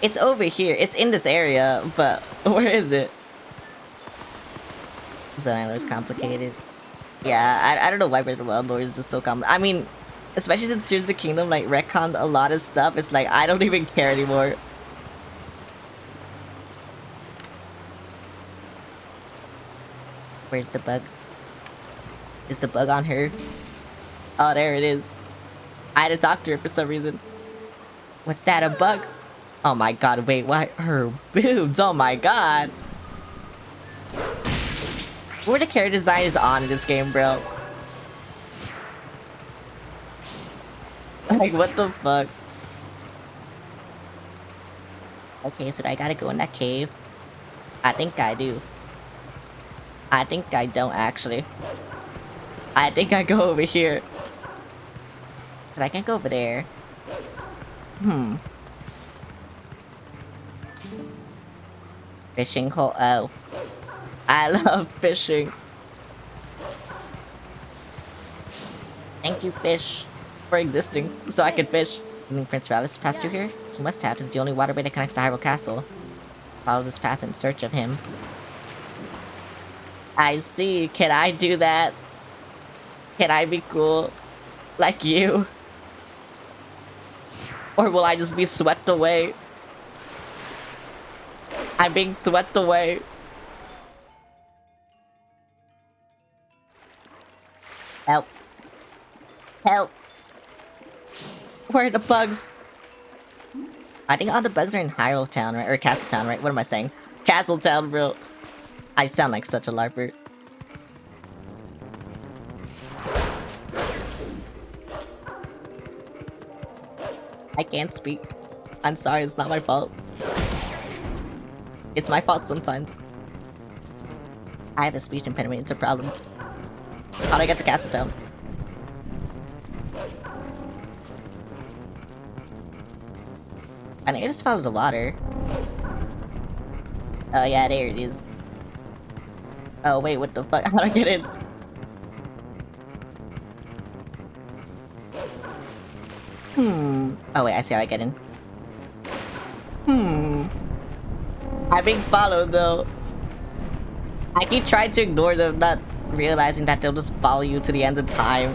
It's over here. It's in this area, but where is it? Zonai lore is complicated. Yeah, I don't know why Breath of the Wild lore is just so complicated. I mean, especially since Tears of the Kingdom, like, retconned a lot of stuff. It's like, I don't even care anymore. Where's the bug? Is the bug on her? Oh, there it is. I had to talk to her for some reason. What's that, a bug? Oh my god, wait, what? Her boobs, oh my god. What were the character designers on in this game, bro? Like, what the fuck? Okay, so I gotta go in that cave. I think I do. I think I don't, actually. I think I go over here. But I can't go over there. Fishing hole. Oh. I love fishing. Thank you, fish, for existing, so I can fish. Something Prince Ravis passed through here? He must have. It's the only waterway that connects to Hyrule Castle. Follow this path in search of him. I see. Can I do that? Can I be cool? Like you? Or will I just be swept away? I'm being swept away. Help. Help. Where are the bugs? I think all the bugs are in Hyrule Town, right? Or Castle Town, right? What am I saying? Castle Town, bro. I sound like such a LARPer. I can't speak. I'm sorry, it's not my fault. It's my fault sometimes. I have a speech impediment, it's a problem. How do I get to Castle Town? I think I just follow the water. Oh yeah, there it is. Oh wait, what the fuck? How do I get in? Oh wait, I see how I get in. I'm being followed though. I keep trying to ignore them, not realizing that they'll just follow you to the end of time.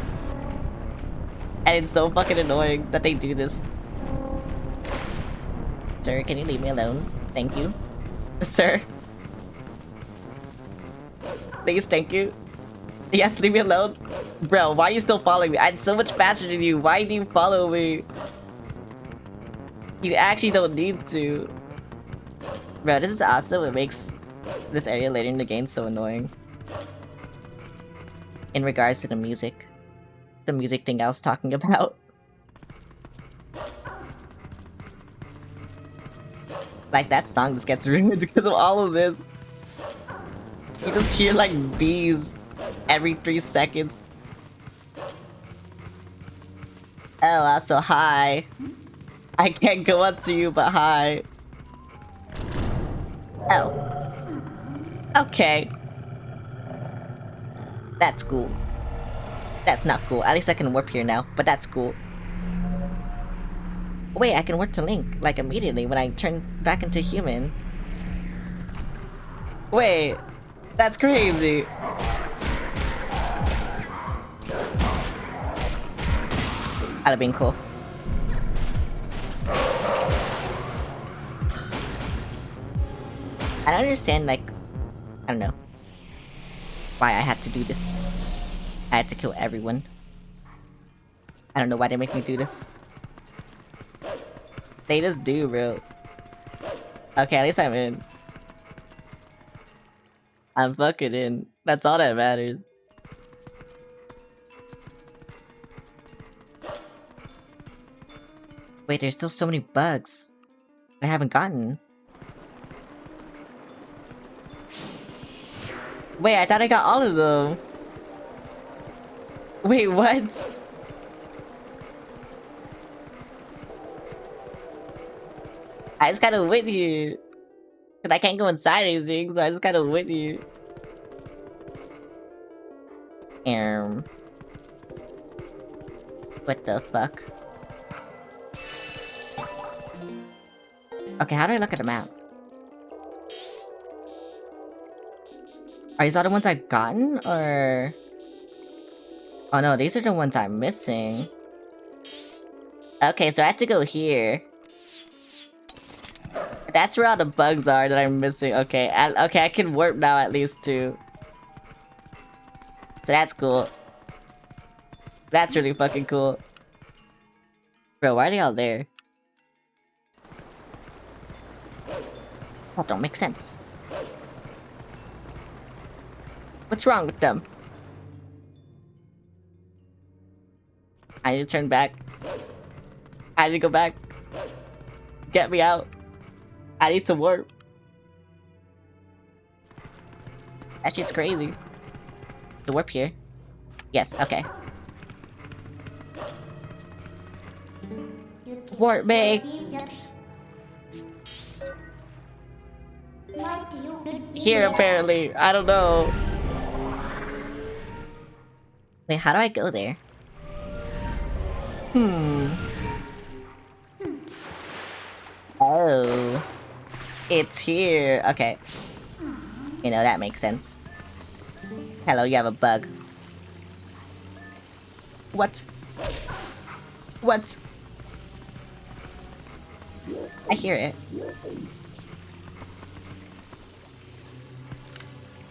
And it's so fucking annoying that they do this. Sir, can you leave me alone? Thank you. Sir. Please, thank you. Yes, leave me alone. Bro, why are you still following me? I'm so much faster than you. Why do you follow me? You actually don't need to. Bro, this is awesome. It makes this area later in the game so annoying. In regards to the music. The music thing I was talking about. Like, that song just gets ruined because of all of this. You just hear, like, bees every 3 seconds. Oh, also, hi. I can't go up to you, but hi. Oh. Okay. That's cool. That's not cool. At least I can warp here now, but that's cool. Wait, I can warp to Link, like, immediately when I turn back into human. Wait, that's crazy. That'd have been cool. I don't understand, like, I don't know why I had to do this. I had to kill everyone. I don't know why they make me do this. They just do, bro. Okay, at least I'm in. I'm fucking in. That's all that matters. Wait, there's still so many bugs I haven't gotten. Wait, I thought I got all of them. Wait, what? I just gotta win here. Cause I can't go inside anything, so I just gotta win here. What the fuck? Okay, how do I look at the map? Are these all the ones I've gotten, or...? Oh no, these are the ones I'm missing. Okay, so I have to go here. That's where all the bugs are that I'm missing. Okay, okay, I can warp now at least too. So that's cool. That's really fucking cool. Bro, why are they all there? That don't make sense. What's wrong with them? I need to turn back. I need to go back. Get me out. I need to warp. That shit's crazy. The warp here. Yes, okay. Warp me. Here, apparently. I don't know. Wait, how do I go there? Oh. It's here. Okay. You know, that makes sense. Hello, you have a bug. What? What? I hear it.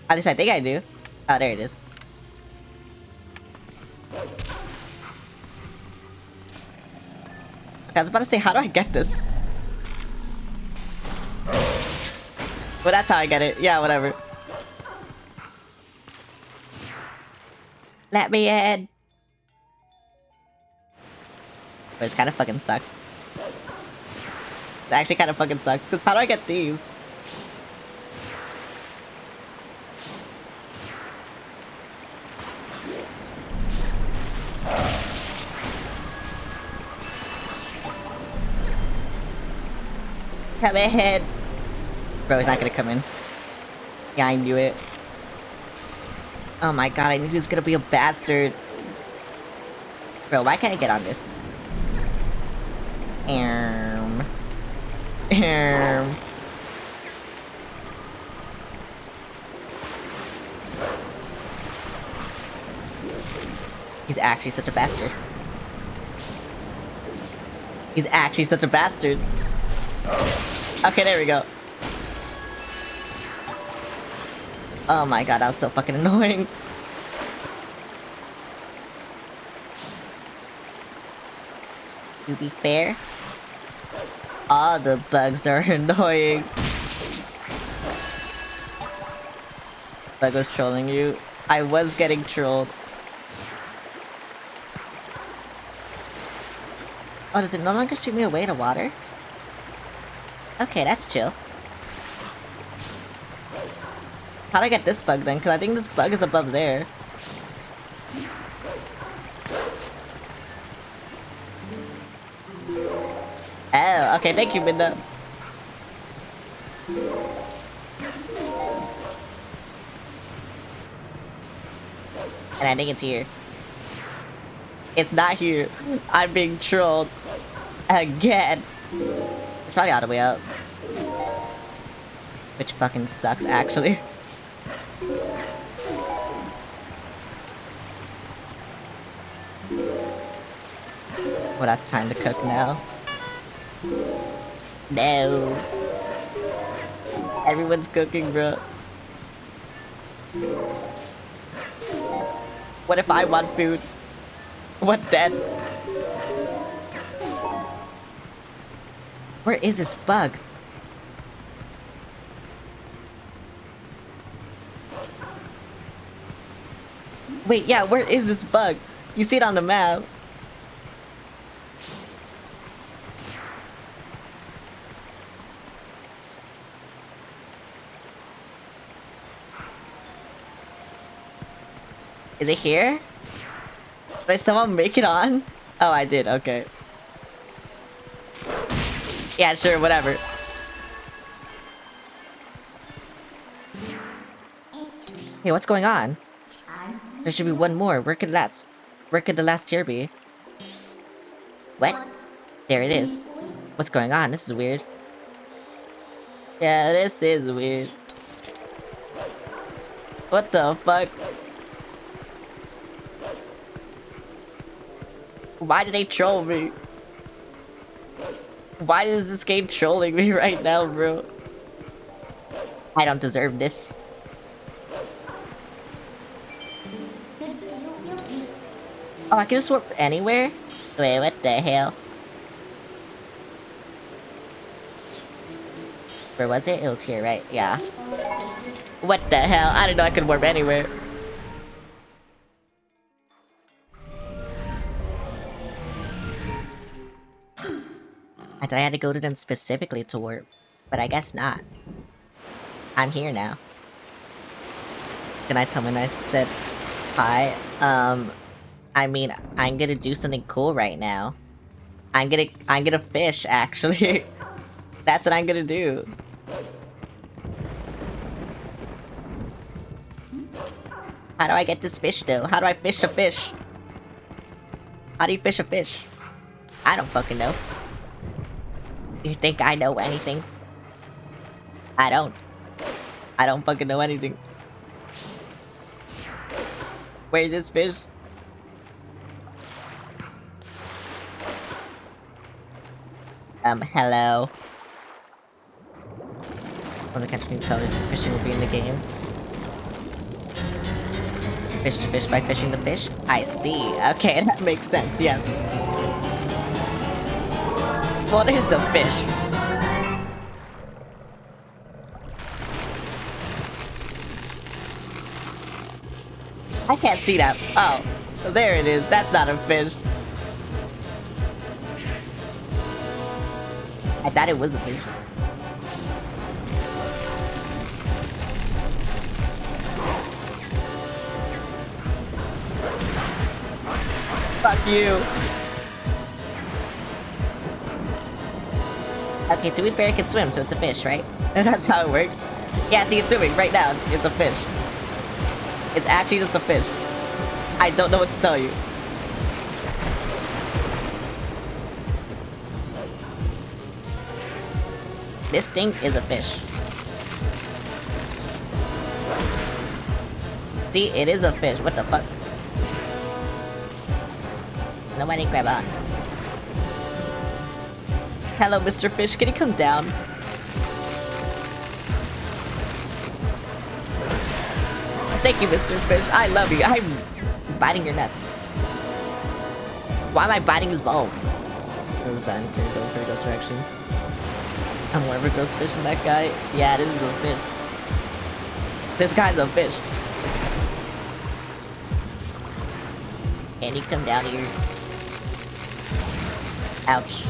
At least I think I do. Oh, there it is. I was about to say, how do I get this? Well, that's how I get it. Yeah, whatever. Let me in. But this kind of fucking sucks. It actually kind of fucking sucks. Because how do I get these? Come ahead. Bro, he's not gonna come in. Yeah, I knew it. Oh my god, I knew he was gonna be a bastard. Bro, why can't I get on this? He's actually such a bastard. He's actually such a bastard. Okay, there we go. Oh my god, that was so fucking annoying. To be fair, all the bugs are annoying. Bug was trolling you. I was getting trolled. Oh, does it no longer shoot me away to water? Okay, that's chill. How do I get this bug then? Because I think this bug is above there. Oh, okay, thank you, Minda. And I think it's here. It's not here. I'm being trolled. Again. It's probably all the way up. Which fucking sucks, actually. Well, that's time to cook now. No. Everyone's cooking, bro. What if I want food? What then? Where is this bug? Wait, yeah, where is this bug? You see it on the map. Is it here? Did someone make it on? Oh, I did, okay. Yeah, sure, whatever. Hey, what's going on? There should be one more. Where could the last tier be? What? There it is. What's going on? This is weird. Yeah, this is weird. What the fuck? Why did they troll me? Why is this game trolling me right now, bro? I don't deserve this. Oh, I can just warp anywhere? Wait, what the hell? Where was it? It was here, right? Yeah. What the hell? I didn't know I could warp anywhere. I thought I had to go to them specifically to warp, but I guess not. I'm here now. Can I tell when I said hi? I mean, I'm gonna do something cool right now. I'm gonna fish, actually. That's what I'm gonna do. How do I get this fish, though? How do I fish a fish? How do you fish a fish? I don't fucking know. You think I know anything? I don't. I don't fucking know anything. Where's this fish? Hello. Want to catch me tell fishing will be in the game. Fish to fish by fishing the fish? I see. Okay, that makes sense, yes. What is the fish? I can't see that. Oh, there it is. That's not a fish. I thought it was a fish. Fuck you. Okay, to be fair, it can swim, so it's a fish, right? That's how it works. Yeah, see, it's swimming right now. It's a fish. It's actually just a fish. I don't know what to tell you. This thing is a fish. See, it is a fish. What the fuck? Nobody grab on. Hello, Mr. Fish. Can you come down? Thank you, Mr. Fish. I love you. I'm biting your nuts. Why am I biting his balls? This is going for the ghost direction. I'm more of a ghost fish than that guy. Yeah, this is a fish. This guy's a fish. Can you come down here? Ouch.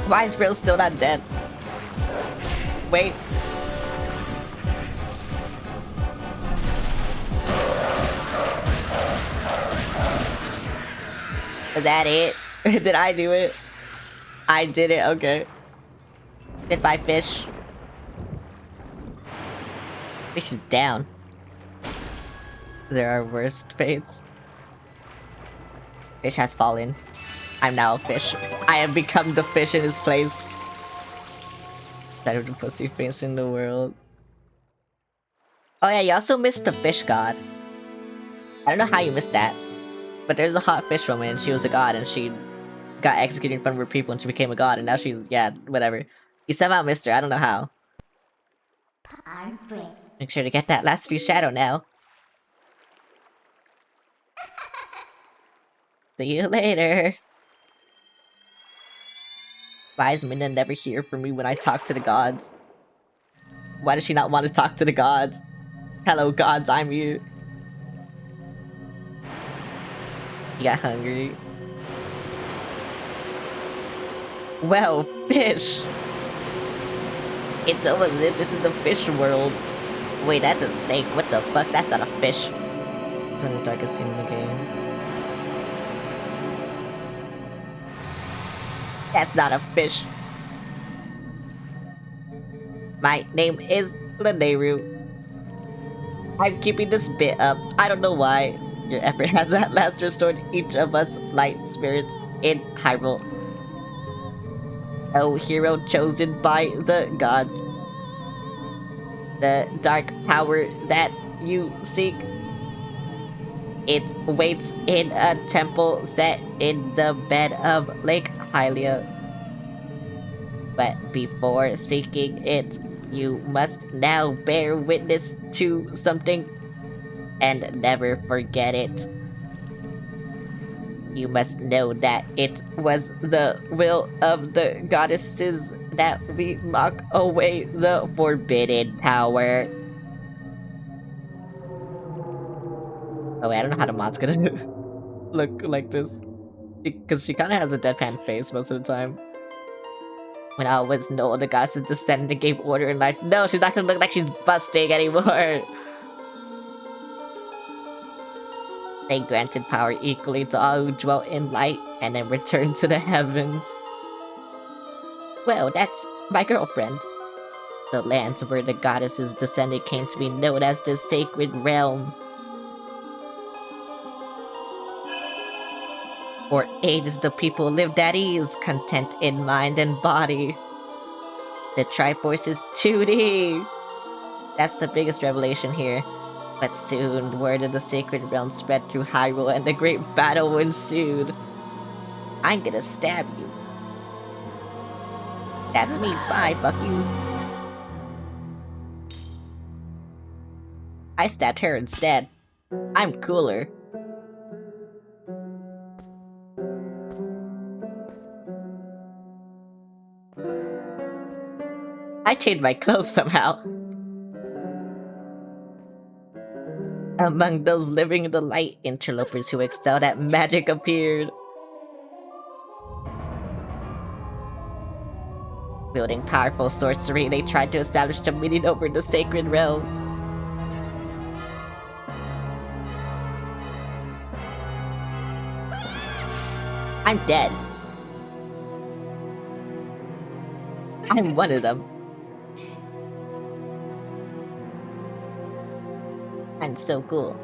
Why is Bro still not dead? Wait. Is that it? Did I do it? I did it, okay. Goodbye, fish. Fish is down. There are worse fates. Fish has fallen. I'm now a fish. I have become the fish in his place. Better the pussy face in the world. Oh yeah, you also missed the fish god. I don't know how you missed that. But there's a hot fish woman and she was a god and she got executed in front of her people and she became a god and now she's, yeah, whatever. You somehow missed her, I don't know how. Make sure to get that last few shadow now. See you later. Why is Minna never here for me when I talk to the gods? Why does she not want to talk to the gods? Hello gods, I'm you. You got hungry? Well, fish! It's almost as if this is the fish world. Wait, that's a snake. What the fuck? That's not a fish. It's one of the darkest scene in the game. That's not a fish. My name is Laneru. I'm keeping this bit up. I don't know why. Your effort has at last restored each of us light spirits in Hyrule. Oh, hero chosen by the gods. The dark power that you seek. It waits in a temple set in the bed of Lake Hylia. But before seeking it, you must now bear witness to something and never forget it. You must know that it was the will of the goddesses that we lock away the forbidden power. Oh wait, I don't know how the mod's gonna look like this. Because she kind of has a deadpan face most of the time. When I was no, the goddesses descended and gave order in life. No, she's not gonna look like she's busting anymore. They granted power equally to all who dwelt in light and then returned to the heavens. Well, that's my girlfriend. The lands where the goddesses descended came to be known as the Sacred Realm. For ages the people lived at ease, content in mind and body. The Triforce is 2D! That's the biggest revelation here. But soon, word of the Sacred Realm spread through Hyrule and a great battle ensued. I'm gonna stab you. That's me, bye, fuck you. I stabbed her instead. I'm cooler. I changed my clothes somehow. Among those living in the light, interlopers who excelled at magic appeared. Wielding powerful sorcery, they tried to establish dominion over the Sacred Realm. I'm dead. I'm one of them. I'm so cool.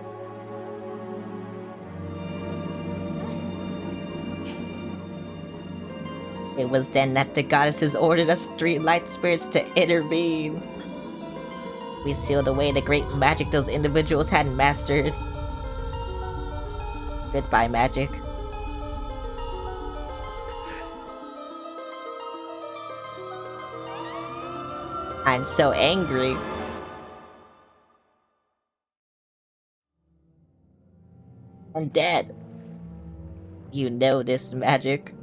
It was then that the goddesses ordered us street light spirits to intervene. We sealed away the great magic those individuals hadn't mastered. Goodbye, magic. I'm so angry. I'm dead. You know this magic.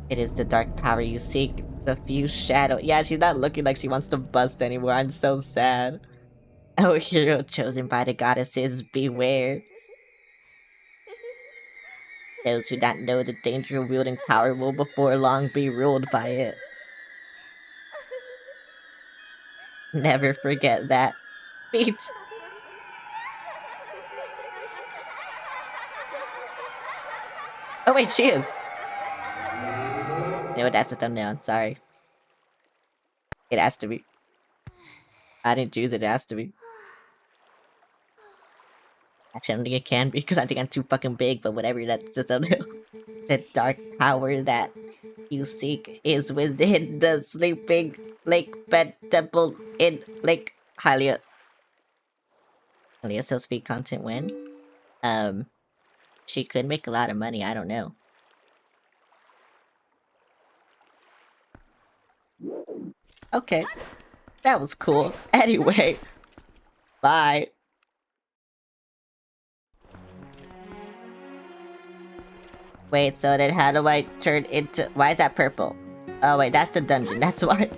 It is the dark power you seek, the few shadow. Yeah, she's not looking like she wants to bust anymore. I'm so sad. Oh, hero chosen by the goddesses, beware. Those who not know the danger of wielding power will before long be ruled by it. Never forget that. Feet. Oh wait, she is. No, that's the thumbnail. Sorry. It has to be. I didn't choose it. It has to be. Actually, I don't think it can be because I think I'm too fucking big. But whatever. That's the thumbnail. The dark power that you seek is within the sleeping lake bed temple in Lake Hylia. Hylia sells free content when? She could make a lot of money. I don't know. Okay. That was cool. Anyway. Bye. Wait, so then how do I turn into... Why is that purple? Oh wait, that's the dungeon. That's why.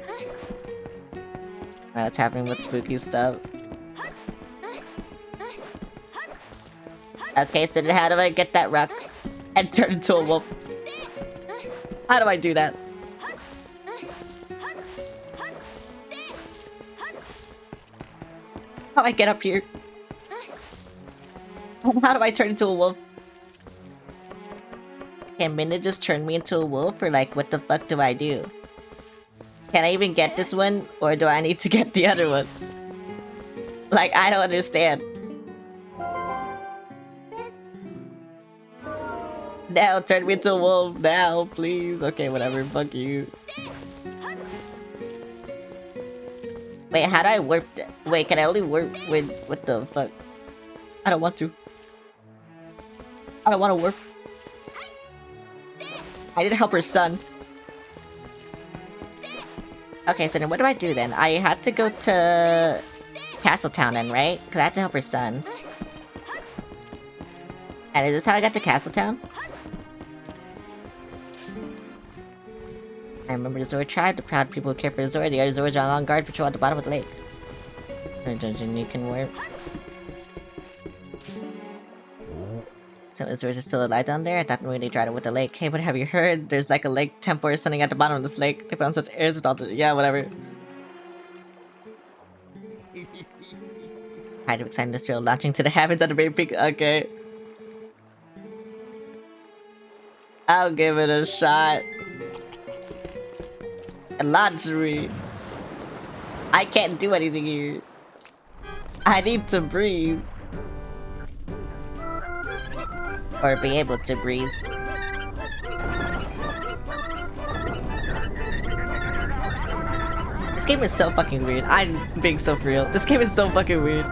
What's happening with spooky stuff? Okay, so then how do I get that rock and turn into a wolf? How do I do that? How do I get up here? How do I turn into a wolf? Can Minna just turn me into a wolf, or like, what the fuck do I do? Can I even get this one, or do I need to get the other one? Like, I don't understand. Now, turn me into a wolf now, please. Okay, whatever, fuck you. Wait, how do I warp? Wait, can I only warp with... What the fuck? I don't want to. I don't want to warp. I need to help her son. Okay, so then what do I do then? I had to go to Castletown then, right? Because I had to help her son. And is this how I got to Castletown? I remember the Zord tribe, the proud people who care for the Zord. The other Zords are on guard patrol at the bottom of the lake. In a dungeon you can warp. So the Zords are still alive down there? I thought maybe they tried it with the lake. Hey, what have you heard? There's like a lake temple or something at the bottom of this lake. They put on such airs with all the... Yeah, whatever. Kind of exciting industrial launching to the heavens at the very peak. Okay. I'll give it a shot. A laundry. I can't do anything here. I need to breathe. Or be able to breathe. This game is so fucking weird. I'm being so for real. This game is so fucking weird.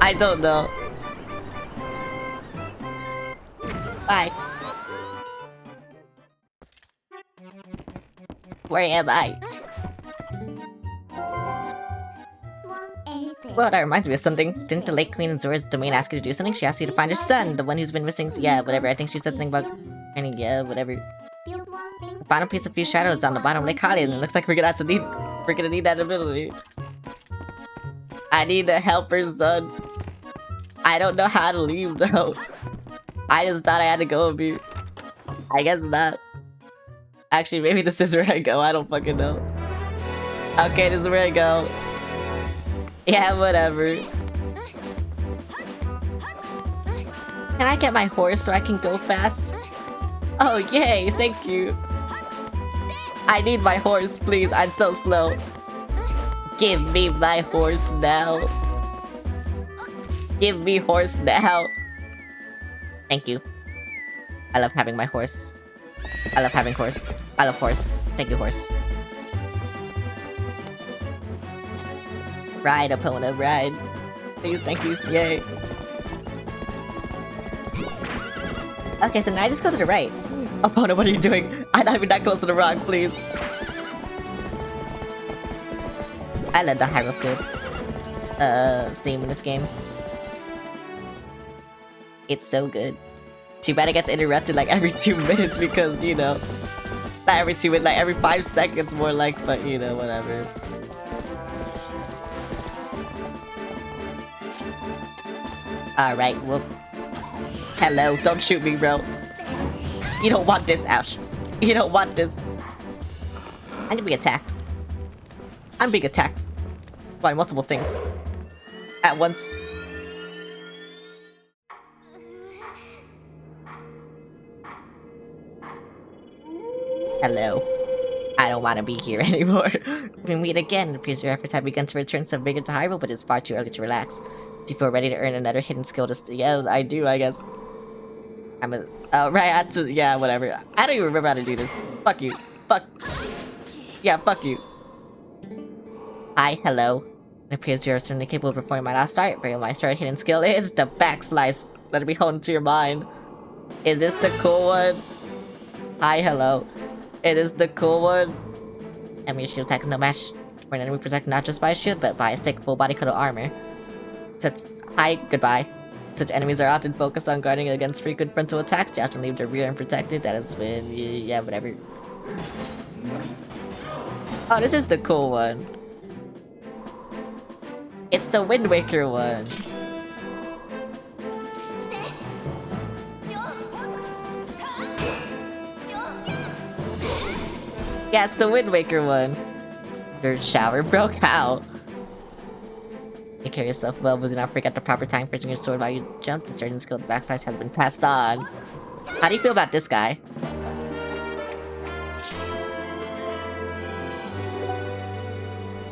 I don't know. Bye. Where am I? Well, that reminds me of something. Didn't the Lake Queen in Zora's domain ask you to do something? She asked you to find her son, the one who's been missing. Yeah, whatever. I think she said something about... I mean, yeah, whatever. The bottom piece of few shadows on the bottom of Lake Hylia, and it looks like we're gonna need that ability. I need to help her son. I don't know how to leave though. I just thought I had to go with you. I guess not. Actually, maybe this is where I go. I don't fucking know. Okay, this is where I go. Yeah, whatever. Can I get my horse so I can go fast? Oh, yay, thank you. I need my horse, please. I'm so slow. Give me my horse now. Give me horse now. Thank you. I love having my horse. I love having horse. I love horse. Thank you, horse. Ride, Epona, ride. Please, thank you. Yay. Okay, so now I just go to the right. Epona, what are you doing? I'm not even that close to the rock, please. I love the Hyrule theme in this game. It's so good. Too bad it gets interrupted like every 2 minutes because, you know, not every 2 minutes, like every 5 seconds more like, but you know, whatever. Alright, well, hello, don't shoot me, bro. You don't want this, Ash. You don't want this. I'm gonna be attacked. I'm being attacked by multiple things at once. Hello. I don't want to be here anymore. We meet again. It appears your efforts have begun to return some vigor to Hyrule, but it's far too early to relax. Do you feel ready to earn another hidden skill to yeah, I do, I guess. Oh, right, I had to- yeah, whatever. I don't even remember how to do this. Fuck you. Fuck. Yeah, fuck you. Hi, hello. It appears you are certainly capable of performing my last art, but my third hidden skill is the back slice. Let it be honed to your mind. Is this the cool one? Hi, hello. It is the cool one. Enemy shield attack is no match for an enemy protected not just by a shield, but by a thick full body coat of armor. Hi, goodbye. Such enemies are often focused on guarding against frequent frontal attacks. They often leave their rear unprotected. That is when, yeah, whatever. Oh, this is the cool one. It's the Wind Waker one. Yeah, it's the Wind Waker one. Your shower broke out. You carry yourself well, but do not forget the proper time for using your sword while you jump. The certain skill backslice has been passed on. How do you feel about this guy?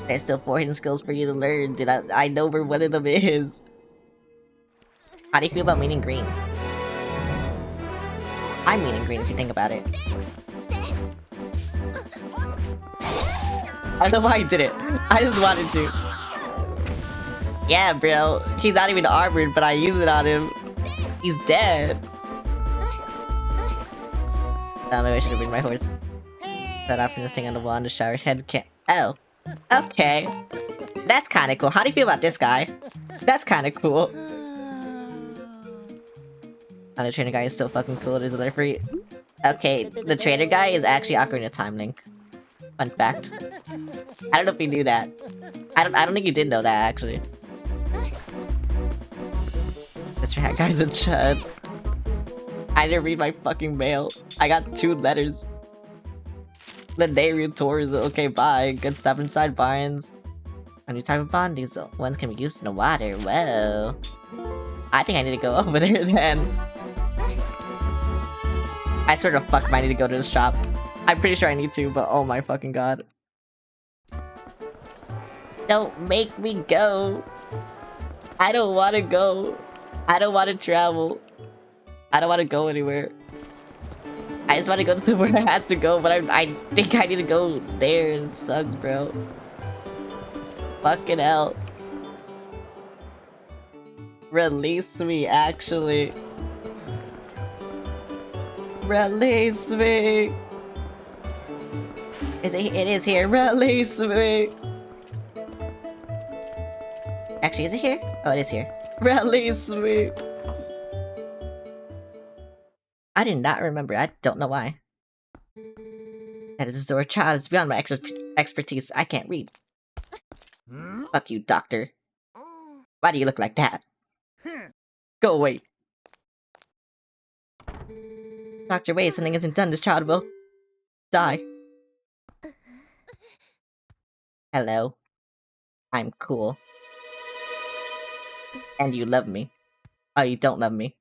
There's still 4 hidden skills for you to learn, dude. I know where one of them is. How do you feel about meaning green? I'm meaning green if you think about it. I don't know why I did it. I just wanted to. Yeah, bro. She's not even armored, but I use it on him. He's dead. Maybe I should have bring my horse. That after this thing on the wall on the shower head can't. Oh. Okay. That's kinda cool. How do you feel about this guy? That's kinda cool. Oh, the trainer guy is so fucking cool. There's a letter for you. Okay, the trainer guy is actually Ocarina of Time Link. Fun fact. I don't know if you knew that. I don't think you did know that, actually. This rat guy's a chud. I didn't read my fucking mail. I got 2 letters. Legendary tours. Okay, bye. Good stuff inside barns. A new type of bond. These ones can be used in the water. Whoa. I think I need to go over there then. I swear to fuck if I need to go to the shop. I'm pretty sure I need to, but oh my fucking god. Don't make me go. I don't want to go. I don't want to travel. I don't want to go anywhere. I just want to go to where I had to go, but I think I need to go there. It sucks, bro. Fucking hell. Release me, actually. Release me. It is here. Release me. Actually, is it here? Oh, it is here. Release me. I did not remember. I don't know why. That is a Zora child. It's beyond my expertise. I can't read. Fuck you, doctor. Why do you look like that? Go away. Doctor, wait. Something isn't done. This child will die. Hello. I'm cool. And you love me. Oh, you don't love me.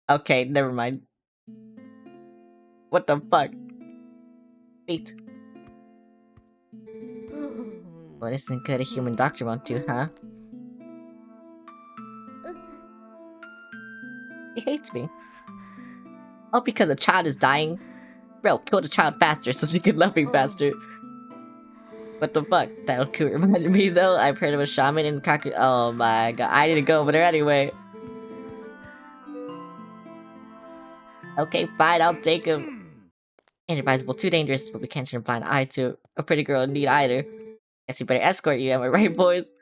Okay, never mind. What the fuck? Wait. Well, this isn't good. A human doctor won't do, huh? He hates me. All because a child is dying? Bro, kill the child faster so she can love me faster. What the fuck? That could remind me though. I've heard of a shaman in Kaku. Oh my god, I need to go over there anyway. Okay, fine, I'll take him. Inadvisable, too dangerous, but we can't turn a blind eye to a pretty girl in need either. Guess we better escort you, am I right, boys?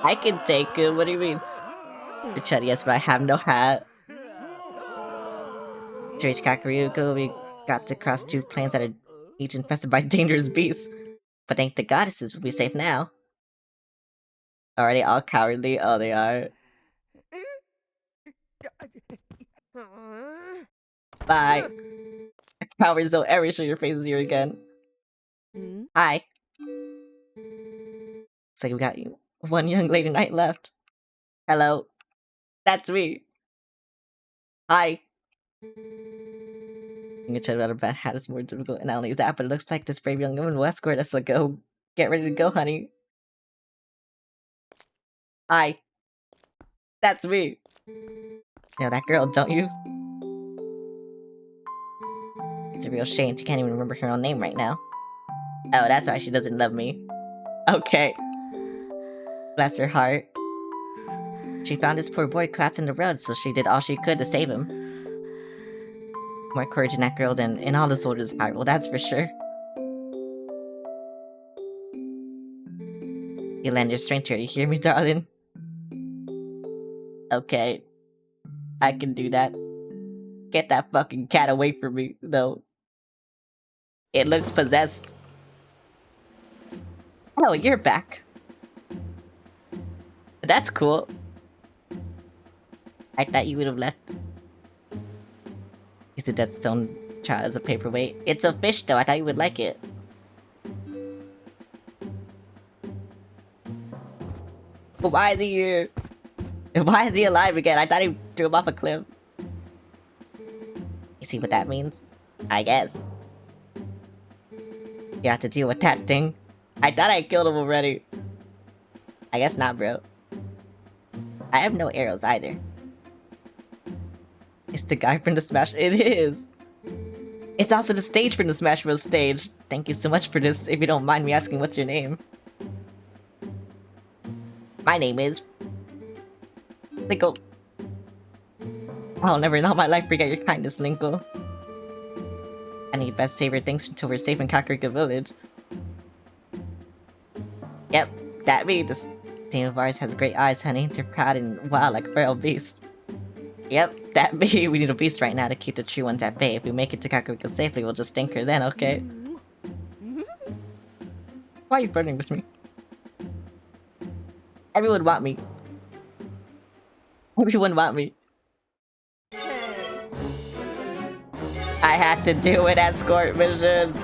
I can take him, what do you mean? You're chuddy, yes, but I have no hat. To reach Kakariko, we got to cross 2 plains that are each infested by dangerous beasts. But thank the goddesses, we'll be safe now. Are they all cowardly? Oh, they are. Bye. Cowards don't ever show your faces here again. Hi. Looks like we got you 1 young lady knight left. Hello. That's me. Hi. Being a child about a bad hat is more difficult, and not only that, but it looks like this brave young woman will escort us to go. Get ready to go, honey. Hi. That's me. You know that girl, don't you? It's a real shame she can't even remember her own name right now. Oh, that's why she doesn't love me. Okay. Bless her heart. She found this poor boy collapsed in the road, so she did all she could to save him. More courage in that girl than in all the soldiers' heart, well, that's for sure. You lend your strength to her, you hear me, darling? Okay. I can do that. Get that fucking cat away from me, though. It looks possessed. Oh, you're back. That's cool. I thought you would have left. Use a dead stone child as a paperweight. It's a fish, though. I thought you would like it. But why is he here? Why is he alive again? I thought he threw him off a cliff. You see what that means? I guess. You have to deal with that thing. I thought I killed him already. I guess not, bro. I have no arrows either. It's the guy from the Smash. It is. It's also the stage from the Smash Bros. Stage. Thank you so much for this. If you don't mind me asking, what's your name? My name is Linkle. I'll never in all my life forget your kindness, Linkle. I need best save your things until we're safe in Kakariko Village. Yep, that me. This team of ours has great eyes, honey. They're proud and wild like a feral beast. Yep, that me. We need a beast right now to keep the true ones at bay. If we make it to Kakariko safely, we'll just stink her then, okay? Why are you flirting with me? Everyone want me. Everyone want me. I had to do an escort mission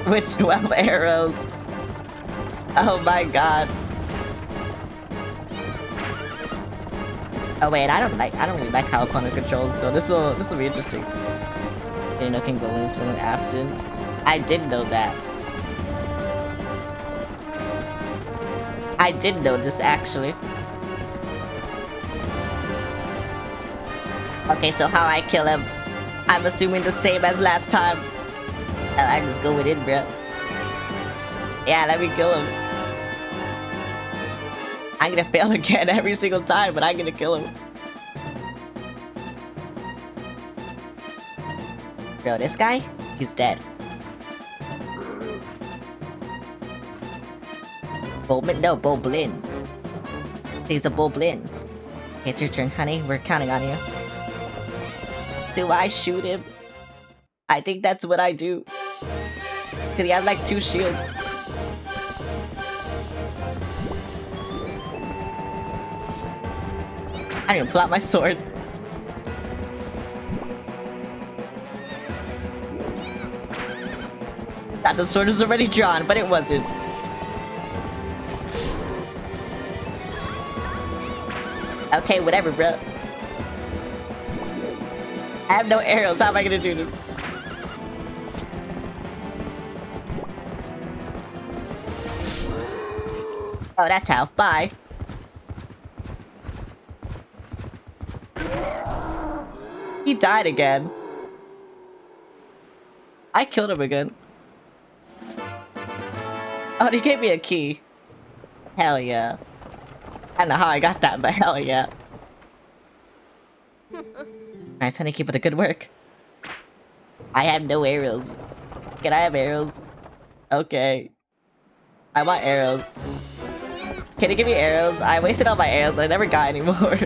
with 12 arrows. Oh my god. Oh wait, I don't really like how opponent controls, so this'll be interesting. Didn't know King Golin's from Afton. I did know that. I did know this actually. Okay, so how I kill him, I'm assuming the same as last time. I just go with it, bro. Yeah, let me kill him. I'm gonna fail again every single time, but I'm gonna kill him. Bro, this guy, he's dead. Bowman? No, Boblin. He's a Boblin. It's your turn, honey. We're counting on you. Do I shoot him? I think that's what I do. Cause he has like 2 shields. I didn't even pull out my sword. Thought the sword was already drawn, but it wasn't. Okay, whatever, bro. I have no arrows. How am I gonna do this? Oh, that's how. Bye. He died again. I killed him again. Oh, he gave me a key. Hell yeah. I don't know how I got that, but hell yeah. Nice, honey. Keep up the good work. I have no arrows. Can I have arrows? Okay. I want arrows. Can you give me arrows? I wasted all my arrows. I never got any more.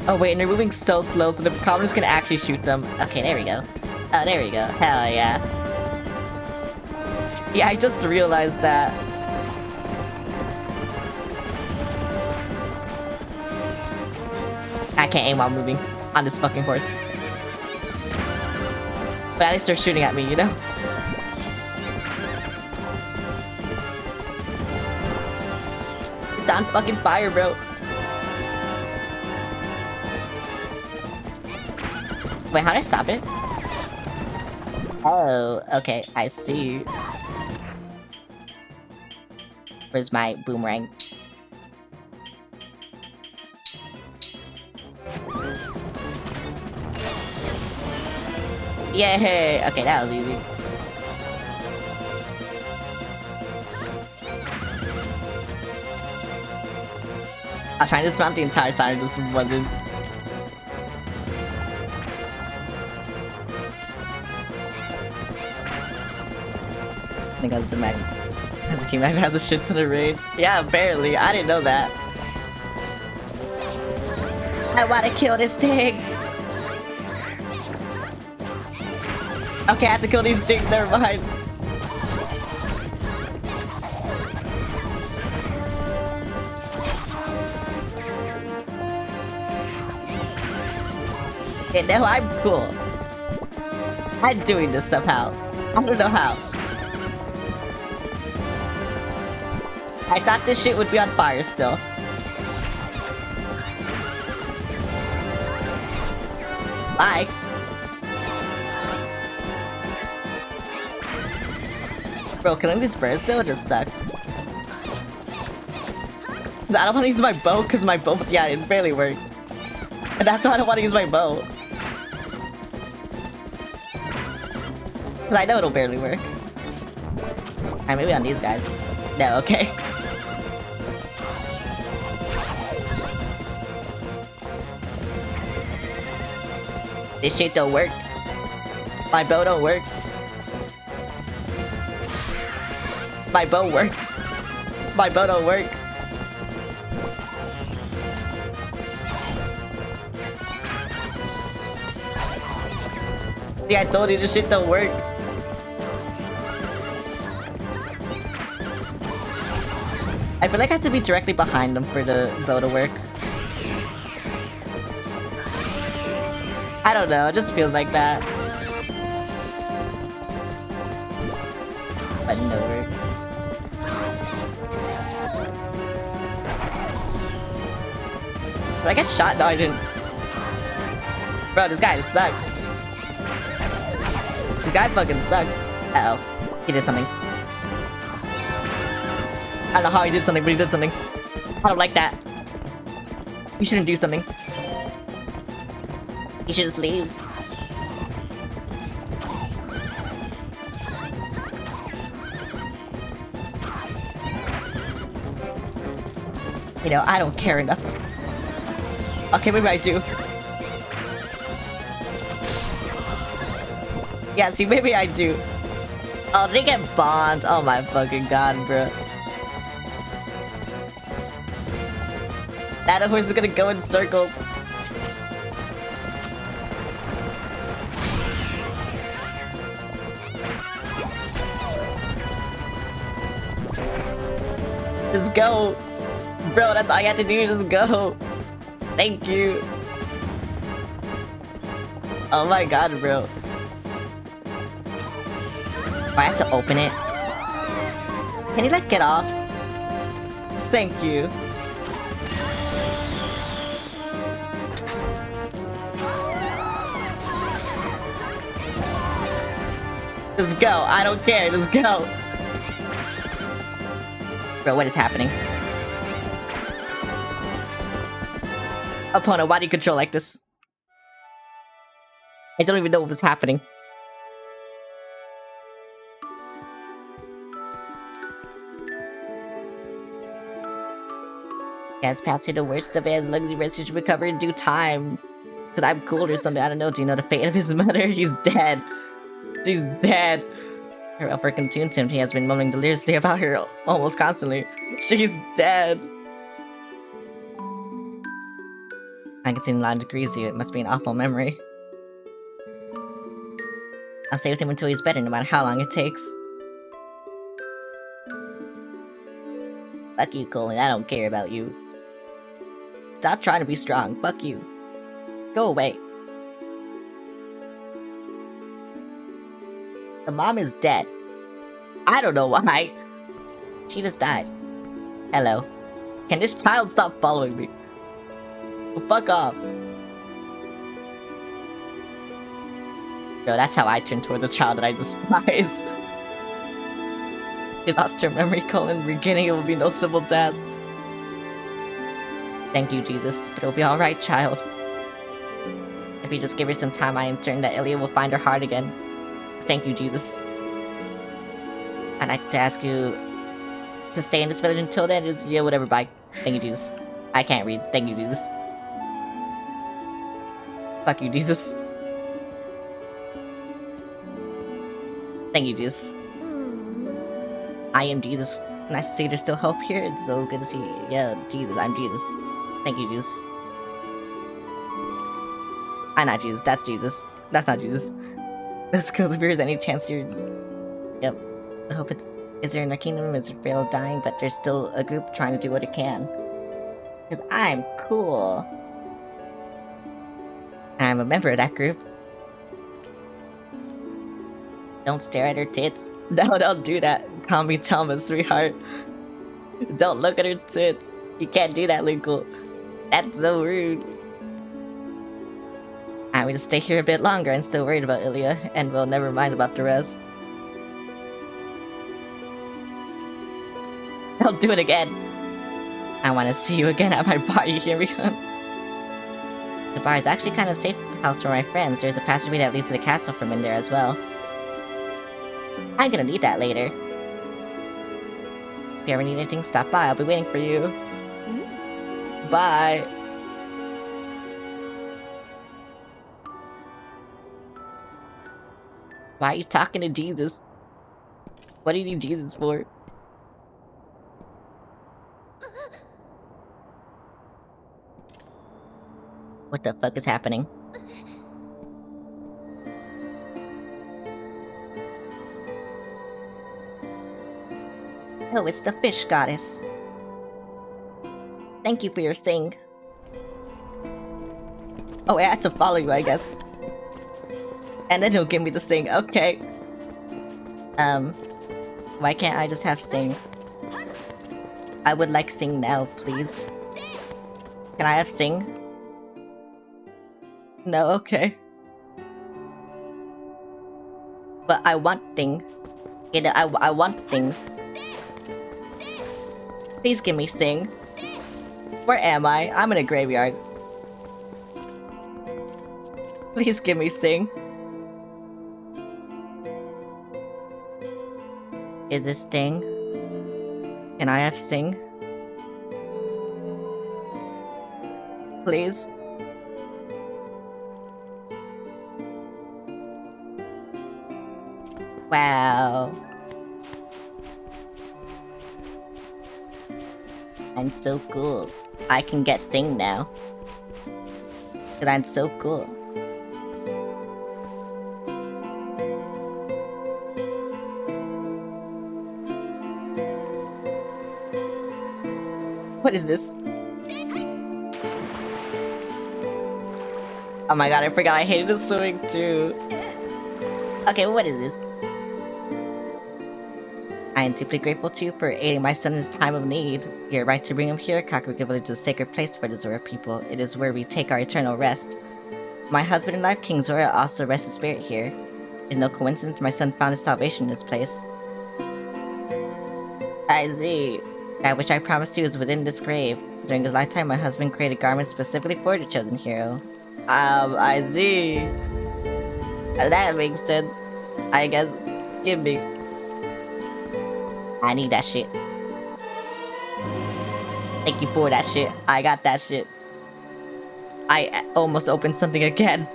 Oh wait, and they're moving so slow, so the commoners can actually shoot them. Okay, there we go. Oh, there we go. Hell yeah. Yeah, I just realized that. I can't aim while moving on this fucking horse. But at least they're shooting at me, you know? It's on fucking fire, bro. Wait, how do I stop it? Oh, okay, I see. Where's my boomerang? Yay! Okay, that was easy. I was trying to dismount the entire time, just wasn't. I think that's the mag. Has a king mag has a shit ton of raid. Yeah, barely. I didn't know that. I wanna kill this thing. Okay, I have to kill these things. Never mind. Okay, now I'm cool. I'm doing this somehow. I don't know how. I thought this shit would be on fire still. Bye. Bro, killing these birds though just sucks. I don't want to use my bow because my bow, yeah, it barely works. And that's why I don't want to use my bow. Because I know it'll barely work. Alright, maybe on these guys. No, okay. This shit don't work. My bow don't work. My bow works. My bow don't work. Yeah, I told you this shit don't work. I feel like I have to be directly behind them for the bow to work. I don't know, it just feels like that. But no work. Did I get shot? No, I didn't. Bro, this guy sucks. This guy fucking sucks. Uh-oh. He did something. I don't know how he did something, but he did something. I don't like that. You shouldn't do something. You should just leave. You know, I don't care enough. Okay, maybe I do. Yeah, see, maybe I do. Oh, they get bonds. Oh my fucking god, bro. That horse is gonna go in circles. Just go. Bro, that's all you have to do, just go. Thank you. Oh my god, bro. I have to open it. Can you like get off? Thank you. Just go. I don't care. Just go. Bro, what is happening? Opponent, why do you control like this? I don't even know what's happening. Has passed through the worst of it, as long as the rest should recover in due time. Because I'm cool or something, I don't know. Do you know the fate of his mother? He's dead. She's dead. Her welfare consumed him. He has been mumbling deliriously about her almost constantly. She's dead. I can see the line agrees you. It must be an awful memory. I'll stay with him until he's better, no matter how long it takes. Fuck you, Colin. I don't care about you. Stop trying to be strong. Fuck you. Go away. The mom is dead. I don't know why. She just died. Hello. Can this child stop following me? Well, fuck off. Yo, that's how I turn towards a child that I despise. She lost her memory, beginning it will be no simple task. Thank you, Jesus, but it'll be alright, child. If you just give her some time, I am certain that Ilya will find her heart again. Thank you, Jesus. I'd like to ask you to stay in this village until then. Yeah, whatever, bye. Thank you, Jesus. I can't read. Thank you, Jesus. Fuck you, Jesus. Thank you, Jesus. I am Jesus. Nice to see there's still hope here. It's so good to see you. Yeah, Jesus, I'm Jesus. Thank you, Jesus. I'm not Jesus. That's Jesus. That's not Jesus. This because if there's any chance you're... Yep. I hope it... Is there in our kingdom? Israel is dying, but there's still a group trying to do what it can. Because I'm cool. And I'm a member of that group. Don't stare at her tits. No, don't do that. Call me Thomas, sweetheart. Don't look at her tits. You can't do that, Linkle. That's so rude. I'm gonna stay here a bit longer and still worried about Ilya, and we'll never mind about the rest. Don't do it again. I want to see you again at my bar, you hear me? The bar is actually kind of a safe house for my friends. There's a passageway that leads to the castle from in there as well. I'm gonna need that later. If you ever need anything, stop by. I'll be waiting for you. Bye. Why are you talking to Jesus? What do you need Jesus for? What the fuck is happening? Oh, it's the fish goddess. Thank you for your thing. Oh, I had to follow you, I guess. And then he'll give me the sting. Okay. Why can't I just have sting? I would like sting now, please. Can I have sting? No, okay. But I want thing. I want thing. Please give me sting. Where am I? I'm in a graveyard. Please give me sting. Is this sting? Can I have sting? Please? Wow. I'm so cool. I can get thing now. Cause I'm so cool. What is this? Oh my god, I forgot I hated the swimming too. Okay, what is this? I am deeply grateful to you for aiding my son in his time of need. You are right to bring him here. Kakariko Village is a sacred place for the Zora people. It is where we take our eternal rest. My husband in life, King Zora, also rests his spirit here. It is no coincidence my son found his salvation in this place. I see. That which I promised you is within this grave. During his lifetime, my husband created garments specifically for the chosen hero. I see. That makes sense. I guess. Give me. I need that shit. Thank you for that shit. I got that shit. I almost opened something again.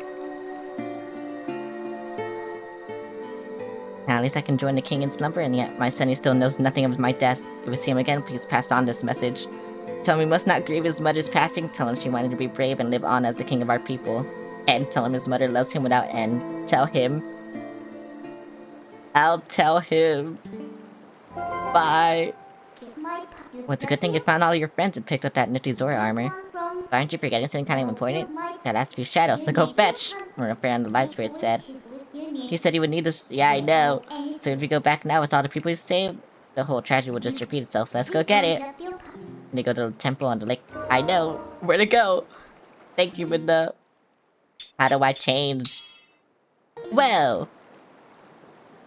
Now at least I can join the king in slumber, and yet my son still knows nothing of my death. If we see him again, please pass on this message. Tell him we must not grieve his mother's passing. Tell him she wanted to be brave and live on as the king of our people. And tell him his mother loves him without end. Tell him. I'll tell him. Bye. What's a good thing you found all your friends and picked up that nifty Zora armor? Why aren't you forgetting something kind of important? That has to be shadows to go fetch. We're afraid on the light spirit said. He said he would need us. Yeah, I know. So if we go back now with all the people he saved, the whole tragedy will just repeat itself. So let's go get it. And they go to the temple on the lake. I know. Where to go? Thank you, Midna. How do I change? Whoa!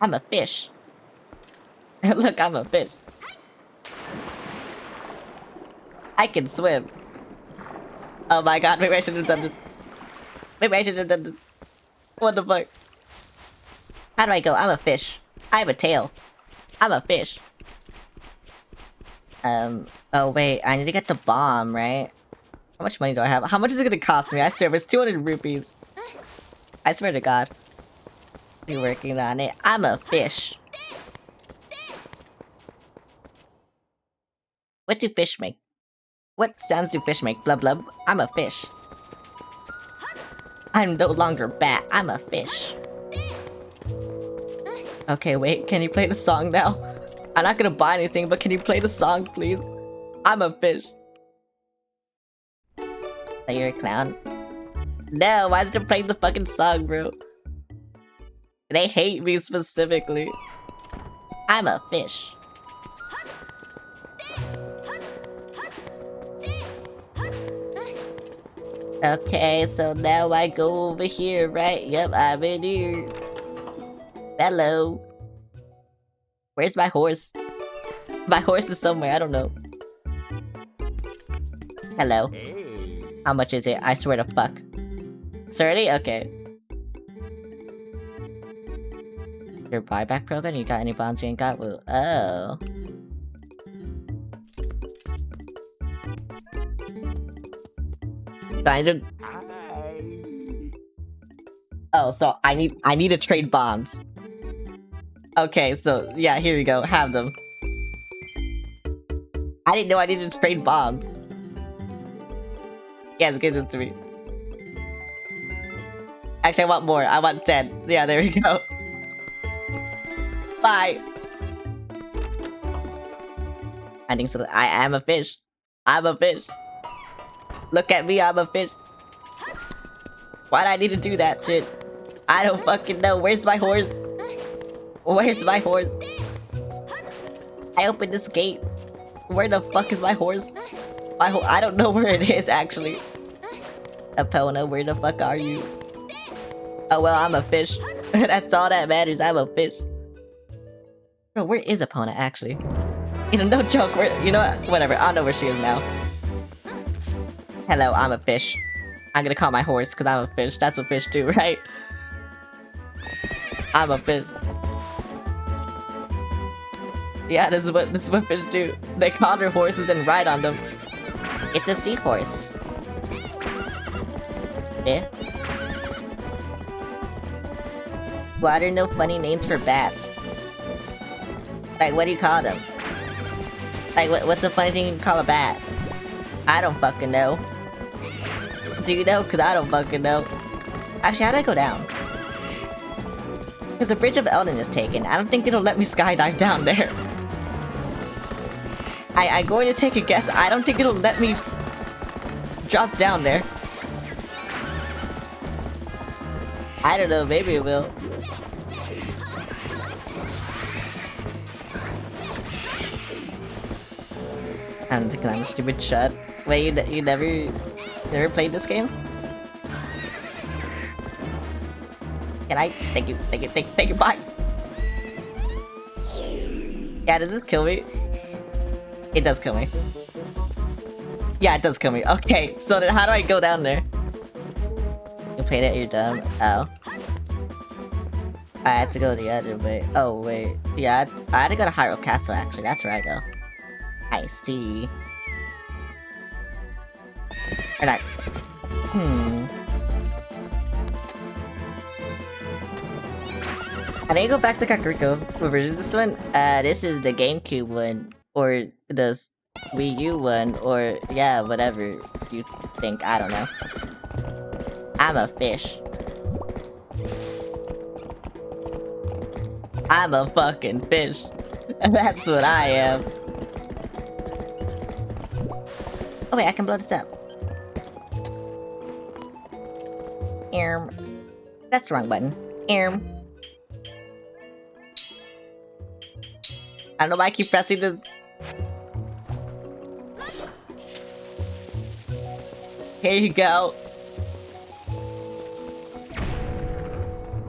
I'm a fish. Look, I'm a fish. I can swim. Oh my god, maybe I shouldn't have done this. Maybe I shouldn't have done this. What the fuck? How do I go? I'm a fish. I have a tail. I'm a fish. Oh wait, I need to get the bomb, right? How much money do I have? How much is it gonna cost me? I swear, it's 200 rupees. I swear to God. You're working on it. I'm a fish. What do fish make? What sounds do fish make? Blub blub. I'm a fish. I'm no longer bat. I'm a fish. Okay, wait. Can you play the song now? I'm not gonna buy anything, but can you play the song, please? I'm a fish. Are you a clown? No, why is it playing the fucking song, bro? They hate me specifically. I'm a fish. Okay, so now I go over here, right? Yep, I'm in here. Hello. Where's my horse? My horse is somewhere, I don't know. Hello. How much is it? I swear to fuck. 30? Okay. Your buyback program? You got any bonds you ain't got? Well, oh. I need. Oh, so I need to trade bonds. Okay, so yeah, here you go. Have them. I didn't know I needed to trade bonds. Yes, give this to me. Actually, I want more. I want 10. Yeah, there we go. Bye. I think so. I am a fish. I'm a fish. Look at me, I'm a fish. Why'd I need to do that shit? I don't fucking know. Where's my horse? Where's my horse? I opened this gate. Where the fuck is my horse? I don't know where it is, actually. Epona, where the fuck are you? Oh well, I'm a fish. That's all that matters, I'm a fish. Bro, where is Epona, actually? You know, no joke, you know what? Whatever, I don't know where she is now. Hello, I'm a fish. I'm gonna call my horse, because I'm a fish. That's what fish do, right? I'm a fish. Yeah, this is what fish do. They call their horses and ride on them. It's a seahorse. Yeah. Why are there no funny names for bats? Like, what do you call them? Like, what's the funny thing you call a bat? I don't fucking know. Do you know? Because I don't fucking know. Actually, how do I go down? Because the Bridge of Elden is taken. I don't think it'll let me skydive down there. I'm going to take a guess. I don't think it'll let me drop down there. I don't know. Maybe it will. I don't think I'm a stupid shut. Wait, you never played this game? Can I? Thank you, bye! Yeah, does this kill me? It does kill me. Yeah, it does kill me. Okay, so then how do I go down there? You played it, you're dumb. Oh. I had to go the other way. Oh, wait. Yeah, I had to go to Hyrule Castle, actually. That's where I go. I see. Or not. I need to go back to Kakariko. What version is this one? This is the GameCube one. Or the Wii U one. Or, yeah, whatever you think. I don't know. I'm a fish. I'm a fucking fish. That's what I am. Oh wait, I can blow this up. That's the wrong button. I don't know why I keep pressing this. Here you go.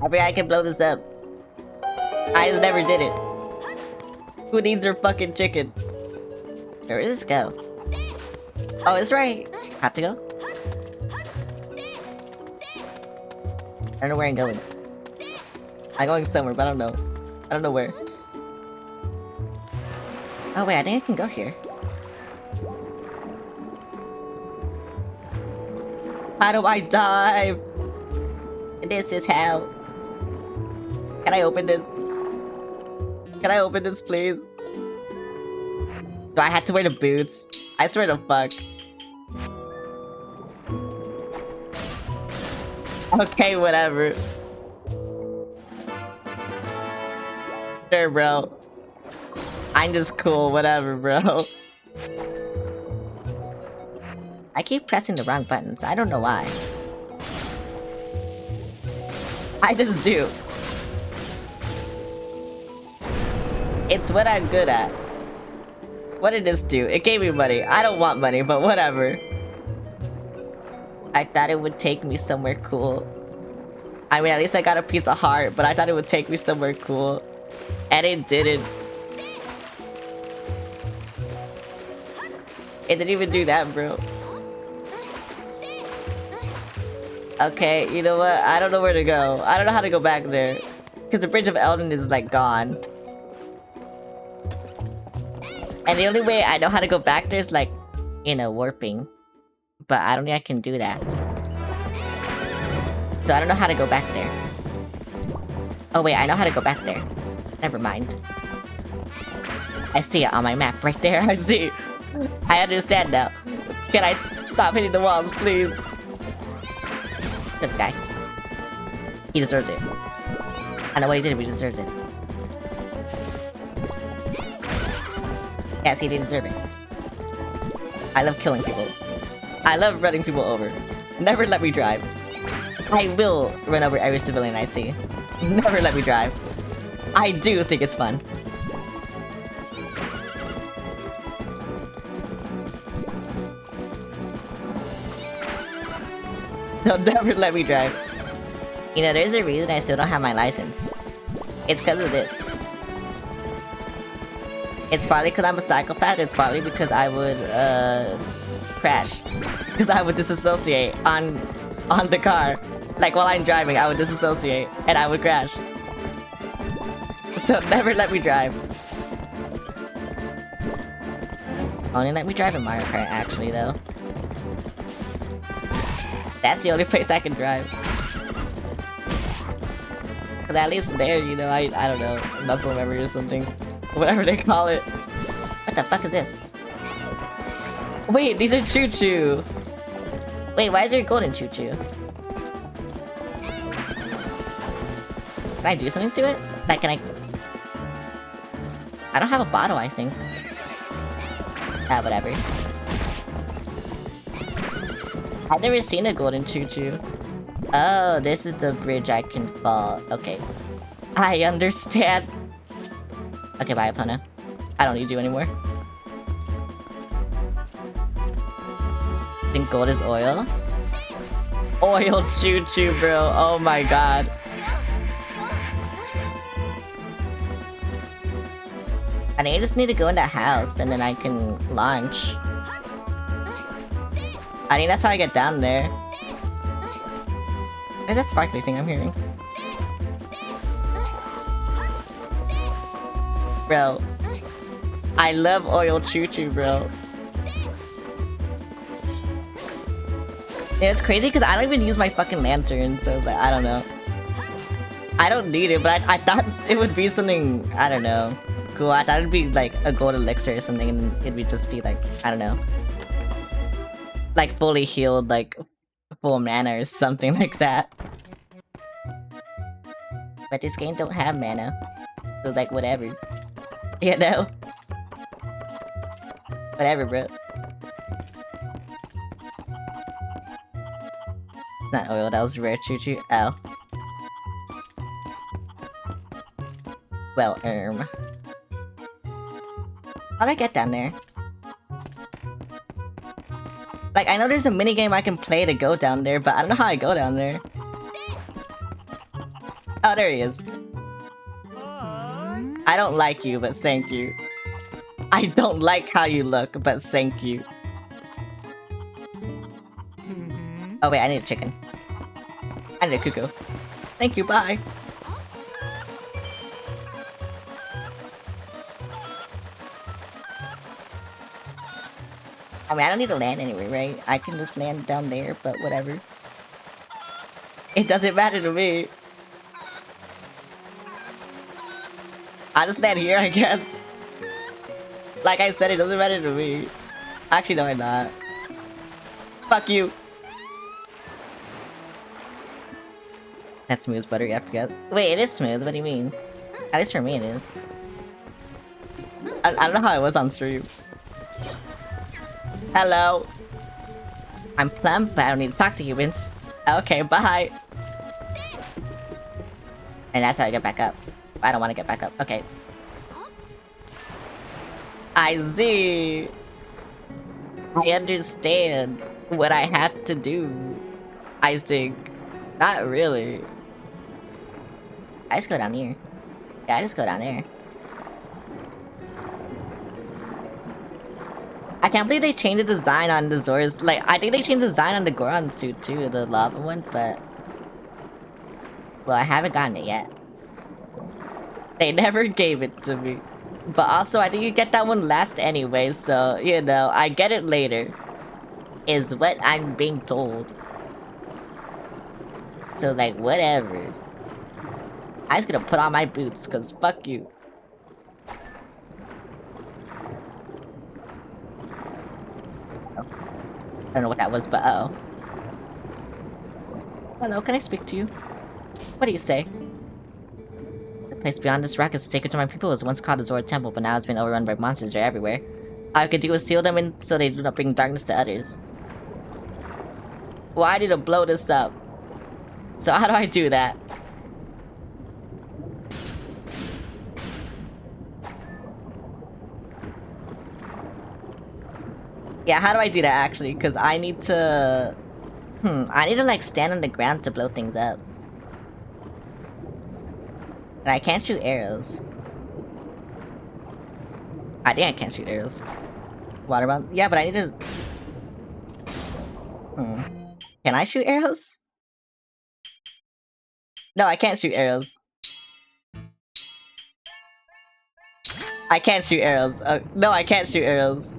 I mean, I can blow this up. I just never did it. Who needs their fucking chicken? Where does this go? Oh, it's right. Have to go? I don't know where I'm going. I'm going somewhere, but I don't know. I don't know where. Oh wait, I think I can go here. How do I dive? This is hell. Can I open this? Can I open this, please? Do I have to wear the boots? I swear to fuck. Okay, whatever. Sure, bro. I'm just cool, whatever, bro. I keep pressing the wrong buttons. I don't know why. I just do. It's what I'm good at. What did this do? It gave me money. I don't want money, but whatever. I thought it would take me somewhere cool. I mean, at least I got a piece of heart, but I thought it would take me somewhere cool. And it didn't. It didn't even do that, bro. Okay, you know what? I don't know where to go. I don't know how to go back there. Because the Bridge of Elden is, like, gone. And the only way I know how to go back there is, like, you know, warping. But I don't think I can do that. So I don't know how to go back there. Oh wait, I know how to go back there. Never mind. I see it on my map right there. I see. I understand now. Can I stop hitting the walls, please? This guy. He deserves it. I know what he did, but he deserves it. Yes, he did deserve it. I love killing people. I love running people over. Never let me drive. I will run over every civilian I see. Never let me drive. I do think it's fun. So never let me drive. You know, there's a reason I still don't have my license. It's because of this. It's probably because I'm a psychopath. It's probably because I would, crash. Because I would disassociate on the car. Like, while I'm driving, I would disassociate. And I would crash. So never let me drive. Only let me drive in Mario Kart, actually, though. That's the only place I can drive. But at least there, you know, I don't know, muscle memory or something. Whatever they call it. What the fuck is this? Wait, these are choo-choo. Wait, why is there a golden choo-choo? Can I do something to it? Like, can I... I don't have a bottle, I think. Ah, whatever. I've never seen a golden choo-choo. Oh, this is the bridge I can fall. Okay. I understand. Okay, bye, Epona. I don't need you anymore. I think gold is oil. Oil choo-choo, bro. Oh my god. I think I just need to go in the house and then I can launch. I think that's how I get down there. There's that sparkly thing I'm hearing. Bro. I love oil choo-choo, bro. Yeah, it's crazy because I don't even use my fucking lantern, so like, I don't know. I don't need it, but I thought it would be something, I don't know, cool. I thought it'd be like a gold elixir or something and it would just be like, I don't know. Like fully healed, like full mana or something like that. But this game don't have mana. So like whatever. You know? Whatever, bro. It's not oil, that was rare choo-choo. Oh. Well, how'd I get down there? Like, I know there's a minigame I can play to go down there, but I don't know how I go down there. Oh, there he is. I don't like you, but thank you. I don't like how you look, but thank you. Oh wait, I need a chicken. I need a cuckoo. Thank you, bye. I mean, I don't need to land anywhere, right? I can just land down there, but whatever. It doesn't matter to me. I just land here, I guess. Like I said, it doesn't matter to me. Actually, no, I'm not. Fuck you. That's smooth, buttery FPS. Wait, it is smooth. What do you mean? At least for me, it is. I don't know how it was on stream. Hello. I'm plump, but I don't need to talk to humans. Okay, bye. And that's how I get back up. I don't want to get back up. Okay. I see. I understand what I have to do. I think. Not really. I just go down here. Yeah, I just go down there. I can't believe they changed the design on the Zora's. Like, I think they changed the design on the Goron suit too, the lava one, but... Well, I haven't gotten it yet. They never gave it to me. But also, I think you get that one last anyway, so, you know, I get it later. Is what I'm being told. So, like, whatever. I'm just gonna put on my boots, cause fuck you. Oh. I don't know what that was, but uh-oh. Hello, can I speak to you? What do you say? The place beyond this rock is sacred to my people. It was once called the Zora Temple, but now it's been overrun by monsters. They're everywhere. All I could do was seal them in so they do not bring darkness to others. Well, I need to blow this up. So how do I do that? Yeah, how do I do that actually? Because I need to... I need to like stand on the ground to blow things up. And I can't shoot arrows. I think I can't shoot arrows. Water bomb? Yeah, but I need to... Can I shoot arrows? No, I can't shoot arrows. I can't shoot arrows. No, I can't shoot arrows.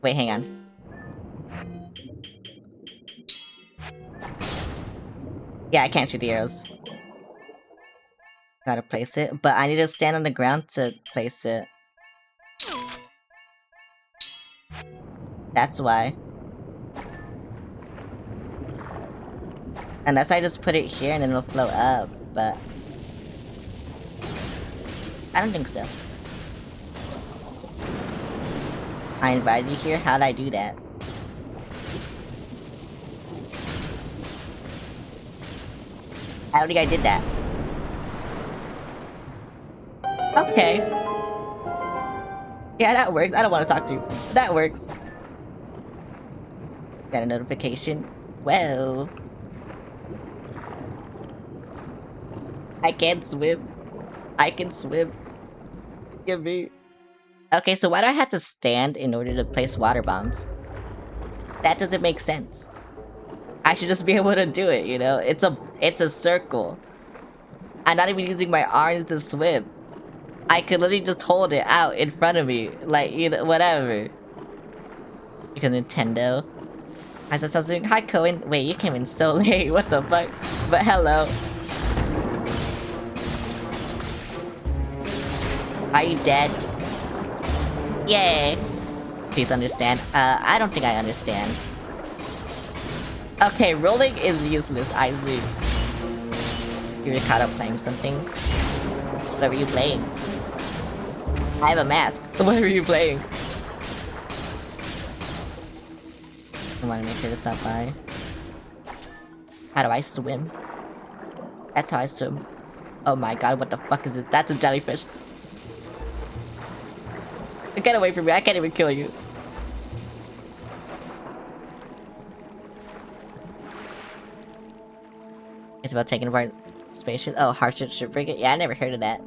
Wait, hang on. Yeah, I can't shoot the arrows. Gotta place it, but I need to stand on the ground to place it. That's why. Unless I just put it here and then it'll float up, but... I don't think so. I invited you here, how'd I do that? I don't think I did that. Okay. Yeah, that works. I don't want to talk to you. That works. Got a notification. Whoa. I can't swim. I can swim. Give me. Okay, so why do I have to stand in order to place water bombs? That doesn't make sense. I should just be able to do it, you know? It's a circle. I'm not even using my arms to swim. I could literally just hold it out in front of me. Like, you know, whatever. Because Nintendo. As I was doing, hi Cohen. Wait, you came in so late. What the fuck? But hello. Are you dead? Yay. Please understand. I don't think I understand. Okay, rolling is useless, I see. You're caught up playing something. What were you playing? I have a mask. What were you playing? I want to make sure to stop by. How do I swim? That's how I swim. Oh my god, what the fuck is this? That's a jellyfish. Get away from me, I can't even kill you. It's about taking apart. Spaceship? Oh, hardship ship frigate? Yeah, I never heard of that.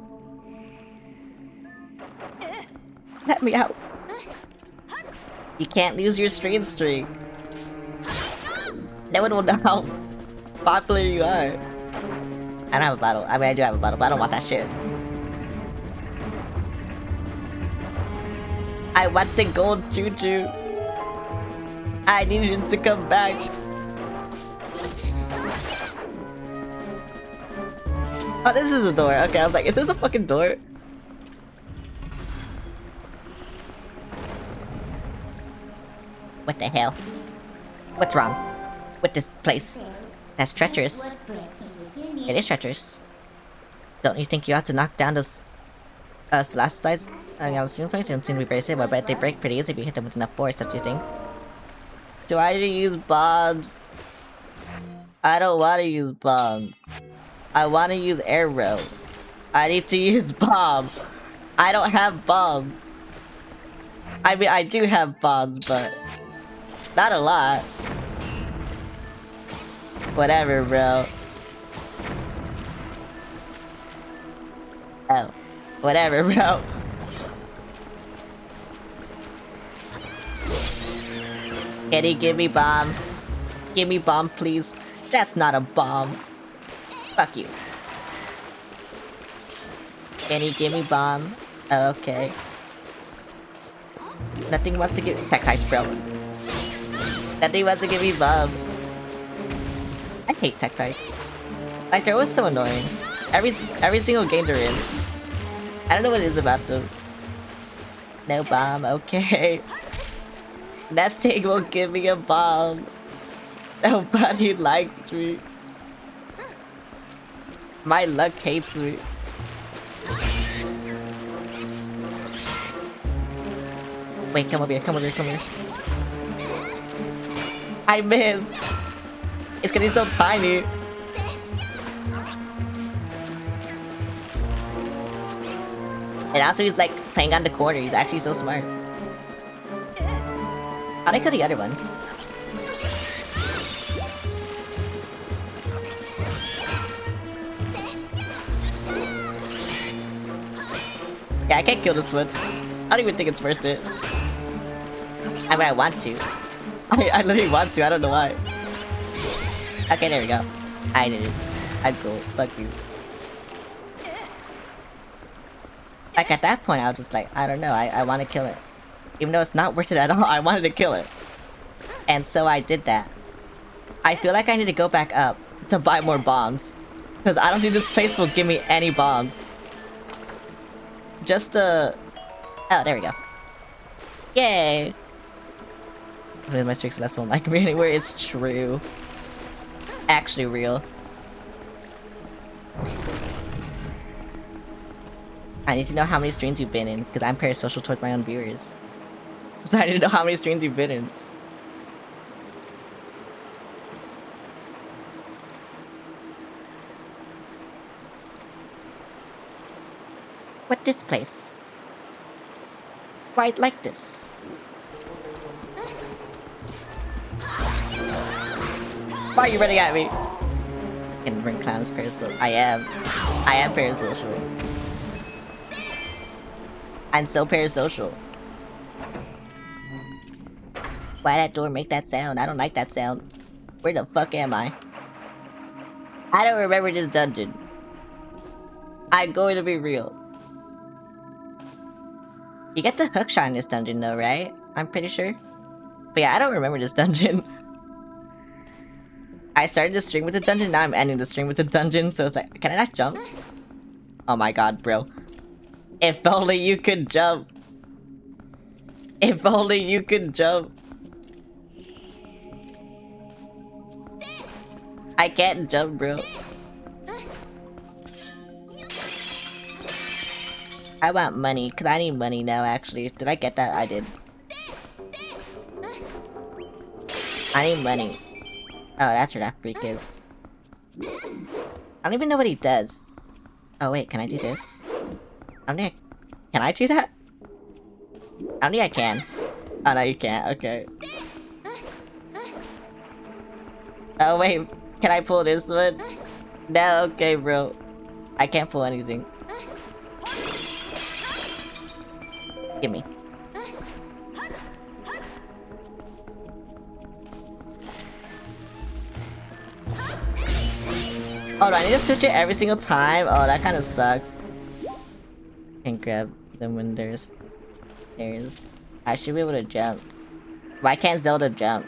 Let me out. You can't lose your stream streak. No one will know how popular you are. I don't have a bottle. I mean, I do have a bottle, but I don't want that shit. I want the gold choo-choo. I needed it to come back. Oh, this is a door. Okay, I was like, is this a fucking door? What the hell? What's wrong with this place? That's treacherous. It is treacherous. Don't you think you ought to knock down those stalactites? I was seeing them seem to be very stable, but they break pretty easily if you hit them with enough force, don't you think? Do I need to use bombs? I don't want to use bombs. I want to use arrow. I need to use bombs. I don't have bombs. I mean, I do have bombs, but not a lot. Whatever, bro. Oh. Whatever, bro. Can he give me bomb? Give me bomb, please. That's not a bomb. Fuck you. Can he give me bomb? Okay. Nothing wants to give me Tektites, bro. Nothing wants to give me bomb. I hate Tektites. Like, they're always so annoying. Every single game they're in. I don't know what it is about them. No bomb, okay. That thing will give me a bomb. Nobody likes me. My luck hates me. Wait, come over here, come over here, come here. I missed. It's gonna be so tiny. And also he's like playing on the corner. He's actually so smart. How'd I kill the other one? Yeah, I can't kill this one. I don't even think it's worth it. I mean, I want to. I literally want to, I don't know why. Okay, there we go. I did it. I'm cool. Fuck you. Like, at that point, I was just like, I don't know, I want to kill it. Even though it's not worth it at all, I wanted to kill it. And so I did that. I feel like I need to go back up to buy more bombs. Because I don't think this place will give me any bombs. Just oh, there we go. Yay! My streaks less won't like me anywhere. It's true. Actually real. I need to know how many streams you've been in, because I'm parasocial towards my own viewers. So I need to know how many streams you've been in. What this place? Quite like this. Why are you running at me? Can bring clowns parasocial. I am parasocial. I'm so parasocial. Why that door make that sound? I don't like that sound. Where the fuck am I? I don't remember this dungeon. I'm going to be real. You get the hookshot in this dungeon though, right? I'm pretty sure. But yeah, I don't remember this dungeon. I started the stream with the dungeon, now I'm ending the stream with the dungeon, so it's like, can I not jump? Oh my god, bro. If only you could jump. If only you could jump. I can't jump, bro. I want money, cause I need money now, actually. Did I get that? I did. I need money. Oh, that's where that freak is. I don't even know what he does. Oh wait, can I do this? I don't think can I do that? I don't think I can. Oh no, you can't. Okay. Oh wait, can I pull this one? No, okay, bro. I can't pull anything. Gimme. Oh, do I need to switch it every single time? Oh, that kind of sucks. Can't grab them when there's stairs. I should be able to jump. Why can't Zelda jump?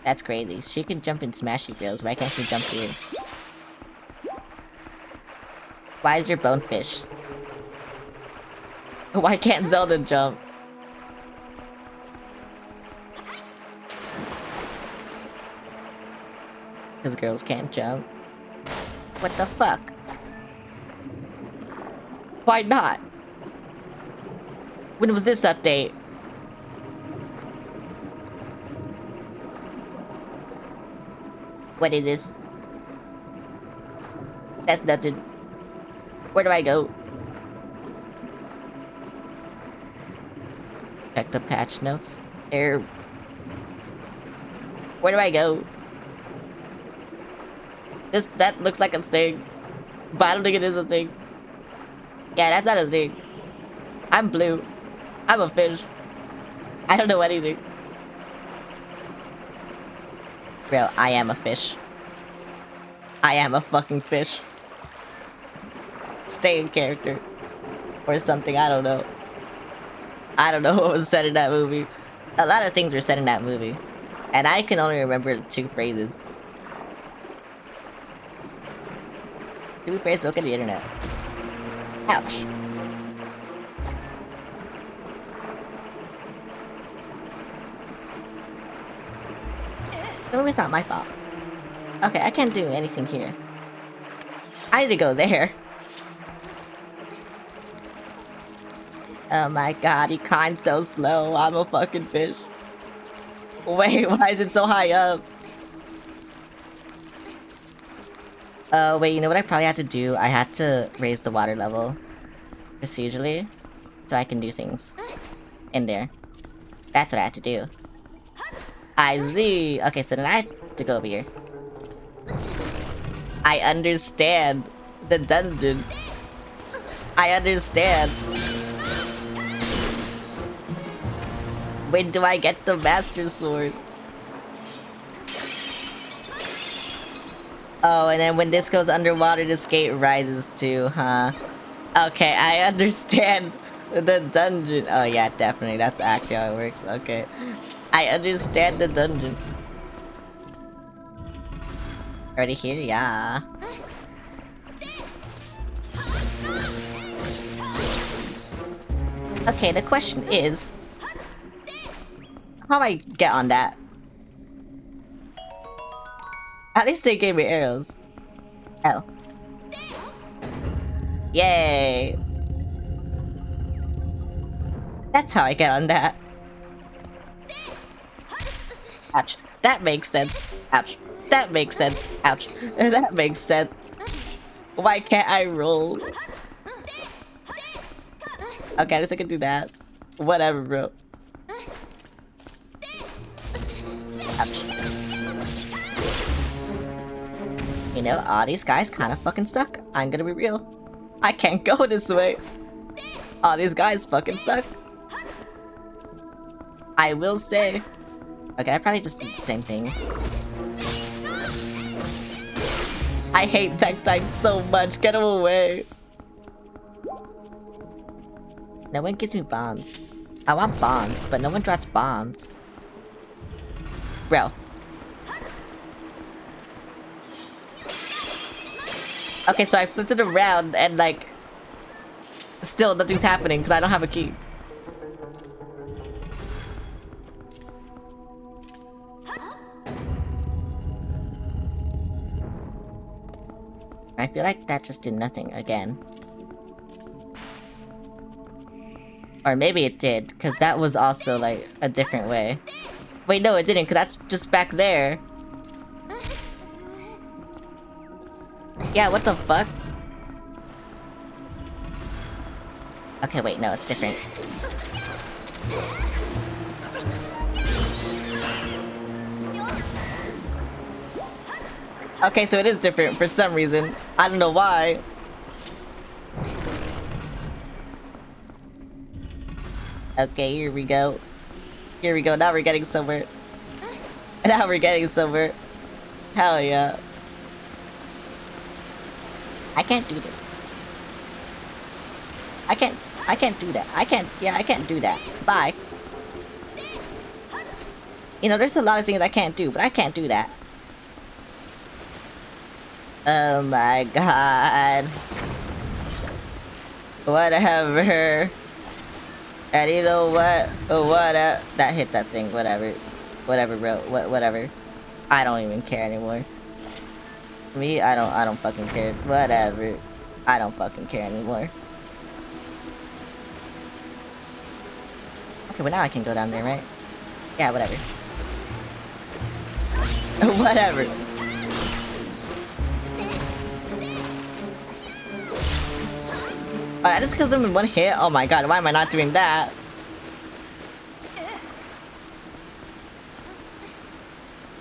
That's crazy. She can jump in Smashy Bros. Why can't she jump here? Why is your bonefish? Why can't Zelda jump? Because girls can't jump. What the fuck? Why not? When was this update? What is this? That's nothing. Where do I go? Check the patch notes. Where do I go? That looks like a thing. But I don't think it is a thing. Yeah, that's not a thing. I'm blue. I'm a fish. I don't know anything. Bro, I am a fish. I am a fucking fish. Stay in character. Or something, I don't know. I don't know what was said in that movie. A lot of things were said in that movie. And I can only remember 2 phrases. 2 phrases, look at the internet. Ouch. The movie's not my fault. Okay, I can't do anything here. I need to go there. Oh my god, he climbed so slow. I'm a fucking fish. Wait, why is it so high up? Oh, wait, you know what I probably had to do? I had to raise the water level. Procedurally. So I can do things. In there. That's what I had to do. I see. Okay, so then I have to go over here. I understand the dungeon. I understand. When do I get the Master Sword? Oh, and then when this goes underwater, this gate rises too, huh? Okay, I understand the dungeon. Oh yeah, definitely. That's actually how it works. Okay. I understand the dungeon. Already here? Yeah. Okay, the question is... how do I get on that? At least they gave me arrows. Oh. Yay! That's how I get on that. Ouch. That makes sense. Ouch. That makes sense. Ouch. That makes sense. Why can't I roll? Okay, at least I can do that. Whatever, bro. Ouch. You know, all these guys kind of fucking suck. I'm gonna be real. I can't go this way. All these guys fucking suck. I will say. Okay, I probably just did the same thing. I hate Tektite so much. Get him away. No one gives me bonds. I want bonds, but no one drops bonds. Bro. Okay, so I flipped it around and like... still nothing's happening because I don't have a key. I feel like that just did nothing again. Or maybe it did, because that was also like a different way. Wait, no, it didn't, because that's just back there. Yeah, what the fuck? Okay, wait, no, it's different. Okay, so it is different for some reason. I don't know why. Okay, here we go. Here we go. Now we're getting somewhere. Now we're getting somewhere. Hell yeah. I can't do this. I can't do that. I can't do that. Bye. You know, there's a lot of things I can't do, but I can't do that. Oh my god. Whatever. And you know what? That hit that thing. Whatever. Whatever, bro. Whatever. I don't even care anymore. Me, I don't fucking care. Whatever. I don't fucking care anymore. Okay, well now I can go down there, right? Yeah, whatever. Whatever. Oh, that just kills them in one hit? Oh my god, why am I not doing that?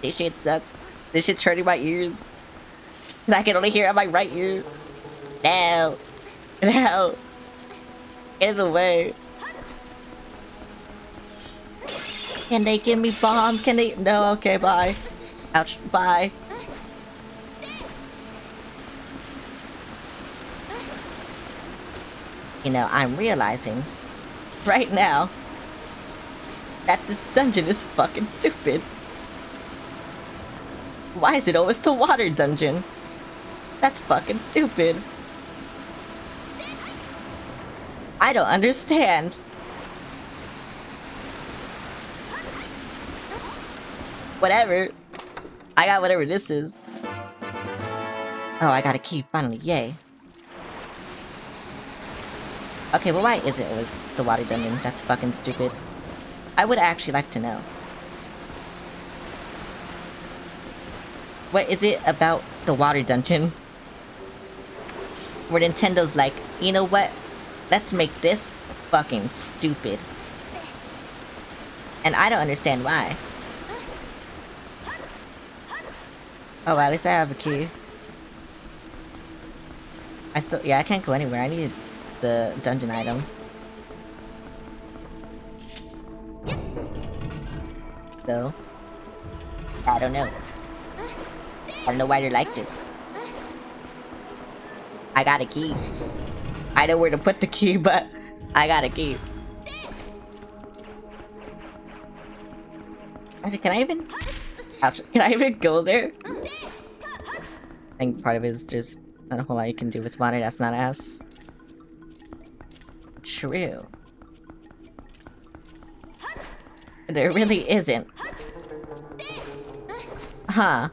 This shit sucks. This shit's hurting my ears. Cause I can only hear it on my right ear. No. No. Get in the way. Can they give me bomb? Can they? No, okay, bye. Ouch, bye. You know, I'm realizing right now that this dungeon is fucking stupid. Why is it always the water dungeon? That's fucking stupid. I don't understand. Whatever. I got whatever this is. Oh, I got a key, finally, yay. Okay, well why is it always the water dungeon? That's fucking stupid. I would actually like to know. What is it about the water dungeon? Where Nintendo's like, you know what? Let's make this fucking stupid. And I don't understand why. Oh, well, at least I have a key. Yeah, I can't go anywhere. I need the dungeon item. So, I don't know. I don't know why they're like this. I got a key. I know where to put the key, but I got a key. Actually, can I even... Ouch. Can I even go there? I think part of it is there's not a whole lot you can do with water. That's not as... true. There really isn't. Huh.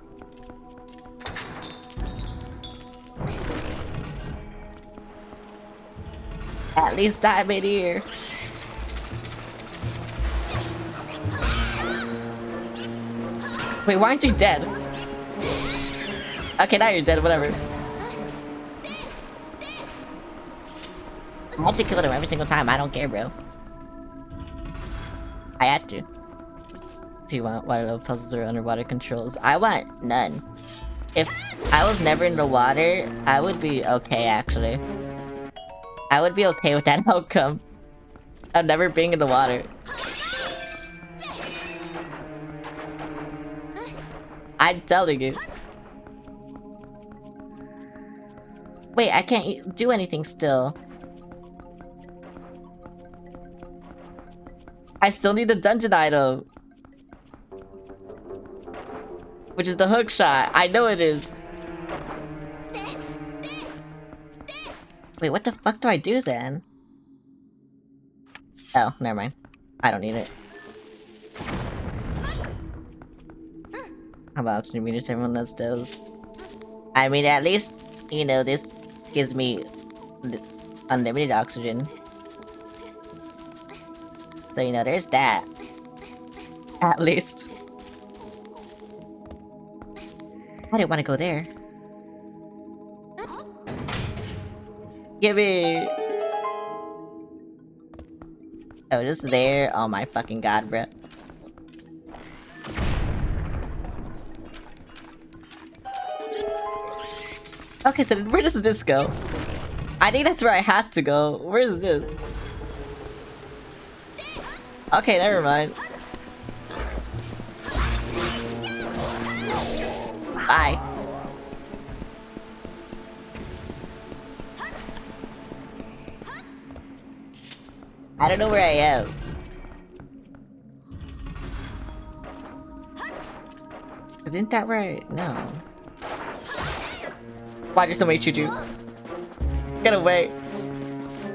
At least I'm in here. Wait, why aren't you dead? Okay, now you're dead, whatever. I had to kill him every single time, I don't care, bro. I had to. Do you want water level puzzles or underwater controls? I want none. If I was never in the water, I would be okay, actually. I would be okay with that outcome. Of never being in the water. I'm telling you. Wait, I can't do anything still. I still need the dungeon item. Which is the hook shot. I know it is. Wait, what the fuck do I do then? Oh, never mind. I don't need it. How about 2 meters? Everyone does those. I mean, at least, you know, this gives me unlimited oxygen. So, you know, there's that. At least. I didn't want to go there. Gimme! Oh, just there? Oh my fucking god, bro. Okay, so where does this go? I think that's where I had to go. Where is this? Okay, never mind. Bye. I don't know where I am. Isn't that where I... No. Why there's so many choo-choo? Get away.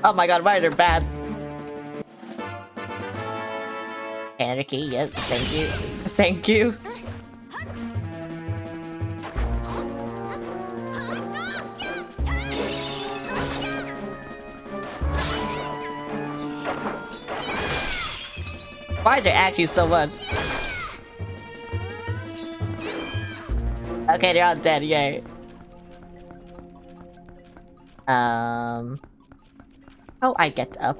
Oh my god, why are there bats? Another key, yes, thank you. Thank you. Why are there actually so much? Okay, they're all dead, yay. Oh, I get up.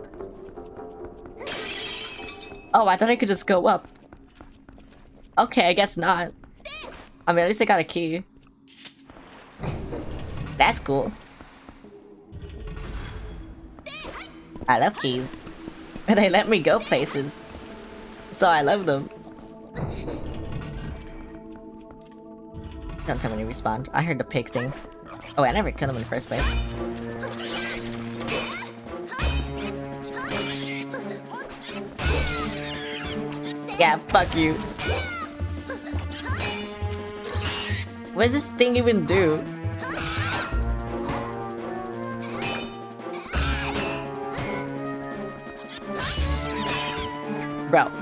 Oh, I thought I could just go up. Okay, I guess not. I mean, at least I got a key. That's cool. I love keys. And they let me go places. So I love them. Don't tell me to respawn. I heard the pig thing. Oh, I never killed him in the first place. Yeah, fuck you. What does this thing even do? Bro.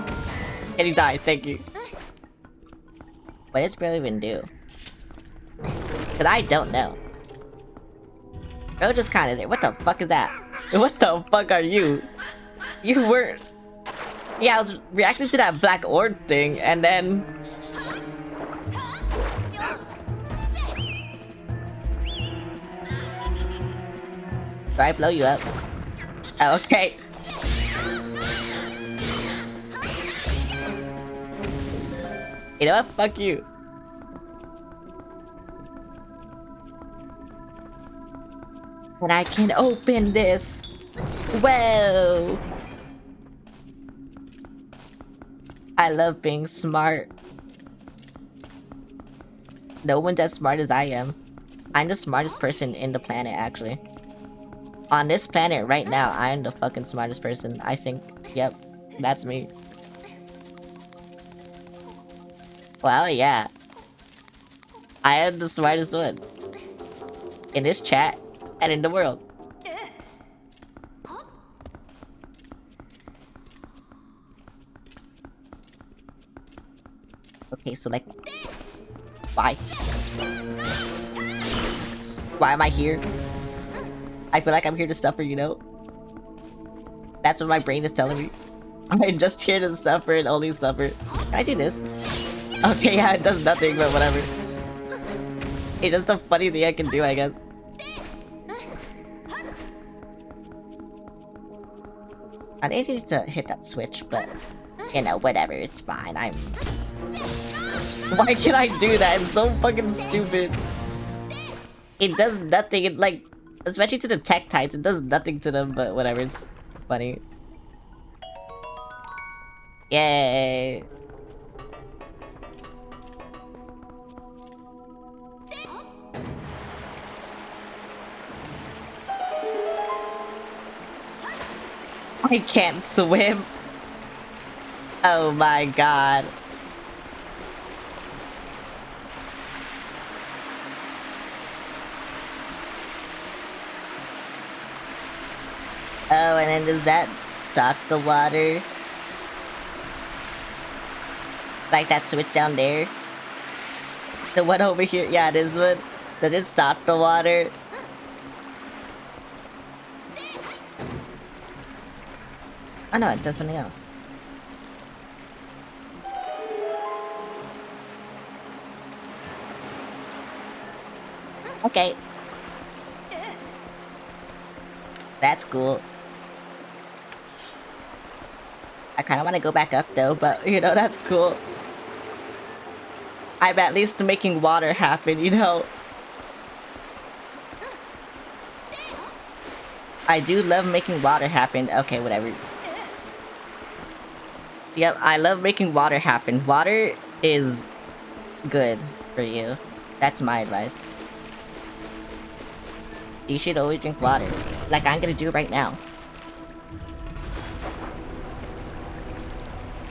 Can you die? Thank you. What does bro even do? Cause I don't know. Bro just kinda there. What the fuck is that? What the fuck are you? You weren't... Yeah, I was reacting to that black orb thing, and then... Do I blow you up? Oh, okay. You know what? Fuck you. And I can open this. Whoa. I love being smart. No one's as smart as I am. I'm the smartest person in the planet, actually. On this planet right now, I'm the fucking smartest person. I think, yep, that's me. Well, yeah. I am the smartest one. In this chat, and in the world. Okay, so like... Why? Why am I here? I feel like I'm here to suffer, you know? That's what my brain is telling me. I'm just here to suffer and only suffer. Can I do this? Okay, yeah, it does nothing, but whatever. It's just a funny thing I can do, I guess. I needed to hit that switch, but... You know, whatever, it's fine, I'm... Why can't I do that? It's so fucking stupid. It does nothing, it like... Especially to the tech types, it does nothing to them, but whatever, it's funny. Yay! I can't swim! Oh my god. Oh, and then does that stop the water? Like that switch down there? The one over here? Yeah, this one. Does it stop the water? Oh no, it does something else. Okay. That's cool. I kind of want to go back up though, but you know, that's cool. I'm at least making water happen, you know? I do love making water happen. Okay, whatever. Yep, I love making water happen. Water is good for you. That's my advice. You should always drink water. Like I'm gonna do right now.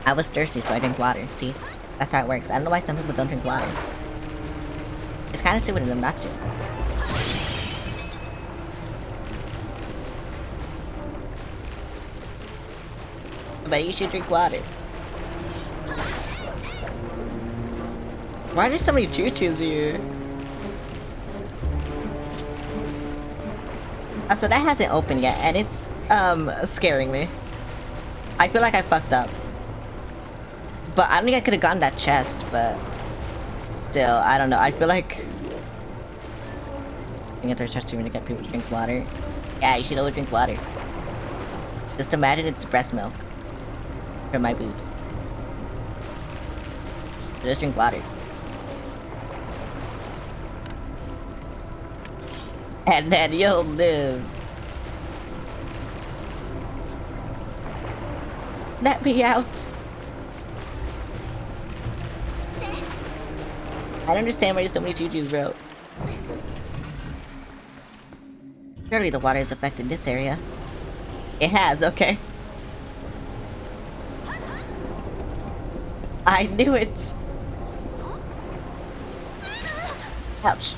I was thirsty, so I drank water. See? That's how it works. I don't know why some people don't drink water. It's kind of stupid of them not to. But you should drink water. Why are there so many choo-choos here? So that hasn't opened yet, and it's, scaring me. I feel like I fucked up. But I don't think I could've gotten that chest, but... Still, I don't know, I feel like... I think there's just too many to get people to drink water. Yeah, you should always drink water. Just imagine it's breast milk. For my boobs. So just drink water. And then you'll live. Let me out. I don't understand why there's so many choo-choos, bro. Surely the water has affected this area. It has, okay. I knew it! Ouch.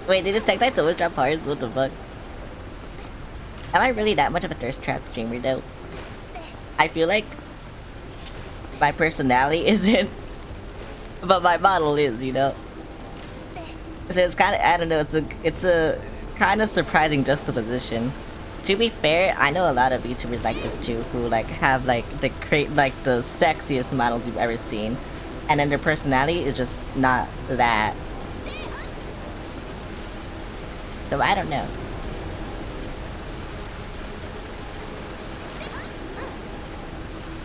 Wait, did the tech lights always drop hearts? What the fuck? Am I really that much of a thirst trap streamer though? I feel like my personality isn't, but my model is, you know? So it's kind of, I don't know, it's a kind of surprising juxtaposition. To be fair, I know a lot of YouTubers like this too, who like have like the sexiest models you've ever seen, and then their personality is just not that. So I don't know.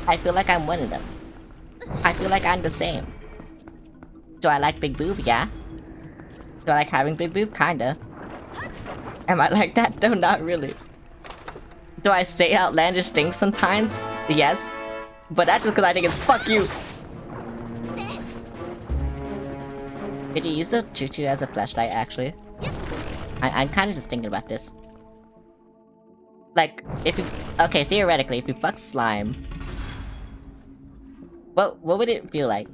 I feel like I'm one of them. I feel like I'm the same. Do I like big boob? Yeah. Do I like having big boob? Kinda. Am I like that? No, not really. Do I say outlandish things sometimes? Yes. But that's just because I think it's fuck you. Did you use the choo-choo as a flashlight, actually? I'm kind of just thinking about this. Like, if you... Okay, theoretically, if you fuck slime... What would it feel like?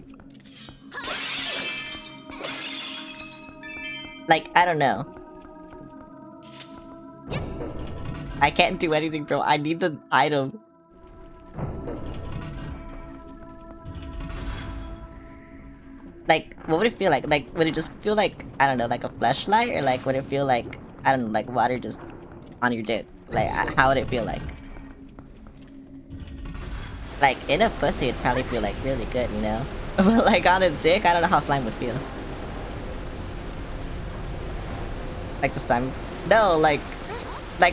Like, I don't know. I can't do anything, bro. I need the item. Like, what would it feel like? Like, would it just feel like, I don't know, like a fleshlight? Or like, would it feel like, I don't know, like water just on your dick? Like, how would it feel like? Like, in a pussy, it'd probably feel like really good, you know? But like on a dick, I don't know how slime would feel. Like the slime... No, like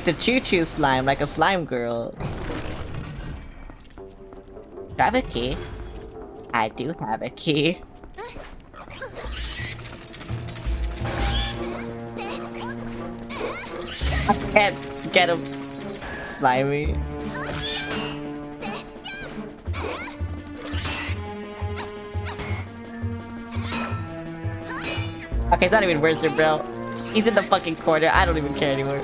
the choo-choo slime, like a slime girl. Do I have a key? I do have a key. I can't get him. Slimy. Okay, it's not even worth it, bro. He's in the fucking corner. I don't even care anymore.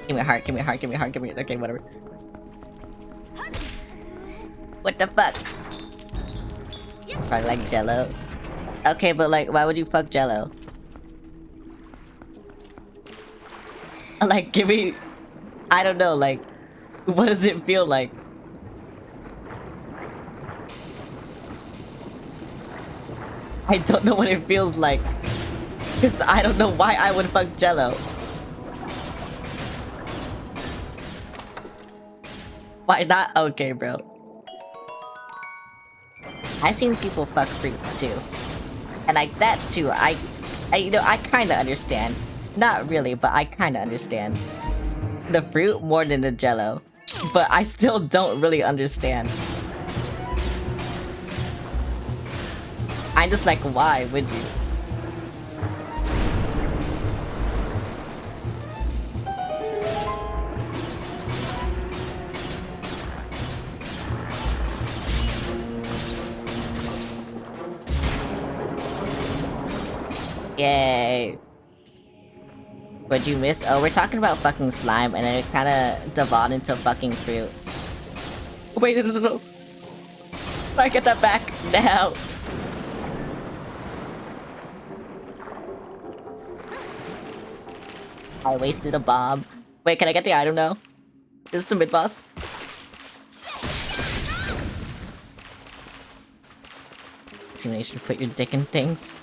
Give me a heart, give me a heart, give me a heart, give me... Okay, whatever. What the fuck? I like Jello. Okay, but like, why would you fuck Jello? Like, give me... I don't know, like... What does it feel like? I don't know what it feels like. Cause I don't know why I would fuck Jello. Why not? Okay, bro. I've seen people fuck fruits too. And like that too, I you know, I kinda understand. Not really, but I kinda understand. The fruit more than the Jello. But I still don't really understand. I'm just like, why would you? Yay. What'd you miss? Oh, we're talking about fucking slime, and then it kinda devolved into fucking fruit. Wait, no. I get that back now. I wasted a bomb. Wait, can I get the item now? Is this the mid-boss? You should put your dick in things.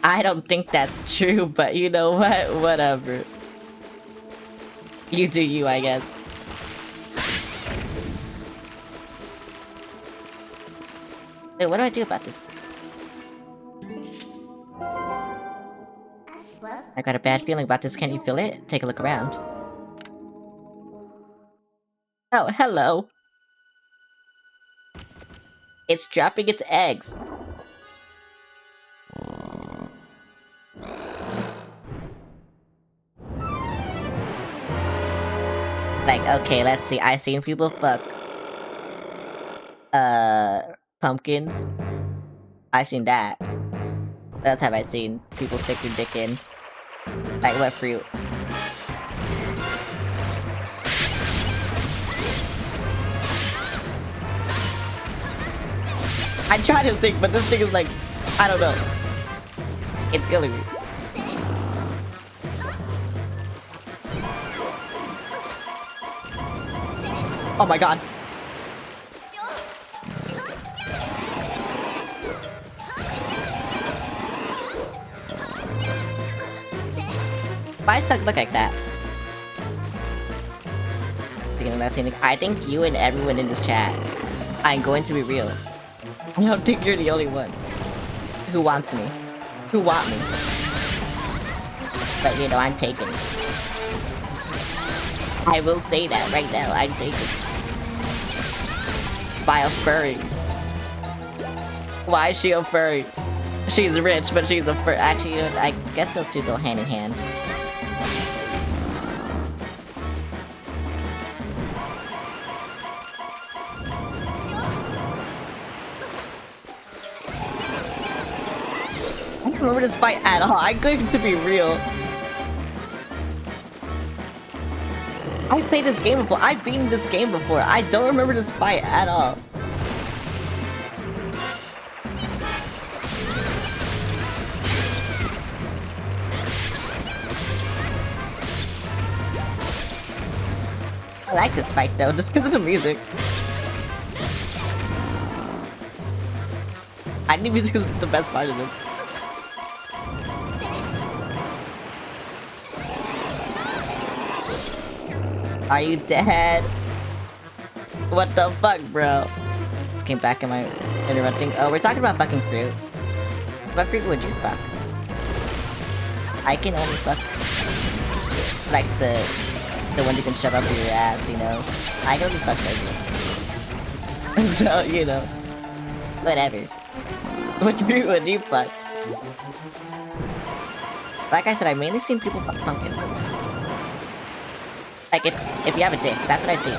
I don't think that's true, but you know what? Whatever. You do you, I guess. Wait, what do I do about this? I got a bad feeling about this. Can you feel it? Take a look around. Oh, hello. It's dropping its eggs. Like, okay, let's see. I seen people fuck pumpkins. I seen that. What else have I seen? People stick their dick in. Like, what fruit? I tried to think, but this thing is like, I don't know. It's killing me. Oh my god. Why does it look like that? I think you and everyone in this chat, I'm going to be real. I don't think you're the only one who wants me. Who want me. But you know, I'm taken. I will say that right now, I'm taken. By a furry. Why is she a furry? She's rich, but she's a furry. Actually, you know, I guess those two go hand in hand. I don't remember this fight at all. I'm going to be real. I played this game before. I've beaten this game before. I don't remember this fight at all. I like this fight though, just because of the music. I think music is the best part of this. Are you dead? What the fuck, bro? Just came back in my interrupting. Oh, we're talking about fucking fruit. What fruit would you fuck? I can only fuck like the one you can shove up your ass, you know. I can only fuck those. So, you know. Whatever. Which fruit would you fuck? Like I said, I've mainly seen people fuck pumpkins. Like, if you have a dick, that's what I've seen.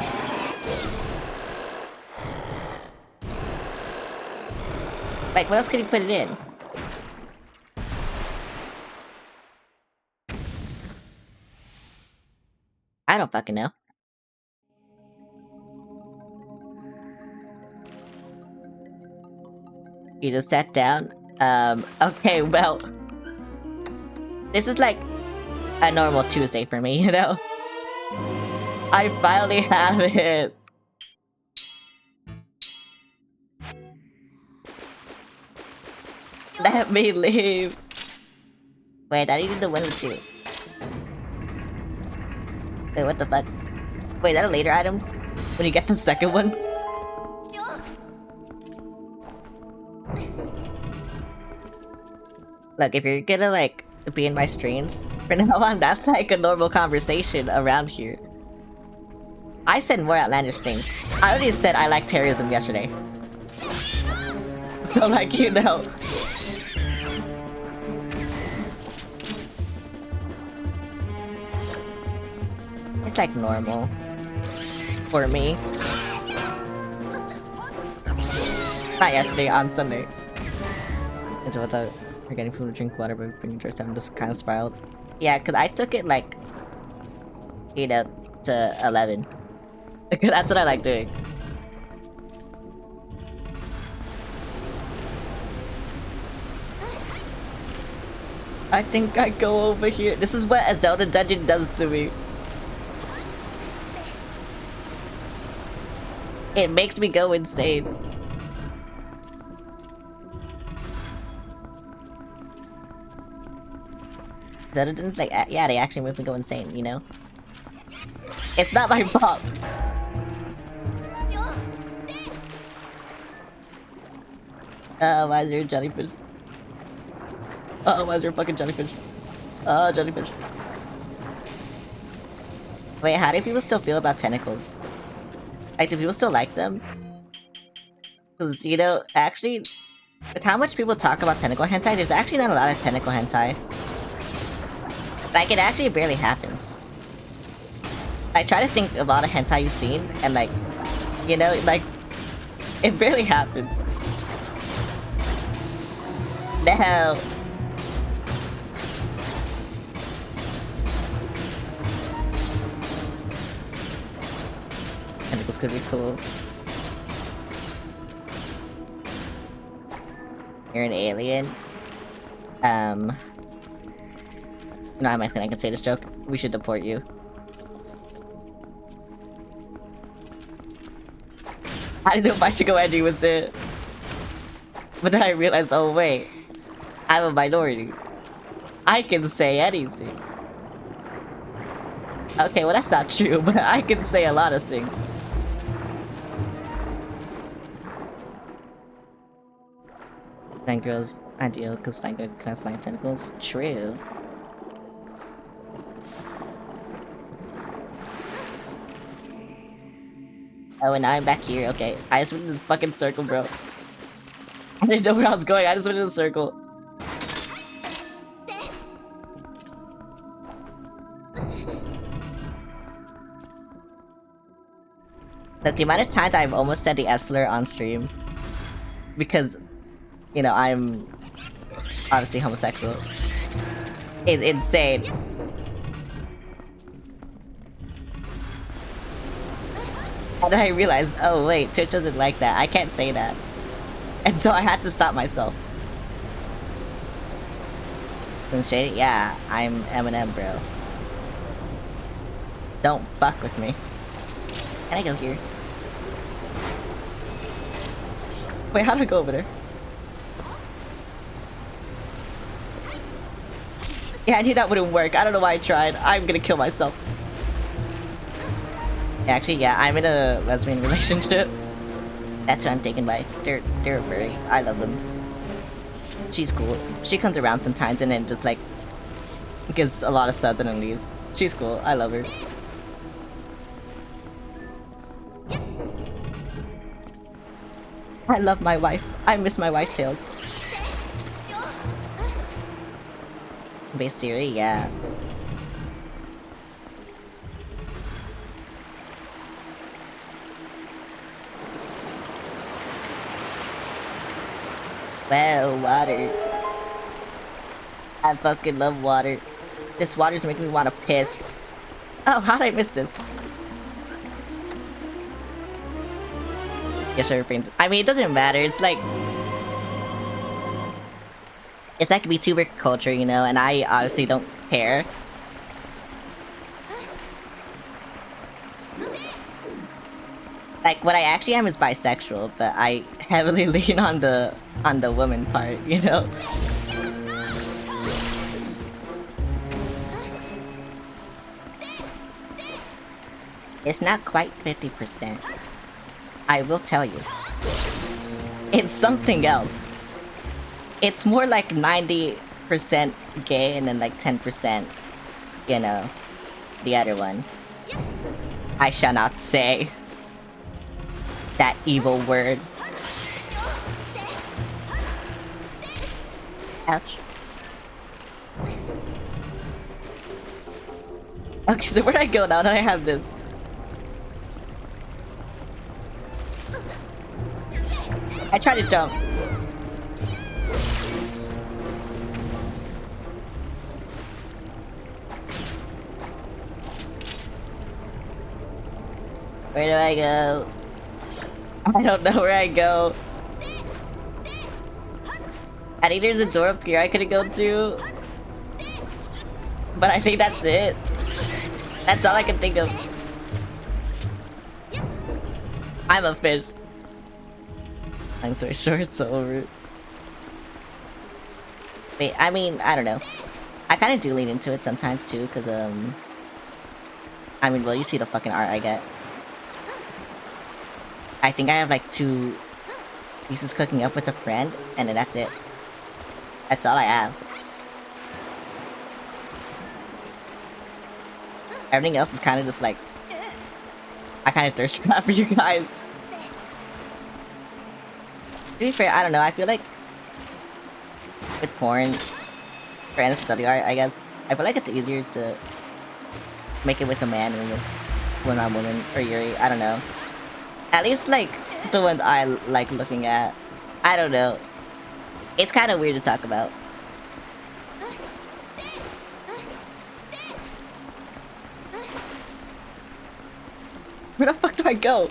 Like, what else could you put it in? I don't fucking know. You just sat down? Okay, well... This is like a normal Tuesday for me, you know? I finally have it! Let me leave! Wait, I needed the one with two. Wait, what the fuck? Wait, is that a later item? When you get the second one? Look, if you're gonna, like, be in my streams, from now on, that's like a normal conversation around here. I said more outlandish things. I already said I like terrorism yesterday. So, like, you know, like normal for me. Not yesterday, on Sunday. And so what's up? We're getting food to drink water, but bringing to 7 just kind of spiraled. Yeah, because I took it like, you know, to 11. That's what I like doing. I think I go over here. This is what a Zelda dungeon does to me. It makes me go insane. Zelda didn't like, yeah, they actually make me go insane, you know? It's not my fault. Why is there a jellyfish? Why is there a fucking jellyfish? Jellyfish. Wait, how do people still feel about tentacles? Like, do people still like them? Because, you know, actually, with how much people talk about tentacle hentai, there's actually not a lot of tentacle hentai. Like, it actually barely happens. I try to think of all the hentai you've seen, and like, you know, like, it barely happens. No. Tentacles could be cool. You're an alien? No, I'm actually I can say this joke. We should deport you. I didn't know if I should go edgy with it. But then I realized, oh wait. I'm a minority. I can say anything. Okay, well that's not true, but I can say a lot of things. Slime girls ideal because slime girl can have slime tentacles. True. Oh, and now I'm back here. Okay, I just went in the fucking circle, bro. I didn't know where I was going. I just went in a circle. Look, the amount of times I've almost said the F slur on stream, because, you know, I'm obviously homosexual, is insane. And then I realized, oh wait, Twitch doesn't like that. I can't say that. And so I had to stop myself. Some shady? Yeah, I'm Eminem, bro. Don't fuck with me. Can I go here? Wait, how do I go over there? Yeah, I knew that wouldn't work. I don't know why I tried. I'm gonna kill myself. Actually, yeah, I'm in a lesbian relationship. That's who I'm taken by. They're furry. I love them. She's cool. She comes around sometimes and then just like gives a lot of subs and then leaves. She's cool. I love her. I love my wife. I miss my wife tails. Base theory, yeah. Well, water. I fucking love water. This water's making me want to piss. Oh, how did I miss this? Yes, I mean, it doesn't matter. It's like VTuber culture, you know, and I honestly don't care. Like, what I actually am is bisexual, but I heavily lean on the woman part, you know? It's not quite 50%. I will tell you. It's something else. It's more like 90% gay and then like 10%, you know, the other one. I shall not say that evil word. Ouch. Okay, so where do I go now that I have this? I try to jump. Where do I go? I don't know where I go. I think there's a door up here I could go to. But I think that's it. That's all I can think of. I'm a fish. I'm so sure it's over. Wait, I mean, I don't know. I kind of do lean into it sometimes too, because, I mean, well, you see the fucking art I get. I think I have like 2 pieces cooking up with a friend, and then that's it. That's all I have. Everything else is kind of just like... I kind of thirst trap for you guys. To be fair, I don't know, I feel like... with porn, for anesthetic art, I guess, I feel like it's easier to make it with a man than with when I'm woman or Yuri, I don't know. At least, like, the ones I like looking at. I don't know. It's kind of weird to talk about. Where the fuck do I go?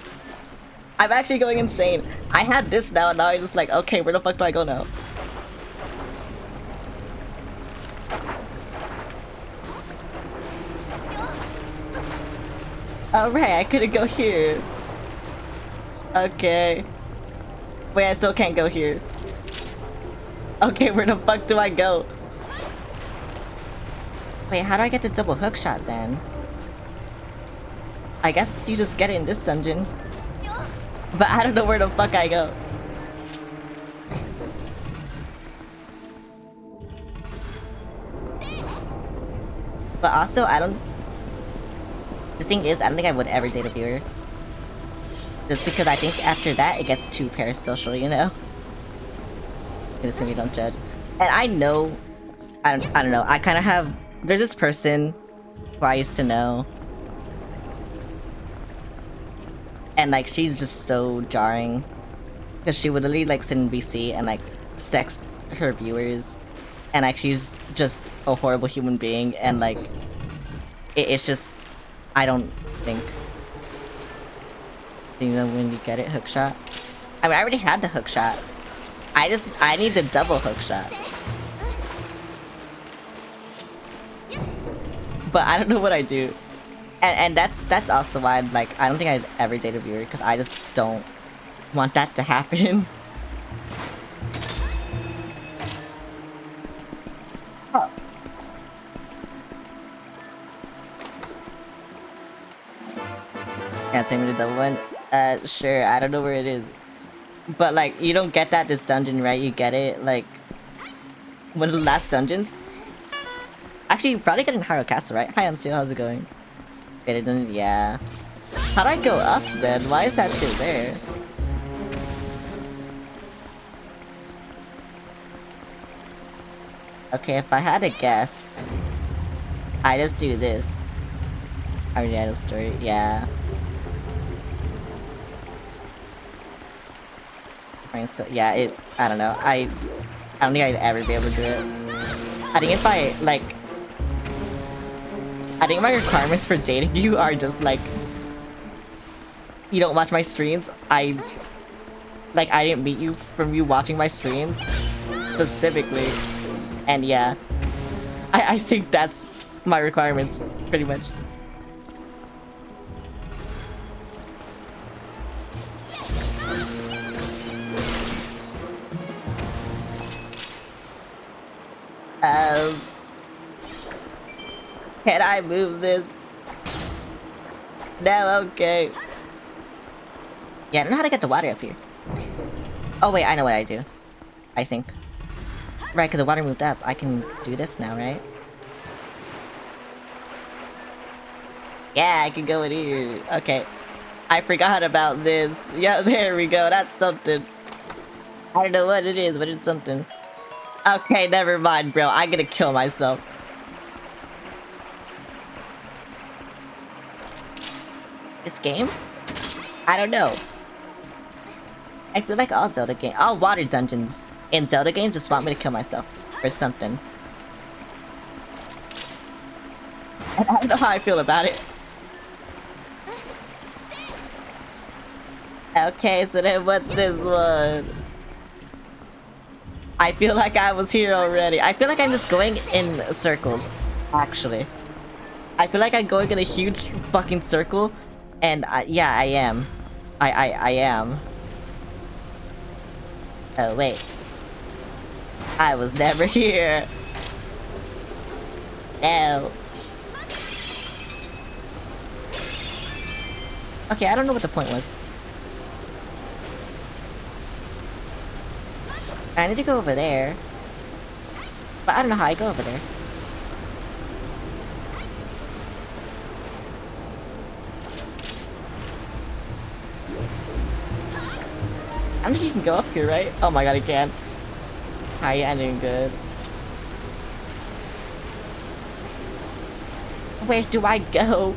I'm actually going insane. I had this now, and now I'm just like, okay, where the fuck do I go now? Alright, I couldn't go here. Okay. Wait, I still can't go here. Okay, where the fuck do I go? Wait, how do I get the double hook shot then? I guess you just get it in this dungeon. But I don't know where the fuck I go. But also, I don't... The thing is, I don't think I would ever date a viewer. Just because I think after that, it gets too parasocial, you know? You assume you don't judge. And I know... I don't know, I kind of have... There's this person who I used to know. And, like, she's just so jarring. Because she would literally, like, sit in VC and, like, sext her viewers. And, like, she's just a horrible human being. And, like, it's just... I don't think... You know, when you get it, hook shot. I mean, I already had the hook shot. I need the double hook shot. But I don't know what I do. And that's also why, like, I don't think I'd ever date a viewer, because I just don't want that to happen. Oh. Can't send me the double one? Sure, I don't know where it is. But, like, you don't get that this dungeon, right? You get it, like... one of the last dungeons? Actually, you probably get it in Hyrule Castle, right? Hi, Unseal, how's it going? Get it done? Yeah. How do I go up, then? Why is that shit there? Okay, if I had to guess... I just do this. I already had a story, yeah. Yeah, I don't know. I don't think I'd ever be able to do it. I think if I, like... I think my requirements for dating you are just, like... You don't watch my streams. I didn't meet you from you watching my streams. Specifically. And yeah. I think that's my requirements, pretty much. Can I move this? No, okay. Yeah, I don't know how to get the water up here. Oh wait, I know what I do. I think. Right, because the water moved up. I can do this now, right? Yeah, I can go in here. Okay. I forgot about this. Yeah, there we go. That's something. I don't know what it is, but it's something. Okay, never mind, bro. I'm gonna kill myself. This game? I don't know. I feel like all Zelda games, all water dungeons in Zelda games just want me to kill myself or something. And I don't know how I feel about it. Okay, so then what's this one? I feel like I was here already. I feel like I'm just going in circles, actually. I feel like I'm going in a huge fucking circle, and yeah, I am. I am. Oh, wait. I was never here. No. Okay, I don't know what the point was. I need to go over there. But I don't know how I go over there. I think you can go up here, right? Oh my god, I can. Hi, yeah, I'm doing good. Where do I go?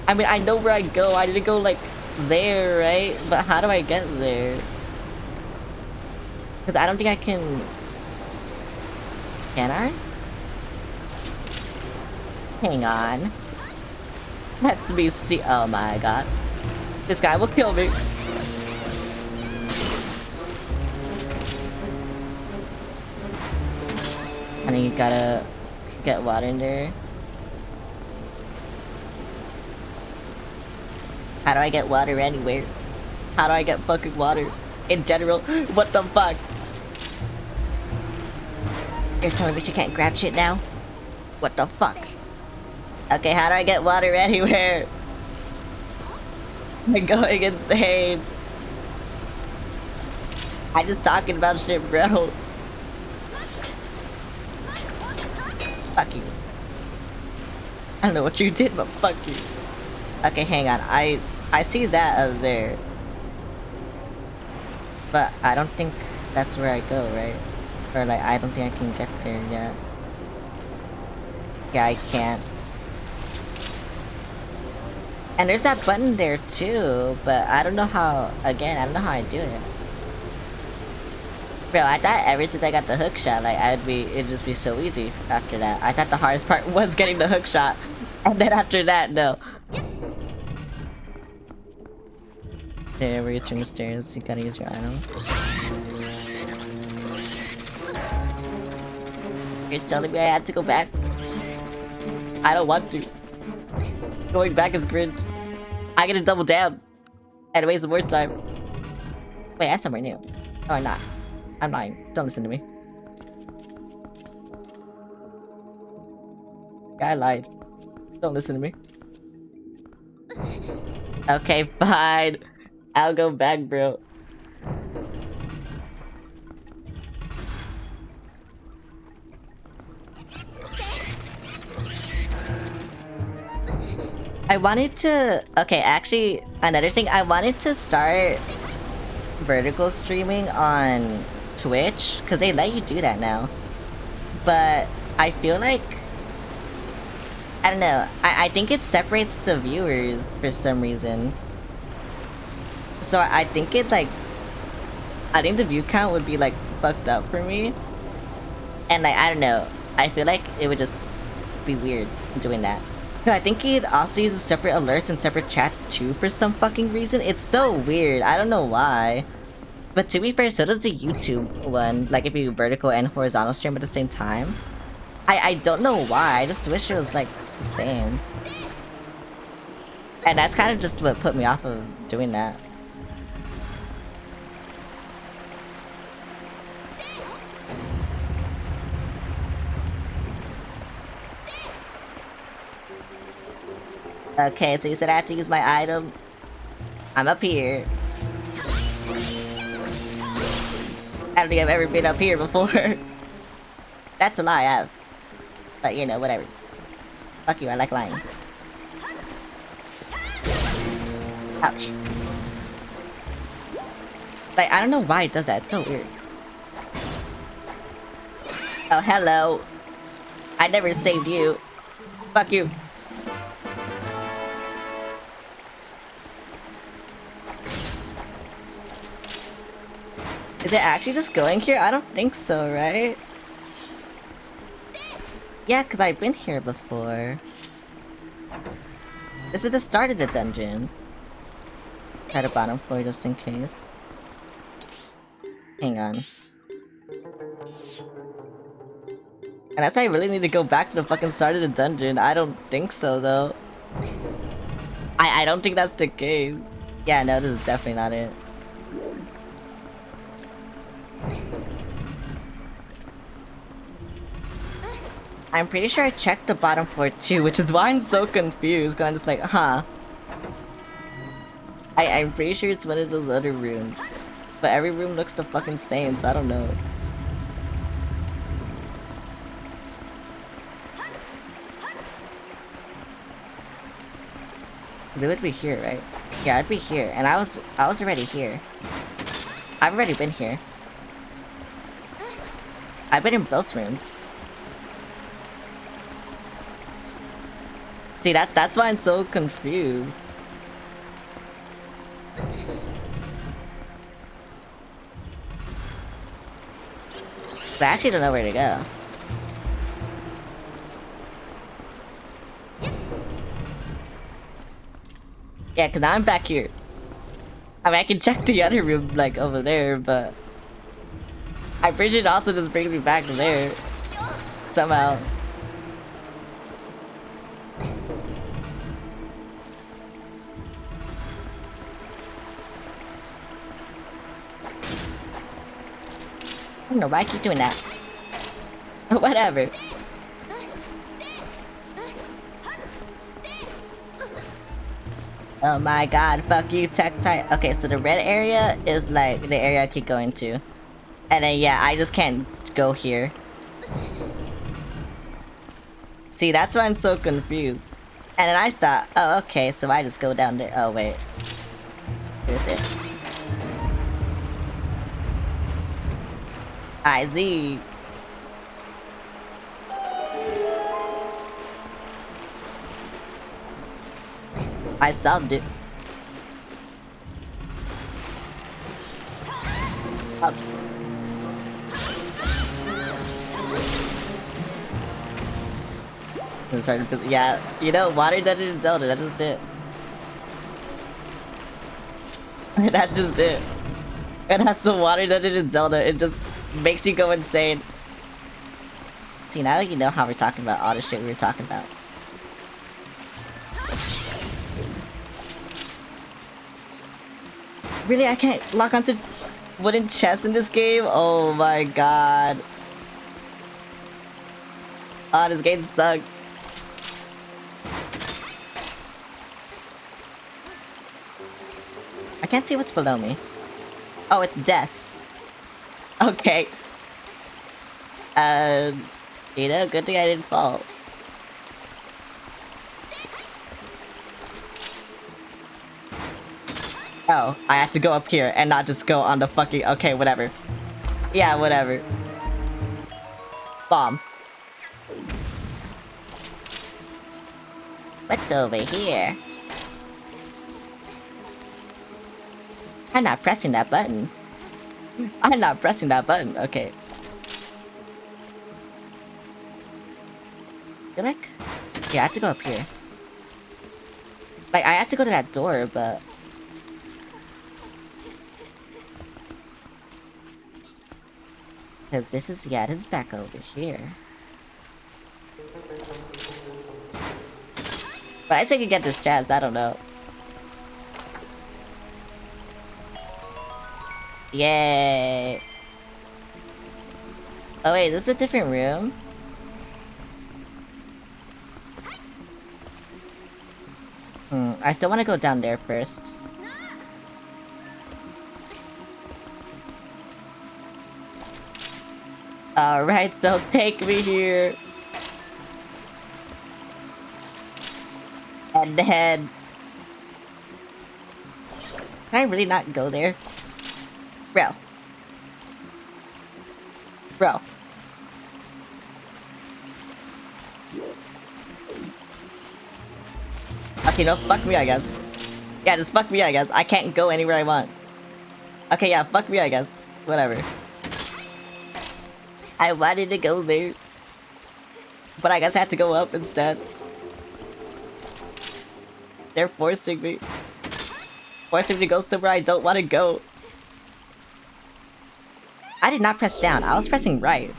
I mean, I know where I go. I need to go, like, there, right? But how do I get there? Because I don't think I can... Can I? Hang on. Let's me see. Oh my god. This guy will kill me. I think you gotta get water in there. How do I get water anywhere? How do I get fucking water? In general? What the fuck? You're telling me you can't grab shit now? What the fuck? Okay, how do I get water anywhere? I'm going insane. I'm just talking about shit, bro. Fuck you. I don't know what you did, but fuck you. Okay, hang on. I see that over there. But I don't think that's where I go, right? Or like, I don't think I can get there yet. Yeah, I can't. And there's that button there too, but I don't know how, again, I don't know how I do it. Bro, I thought ever since I got the hook shot, like, it'd just be so easy after that. I thought the hardest part was getting the hook shot. And then after that, no. There, where you turn the stairs, you gotta use your item. You're telling me I had to go back? I don't want to. Going back is cringe. I gotta double down. And waste some more time. Wait, that's somewhere new. Oh, I'm not. I'm lying. Don't listen to me. I lied. Don't listen to me. Okay, fine. I'll go back, bro. I wanted to... Okay, actually, another thing. I wanted to start vertical streaming on Twitch, because they let you do that now. But I feel like... I don't know. I think it separates the viewers for some reason. So I think it, like... I think the view count would be, like, fucked up for me. And, like, I don't know. I feel like it would just be weird doing that. I think it also uses separate alerts and separate chats too for some fucking reason. It's so weird. I don't know why. But to be fair, so does the YouTube one. Like if you vertical and horizontal stream at the same time. I don't know why. I just wish it was like the same. And that's kind of just what put me off of doing that. Okay, so you said I have to use my item. I'm up here. I don't think I've ever been up here before. That's a lie, I have. But you know, whatever. Fuck you, I like lying. Ouch. Like, I don't know why it does that, it's so weird. Oh, hello. I never saved you. Fuck you. Is it actually just going here? I don't think so, right? Yeah, because I've been here before. This is the start of the dungeon. Try the bottom floor just in case. Hang on. Unless I really need to go back to the fucking start of the dungeon. I don't think so, though. I don't think that's the case. Yeah, no, this is definitely not it. I'm pretty sure I checked the bottom floor too, which is why I'm so confused, cause I'm just like, huh. I'm pretty sure it's one of those other rooms. But every room looks the fucking same, so I don't know. It would be here, right? Yeah, it'd be here, and I was already here. I've already been here. I've been in both rooms. See, that's why I'm so confused. But I actually don't know where to go. Yeah, cause now I'm back here. I mean, I can check the other room, like, over there, but... I'm pretty sure it also just brings me back to there. Somehow. I don't know why I keep doing that. Whatever. Oh my god, fuck you, tech type. Okay, so the red area is like the area I keep going to. And then yeah, I just can't go here. See, that's why I'm so confused. And then I thought, oh okay, so I just go down there. Oh wait. Is it? I see. I solved it. Oh. Yeah, you know, water dungeon in Zelda, that's just it. That's just it. And that's the water dungeon in Zelda, it just makes you go insane. See, now you know how we're talking about all the shit we were talking about. Really, I can't lock onto wooden chests in this game? Oh my god. Oh, this game sucks. I can't see what's below me. Oh, it's death. Okay. You know, good thing I didn't fall. Oh, I have to go up here and not just go on the fucking... Okay, whatever. Yeah, whatever. Bomb. What's over here? I'm not pressing that button. I'm not pressing that button. Okay. I feel like... Yeah, I have to go up here. Like, I have to go to that door, but... Because this is... Yeah, this is back over here. But I think I can get this chest, I don't know. Yay! Oh wait, this is a different room? I still want to go down there first. Alright, so take me here. And then... Can I really not go there? Bro. Bro. Okay, no, fuck me, I guess. Yeah, just fuck me, I guess. I can't go anywhere I want. Okay, yeah, fuck me, I guess. Whatever. I wanted to go there. But I guess I had to go up instead. They're forcing me. Forcing me to go somewhere I don't want to go. I did not press down. I was pressing right.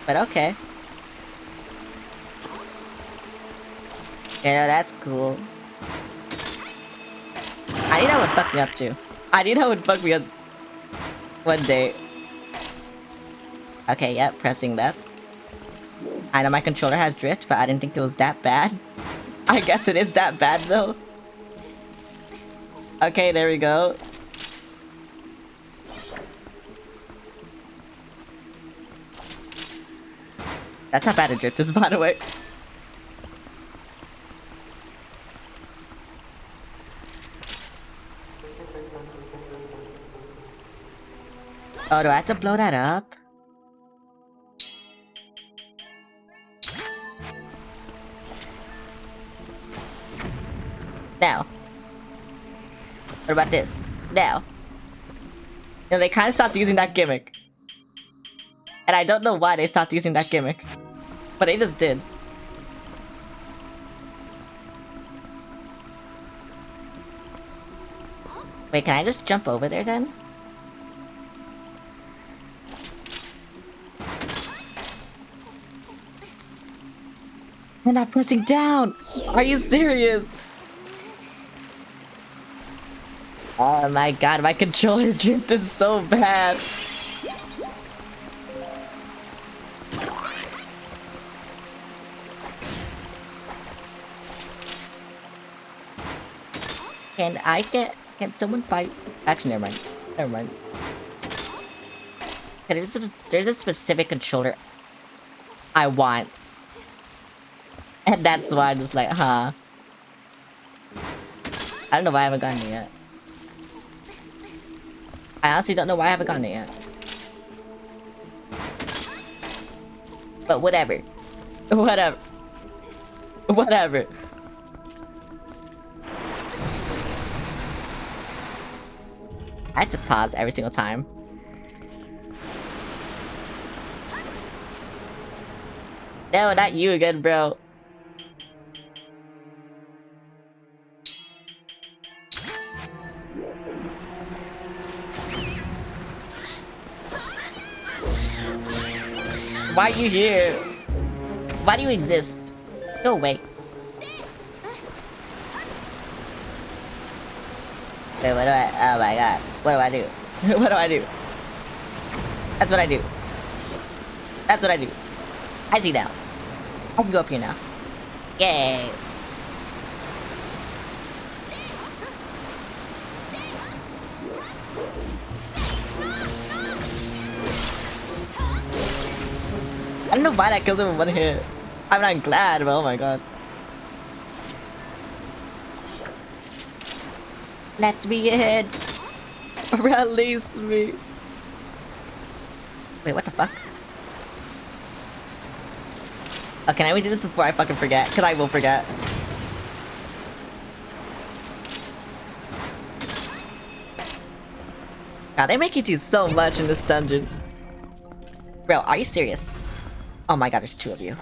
But okay. Yeah, that's cool. I knew that would fuck me up too. I knew that would fuck me up one day. Okay, yep, pressing left. I know my controller has drift, but I didn't think it was that bad. I guess it is that bad though. Okay, there we go. That's how bad a drift is, by the way. Oh, do I have to blow that up? Now. What about this? Now. You know, they kind of stopped using that gimmick. And I don't know why they stopped using that gimmick. But they just did. Wait, can I just jump over there then? We're not pressing down! Are you serious? Oh my god, my controller drift is so bad. Can someone fight? Actually, never mind. Never mind. Okay, there's a specific controller I want. And that's why I'm just like, huh. I don't know why I haven't gotten it yet. I honestly don't know why I haven't gotten it yet. But whatever. Whatever. Whatever. I had to pause every single time. No, not you again, bro. Why are you here? Why do you exist? Go away. Wait, what do I... Oh my god. What do I do? What do I do? That's what I do. That's what I do. I see now. I can go up here now. Yay. I don't know why that kills him with one hit. I'm not glad, but oh my god. Let me in. Release me. Wait, what the fuck? Oh, can I do this before I fucking forget? Because I will forget. God, they make you do so much in this dungeon. Bro, are you serious? Oh my god, there's two of you.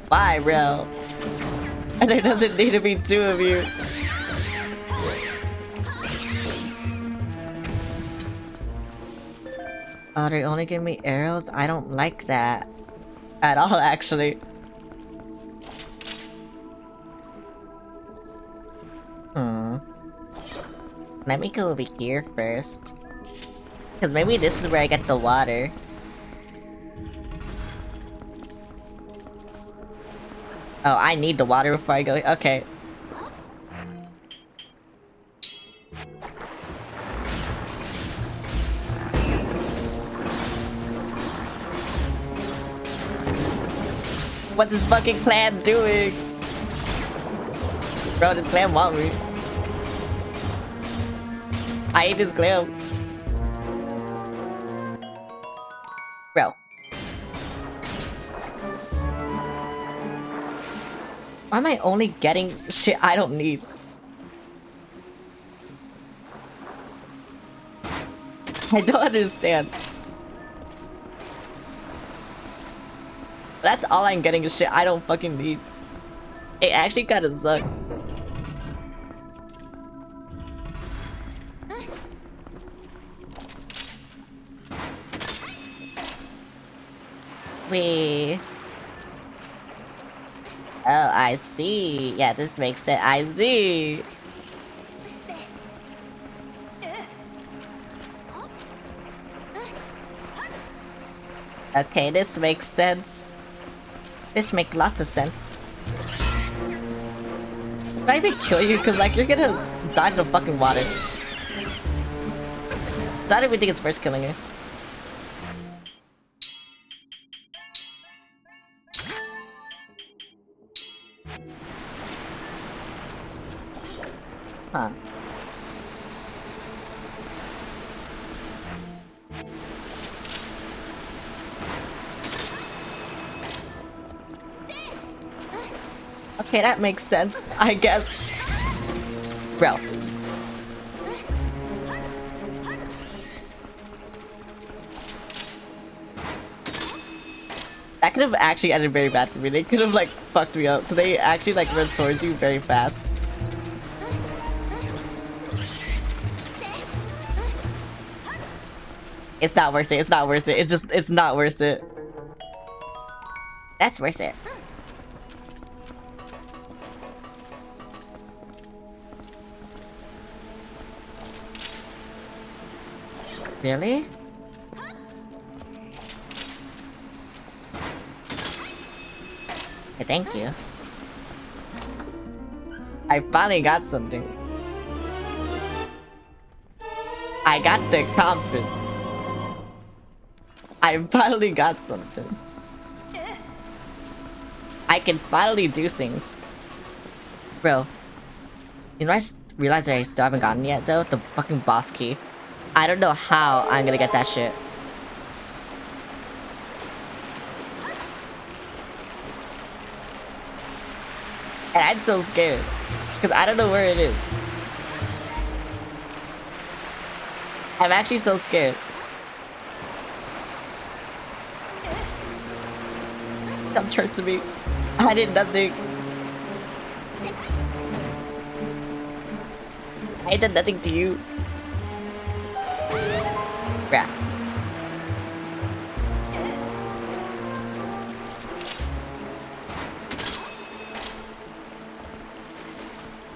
Why, bro? And there doesn't need to be two of you. Oh, they only give me arrows? I don't like that. At all, actually. Let me go over here first. Because maybe this is where I get the water. Oh, I need the water before I go. Okay. What's this fucking clam doing? Bro, this clam want me. I ate this clam. Bro. Why am I only getting shit I don't need? I don't understand. That's all I'm getting is shit I don't fucking need. It actually kinda sucks. Wait. Oh, I see. Yeah, this makes sense. I see. Okay, this makes sense. This makes lots of sense. Do I even kill you? Cause like you're gonna die in the fucking water. So I don't even think it's worth killing you. Huh. Okay, that makes sense, I guess. Bro. That could have actually ended very bad for me. They could have like fucked me up because they actually like run towards you very fast. It's not worth it. It's not worth it. It's not worth it. That's worth it. Really? Okay, thank you. I finally got something. I got the compass. I finally got something. I can finally do things. Bro. You know, realized I still haven't gotten yet, though? The fucking boss key. I don't know how I'm gonna get that shit. And I'm so scared. Because I don't know where it is. I'm actually so scared. Don't turn to me. I did nothing. I did nothing to you. Bruh.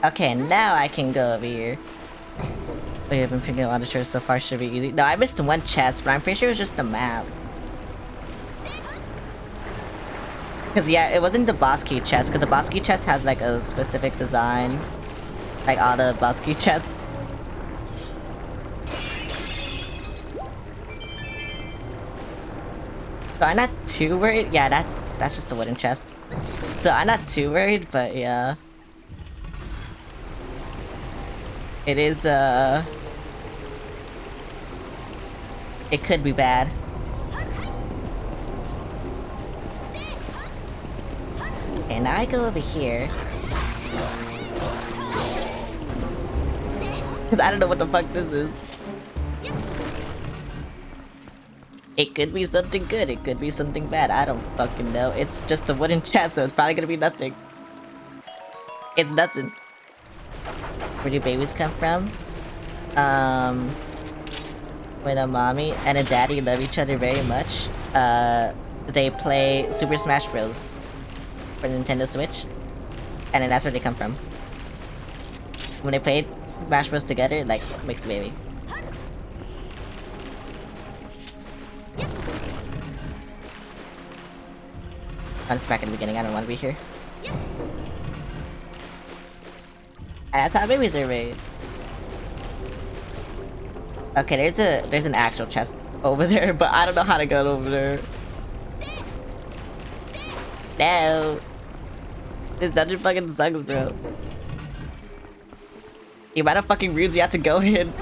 Okay, now I can go over here. Wait, I've been picking a lot of chests so far, should be easy. No, I missed one chest, but I'm pretty sure it was just the map. Cause yeah, it wasn't the boss key chest, cause the boss key chest has like a specific design. Like all the boss key chests. So I'm not too worried. Yeah, that's just a wooden chest. So I'm not too worried, but yeah. It is, it could be bad. Okay, now I go over here. Because I don't know what the fuck this is. It could be something good, it could be something bad, I don't fucking know. It's just a wooden chest, so it's probably gonna be nothing. It's nothing. Where do babies come from? When a mommy and a daddy love each other very much, they play Super Smash Bros. For Nintendo Switch. And then that's where they come from. When they played Smash Bros. Together, it, like, makes a baby. I'm just back at the beginning, I don't want to be here. And that's how babies are made. Okay, there's an actual chest over there, but I don't know how to go over there. No. This dungeon fucking sucks, bro. The amount of fucking rooms you have to go in.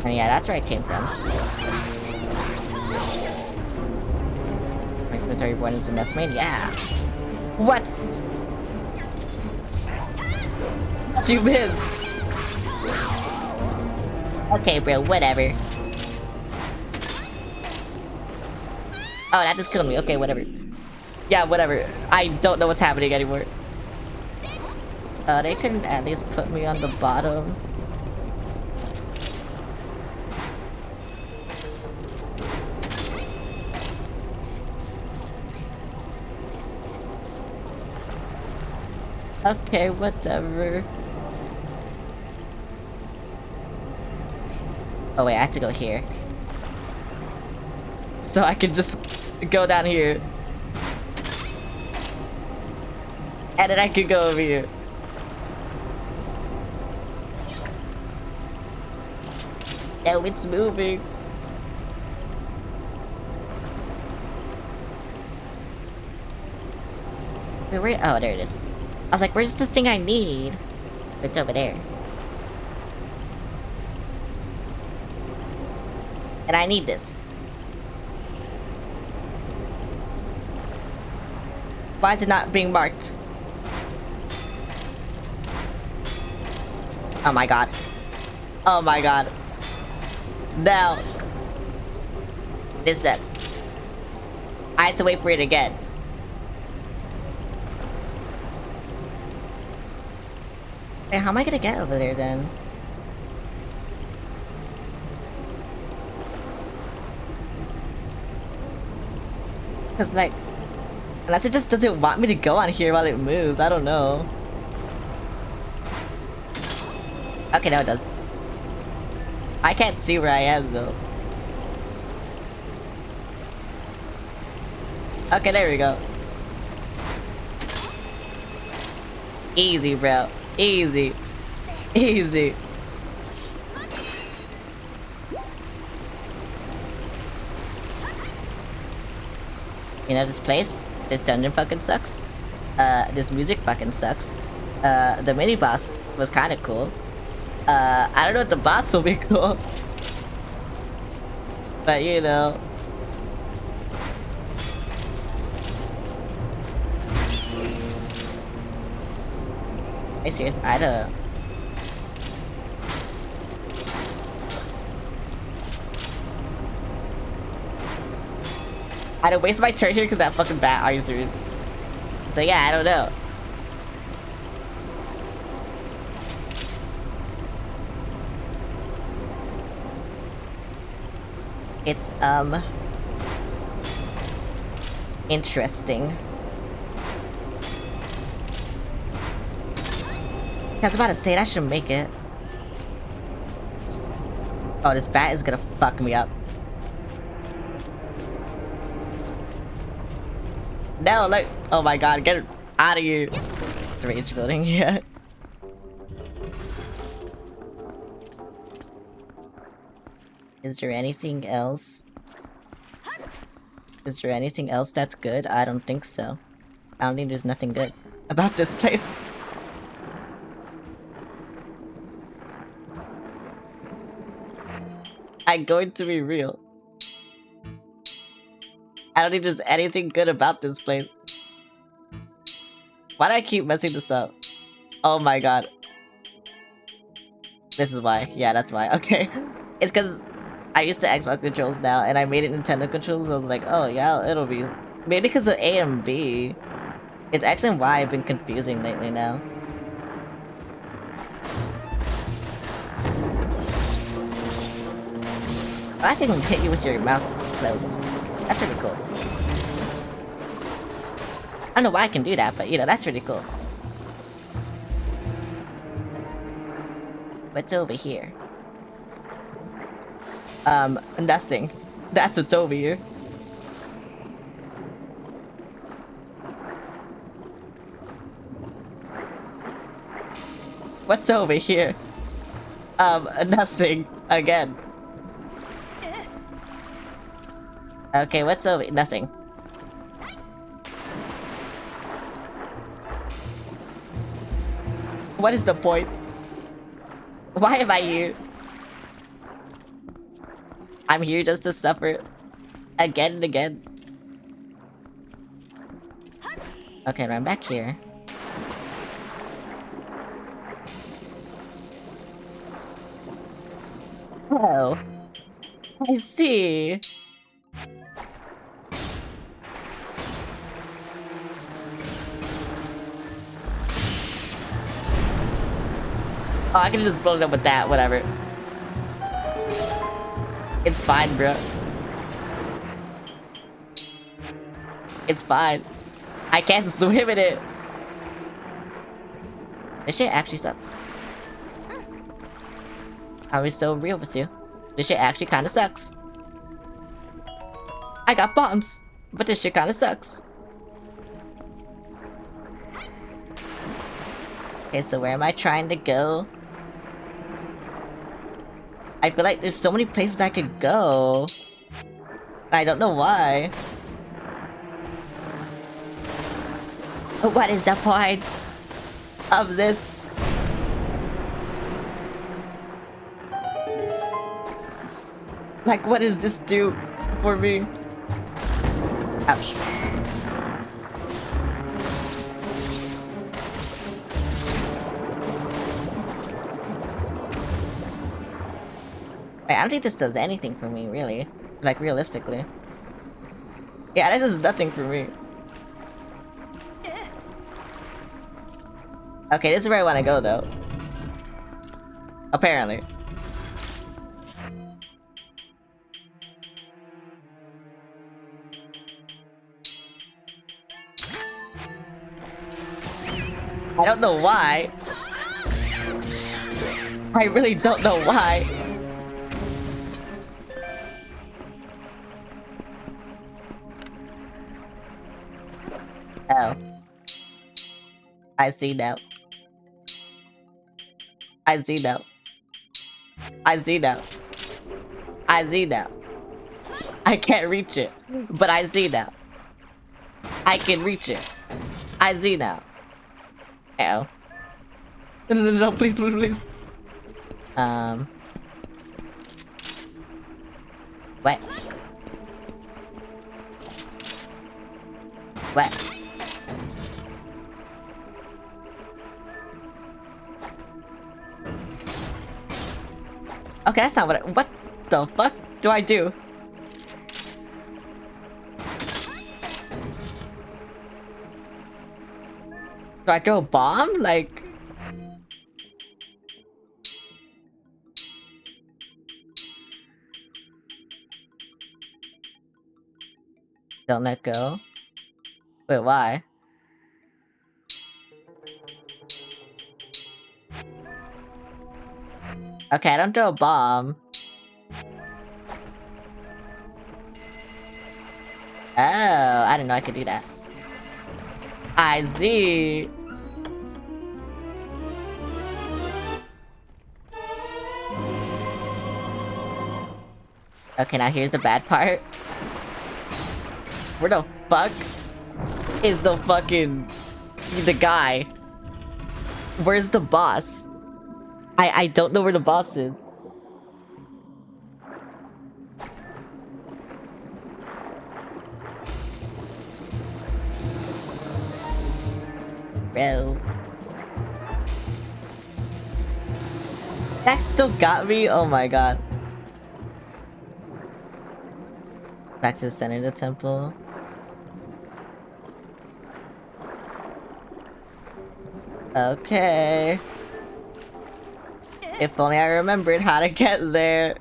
And yeah, that's where I came from. Explanatory born is a nest main? Yeah. What? You missed. Okay, bro, whatever. Oh, that just killed me. Okay, whatever. Yeah, whatever. I don't know what's happening anymore. They couldn't at least put me on the bottom. Okay, whatever. Oh wait, I have to go here. So I can just go down here. And then I can go over here. No, it's moving. Wait, where? Oh, there it is. I was like, where's this thing I need? It's over there. And I need this. Why is it not being marked? Oh my god. Oh my god. No. This sucks. I had to wait for it again. Wait, how am I gonna get over there then? Cause like, unless it just doesn't want me to go on here while it moves, I don't know. Okay, now it does. I can't see where I am though. Okay, there we go. Easy, bro. Easy. Easy. You know this place? This dungeon fucking sucks. This music fucking sucks. The mini boss was kinda cool. I don't know if the boss will be cool. But you know. Are you serious? I don't. I don't waste my turn here because that fucking bat. Are you serious? So yeah, I don't know. It's interesting. I was about to say that should make it. Oh, this bat is gonna fuck me up. No, look. Oh my god, get out of here. The rage building, yeah. Is there anything else? Is there anything else that's good? I don't think so. I don't think there's nothing good about this place. I'm going to be real. I don't think there's anything good about this place. Why do I keep messing this up? Oh my god. This is why. Yeah, that's why. Okay. It's because I used to Xbox controls now, and I made it Nintendo controls, and I was like, oh yeah, it'll be... Maybe because of A and B. It's X and Y have been confusing lately now. I can hit you with your mouth closed. That's really cool. I don't know why I can do that, but you know, that's really cool. What's over here? Nothing. That's what's over here. What's over here? Nothing. Again. Okay, what's over? Nothing. What is the point? Why am I here? I'm here just to suffer again and again. Okay, run back here. Oh. I see. Oh, I can just blow it up with that, whatever. It's fine, bro. It's fine. I can't swim in it. This shit actually sucks. Are we so real with you? This shit actually kinda sucks. I got bombs, but this shit kinda sucks. Okay, so where am I trying to go? I feel like there's so many places I could go. I don't know why. What is the point of this? Like, what does this do for me? Ouch. I don't think this does anything for me, really. Like, realistically. Yeah, this is nothing for me. Okay, this is where I want to go, though. Apparently. I don't know why. I really don't know why. Oh. I see now. I see now. I see now. I see now. I can't reach it, but I see now. I can reach it. I see now. Oh. No, please, please, please. What? What? Okay, that's not what the fuck do I do? Do I throw a bomb? Like... Don't let go? Wait, why? Okay, I don't throw a bomb. Oh, I didn't know I could do that. I see. Okay, now here's the bad part. Where the fuck is the fucking... the guy? Where's the boss? I don't know where the boss is. Bro. That still got me? Oh my god. Back to the center of the temple. Okay. If only I remembered how to get there.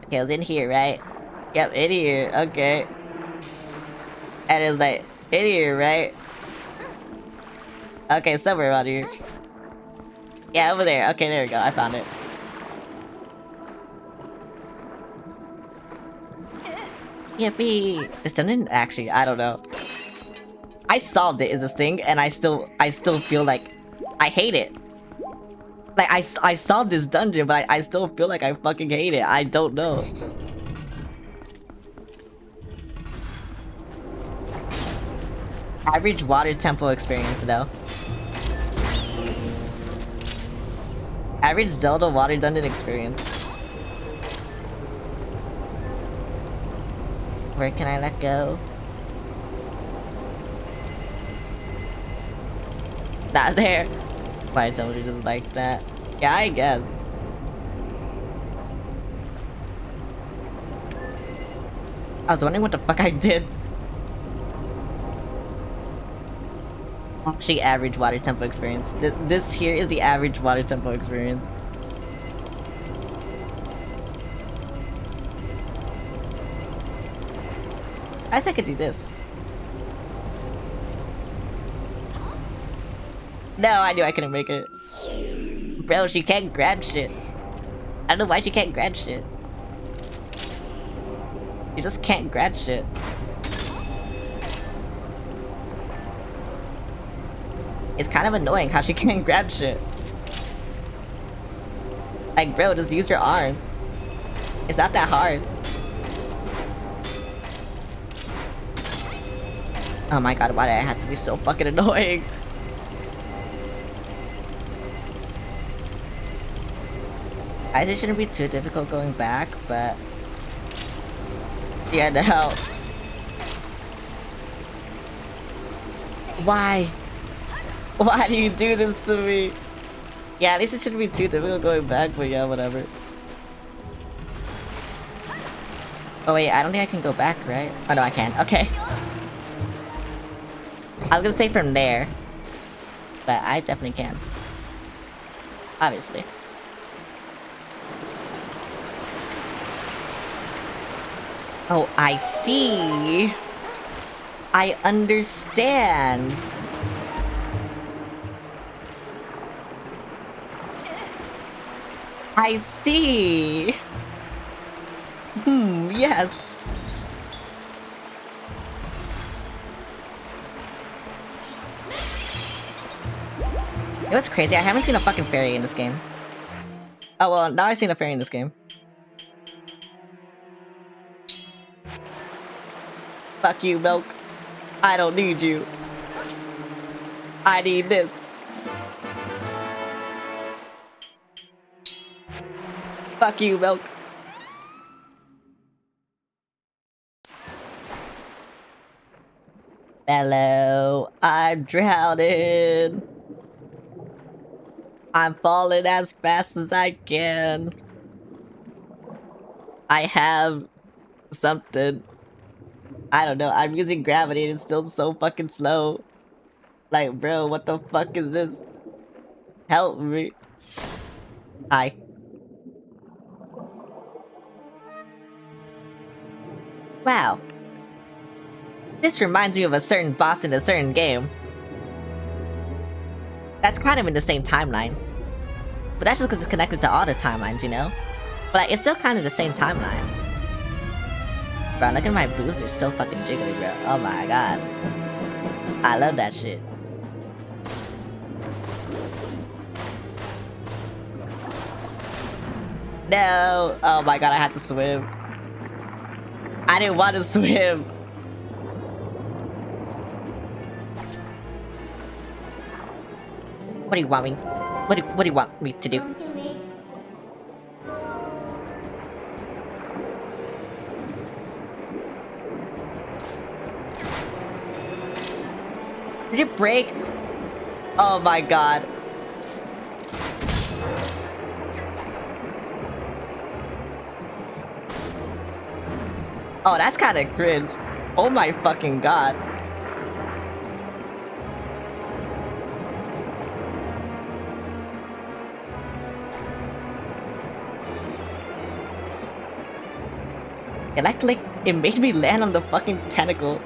Okay, it was in here, right? Yep, in here. Okay. And it was like, in here, right? Okay, somewhere around here. Yeah, over there. Okay, there we go. I found it. Yippee! This didn't actually, I don't know. I solved it is this thing, and I still feel like I hate it. Like, I solved this dungeon, but I still feel like I fucking hate it. I don't know. Average water temple experience, though. Average Zelda water dungeon experience. Where can I let go? Not there. Why somebody just like that? Yeah, I guess. I was wondering what the fuck I did. Actually, average water tempo experience. This here is the average water tempo experience. I guess I could do this. No, I knew I couldn't make it. Bro, she can't grab shit. I don't know why she can't grab shit. You just can't grab shit. It's kind of annoying how she can't grab shit. Like, bro, just use your arms. It's not that hard. Oh my god, why did I have to be so fucking annoying? I guess it shouldn't be too difficult going back, but... yeah, no. Why? Why do you do this to me? Yeah, at least it shouldn't be too difficult going back, but yeah, whatever. Oh wait, I don't think I can go back, right? Oh no, I can. Okay. I was gonna say from there. But I definitely can. Obviously. Oh, I see. I understand. I see. Yes. You know what's crazy? I haven't seen a fucking fairy in this game. Oh well, now I've seen a fairy in this game. Fuck you, Milk. I don't need you. I need this. Fuck you, Milk. Hello, I'm drowning. I'm falling as fast as I can. I have something. I don't know, I'm using gravity and it's still so fucking slow. Like, bro, what the fuck is this? Help me. Hi. Wow. This reminds me of a certain boss in a certain game. That's kind of in the same timeline. But that's just because it's connected to all the timelines, you know? But like, it's still kind of the same timeline. Bro, look at my boobs, they're so fucking jiggly, bro. Oh my god. I love that shit. No! Oh my god, I had to swim. I didn't want to swim. What do you want me? What do you want me to do? Did it break? Oh my god. Oh, that's kind of cringe. Oh my fucking god. Like, it made me land on the fucking tentacle.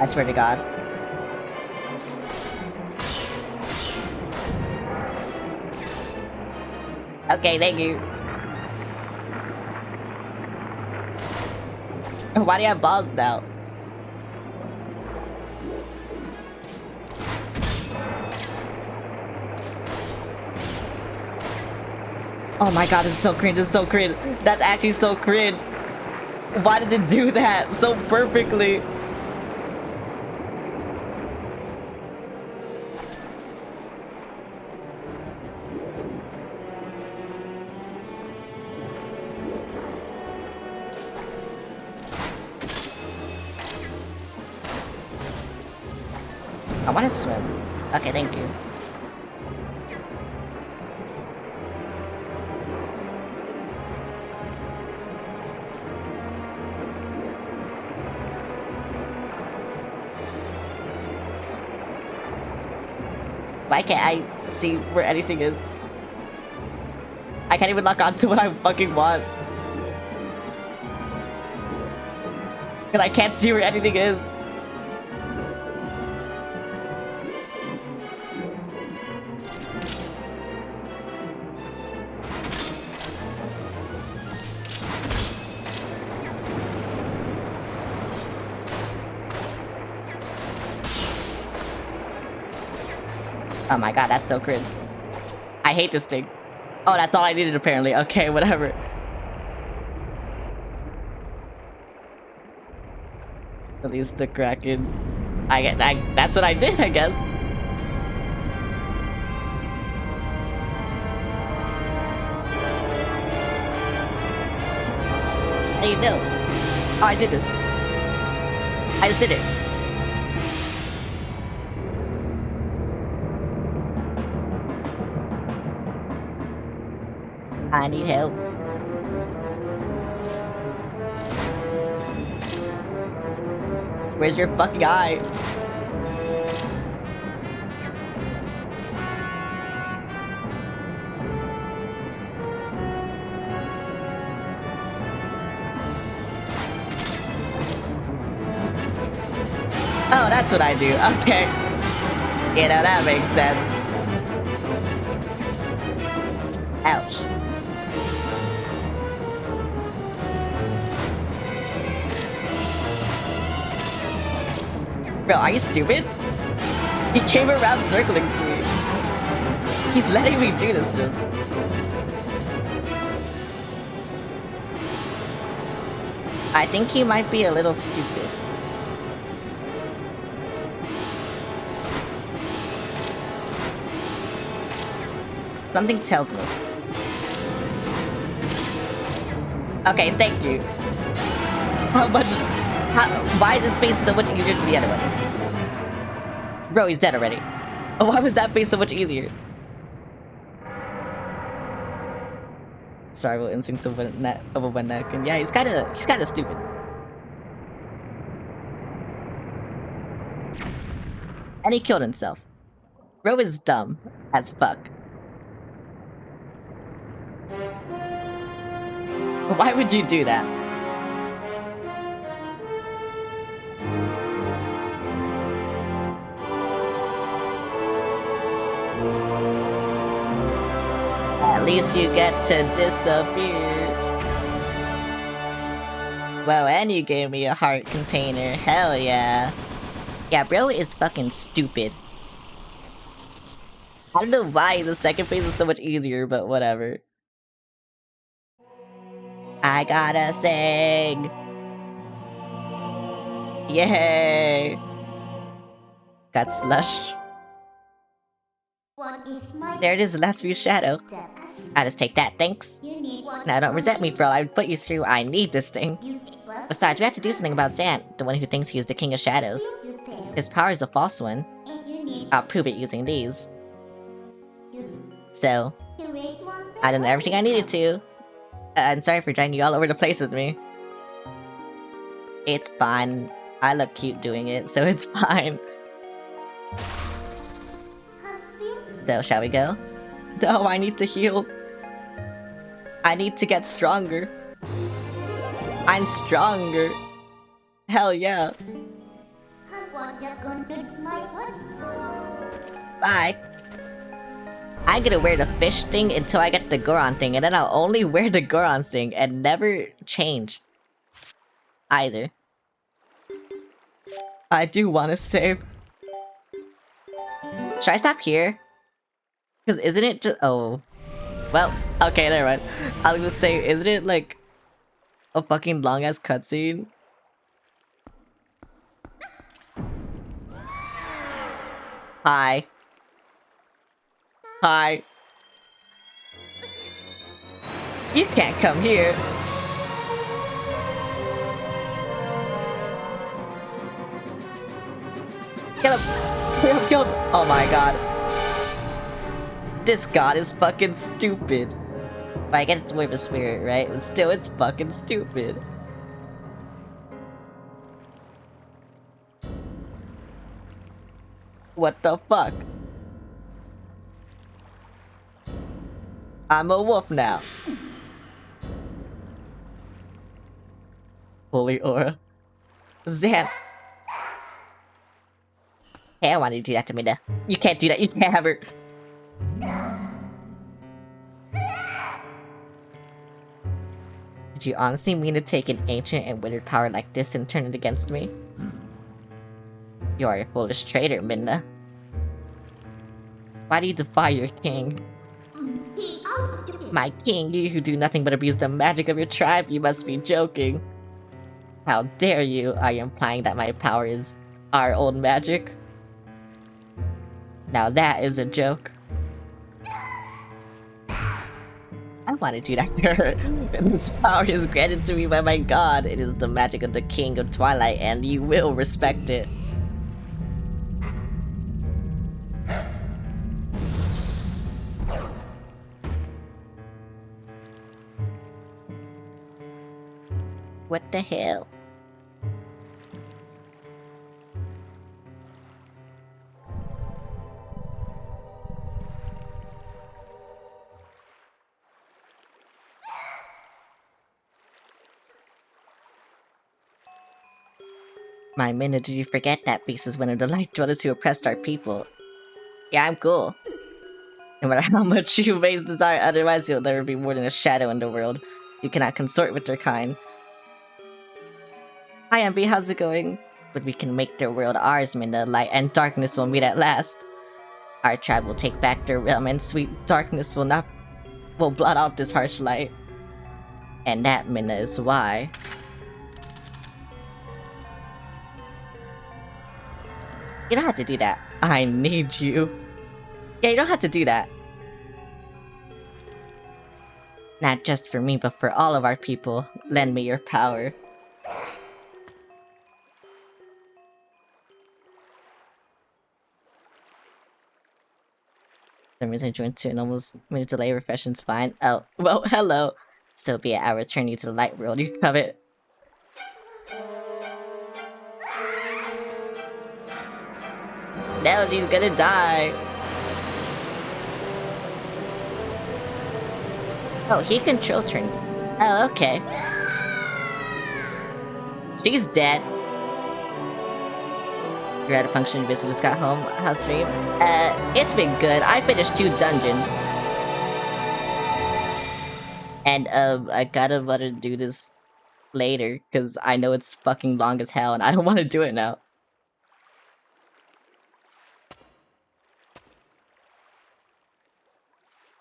I swear to god. Okay, thank you. Why do you have bombs now? Oh my god, this is so cringe, this is so cringe. That's actually so cringe. Why does it do that so perfectly? I want to swim. Okay, thank you. Why can't I see where anything is? I can't even lock on to what I fucking want. And I can't see where anything is. Oh my god, that's so cringe. I hate this thing. Oh, that's all I needed apparently. Okay, whatever. Release the Kraken. That's what I did, I guess. How do you know? Oh, I did this. I just did it. I need help. Where's your fucking eye? Oh, that's what I do. Okay. You know, that makes sense. Ouch. Bro, are you stupid? He came around circling to me. He's letting me do this to him. I think he might be a little stupid. Something tells me. Okay, thank you. Why is this face so much easier than the other one? Bro, he's dead already. Oh, why was that face so much easier? Survival instincts of a neck, and yeah, he's kinda stupid. And he killed himself. Bro is dumb as fuck. Why would you do that? At least you get to disappear. Well, and you gave me a heart container. Hell yeah. Yeah, bro is fucking stupid. I don't know why the second phase is so much easier, but whatever. I got a thing. Yay. Got slush. There it is, last view shadow. I'll just take that, thanks. Now don't resent me for all I put you through. I need this thing. Besides, we have to do something about Zant, the one who thinks he is the king of shadows. His power is a false one. I'll prove it using these. So, I done everything I needed to. I'm sorry for dragging you all over the place with me. It's fine. I look cute doing it, so it's fine. So, shall we go? No, I need to heal. I need to get stronger. I'm stronger. Hell yeah. Bye. I'm gonna wear the fish thing until I get the Goron thing, and then I'll only wear the Goron thing and never change. Either. I do want to save. Should I stop here? Because isn't it just... Oh. Well, okay, never mind. I was gonna say, isn't it like a fucking long-ass cutscene? Hi. Hi. You can't come here. Kill him. We have killed. Oh my god. This god is fucking stupid. But I guess it's more of a spirit, right? But still, it's fucking stupid. What the fuck? I'm a wolf now. Holy aura. Zan. Hey, I want you to do that to me now. You can't do that. You can't have her. Did you honestly mean to take an ancient and withered power like this and turn it against me? You are a foolish traitor, Minna. Why do you defy your king? My king, you who do nothing but abuse the magic of your tribe, you must be joking. How dare you? Are you implying that my power is our old magic? Now that is a joke. I want to do that to her. This power is granted to me by my god. It is the magic of the king of Twilight, and you will respect it. What the hell? My Minna, did you forget that beast is one of the light dwellers who oppressed our people? Yeah, I'm cool. No matter how much you may desire, otherwise you'll never be more than a shadow in the world. You cannot consort with their kind. Hi, Ambi, how's it going? But we can make their world ours, Minna. Light and darkness will meet at last. Our tribe will take back their realm, and sweet darkness will blot out this harsh light. And that, Minna, is why. You don't have to do that. I need you. Yeah, you don't have to do that. Not just for me, but for all of our people. Lend me your power. For some reason I joined to an almost minute delay. Refreshing's fine. Oh, well, hello. So be it. I'll return you to the light world. You covet. No, he's gonna die. Oh, he controls her. Oh, okay. She's dead. You're at a function, your visitor just got home. How's stream? It's been good. I finished 2 dungeons. And, I gotta want to do this later, because I know it's fucking long as hell, and I don't want to do it now.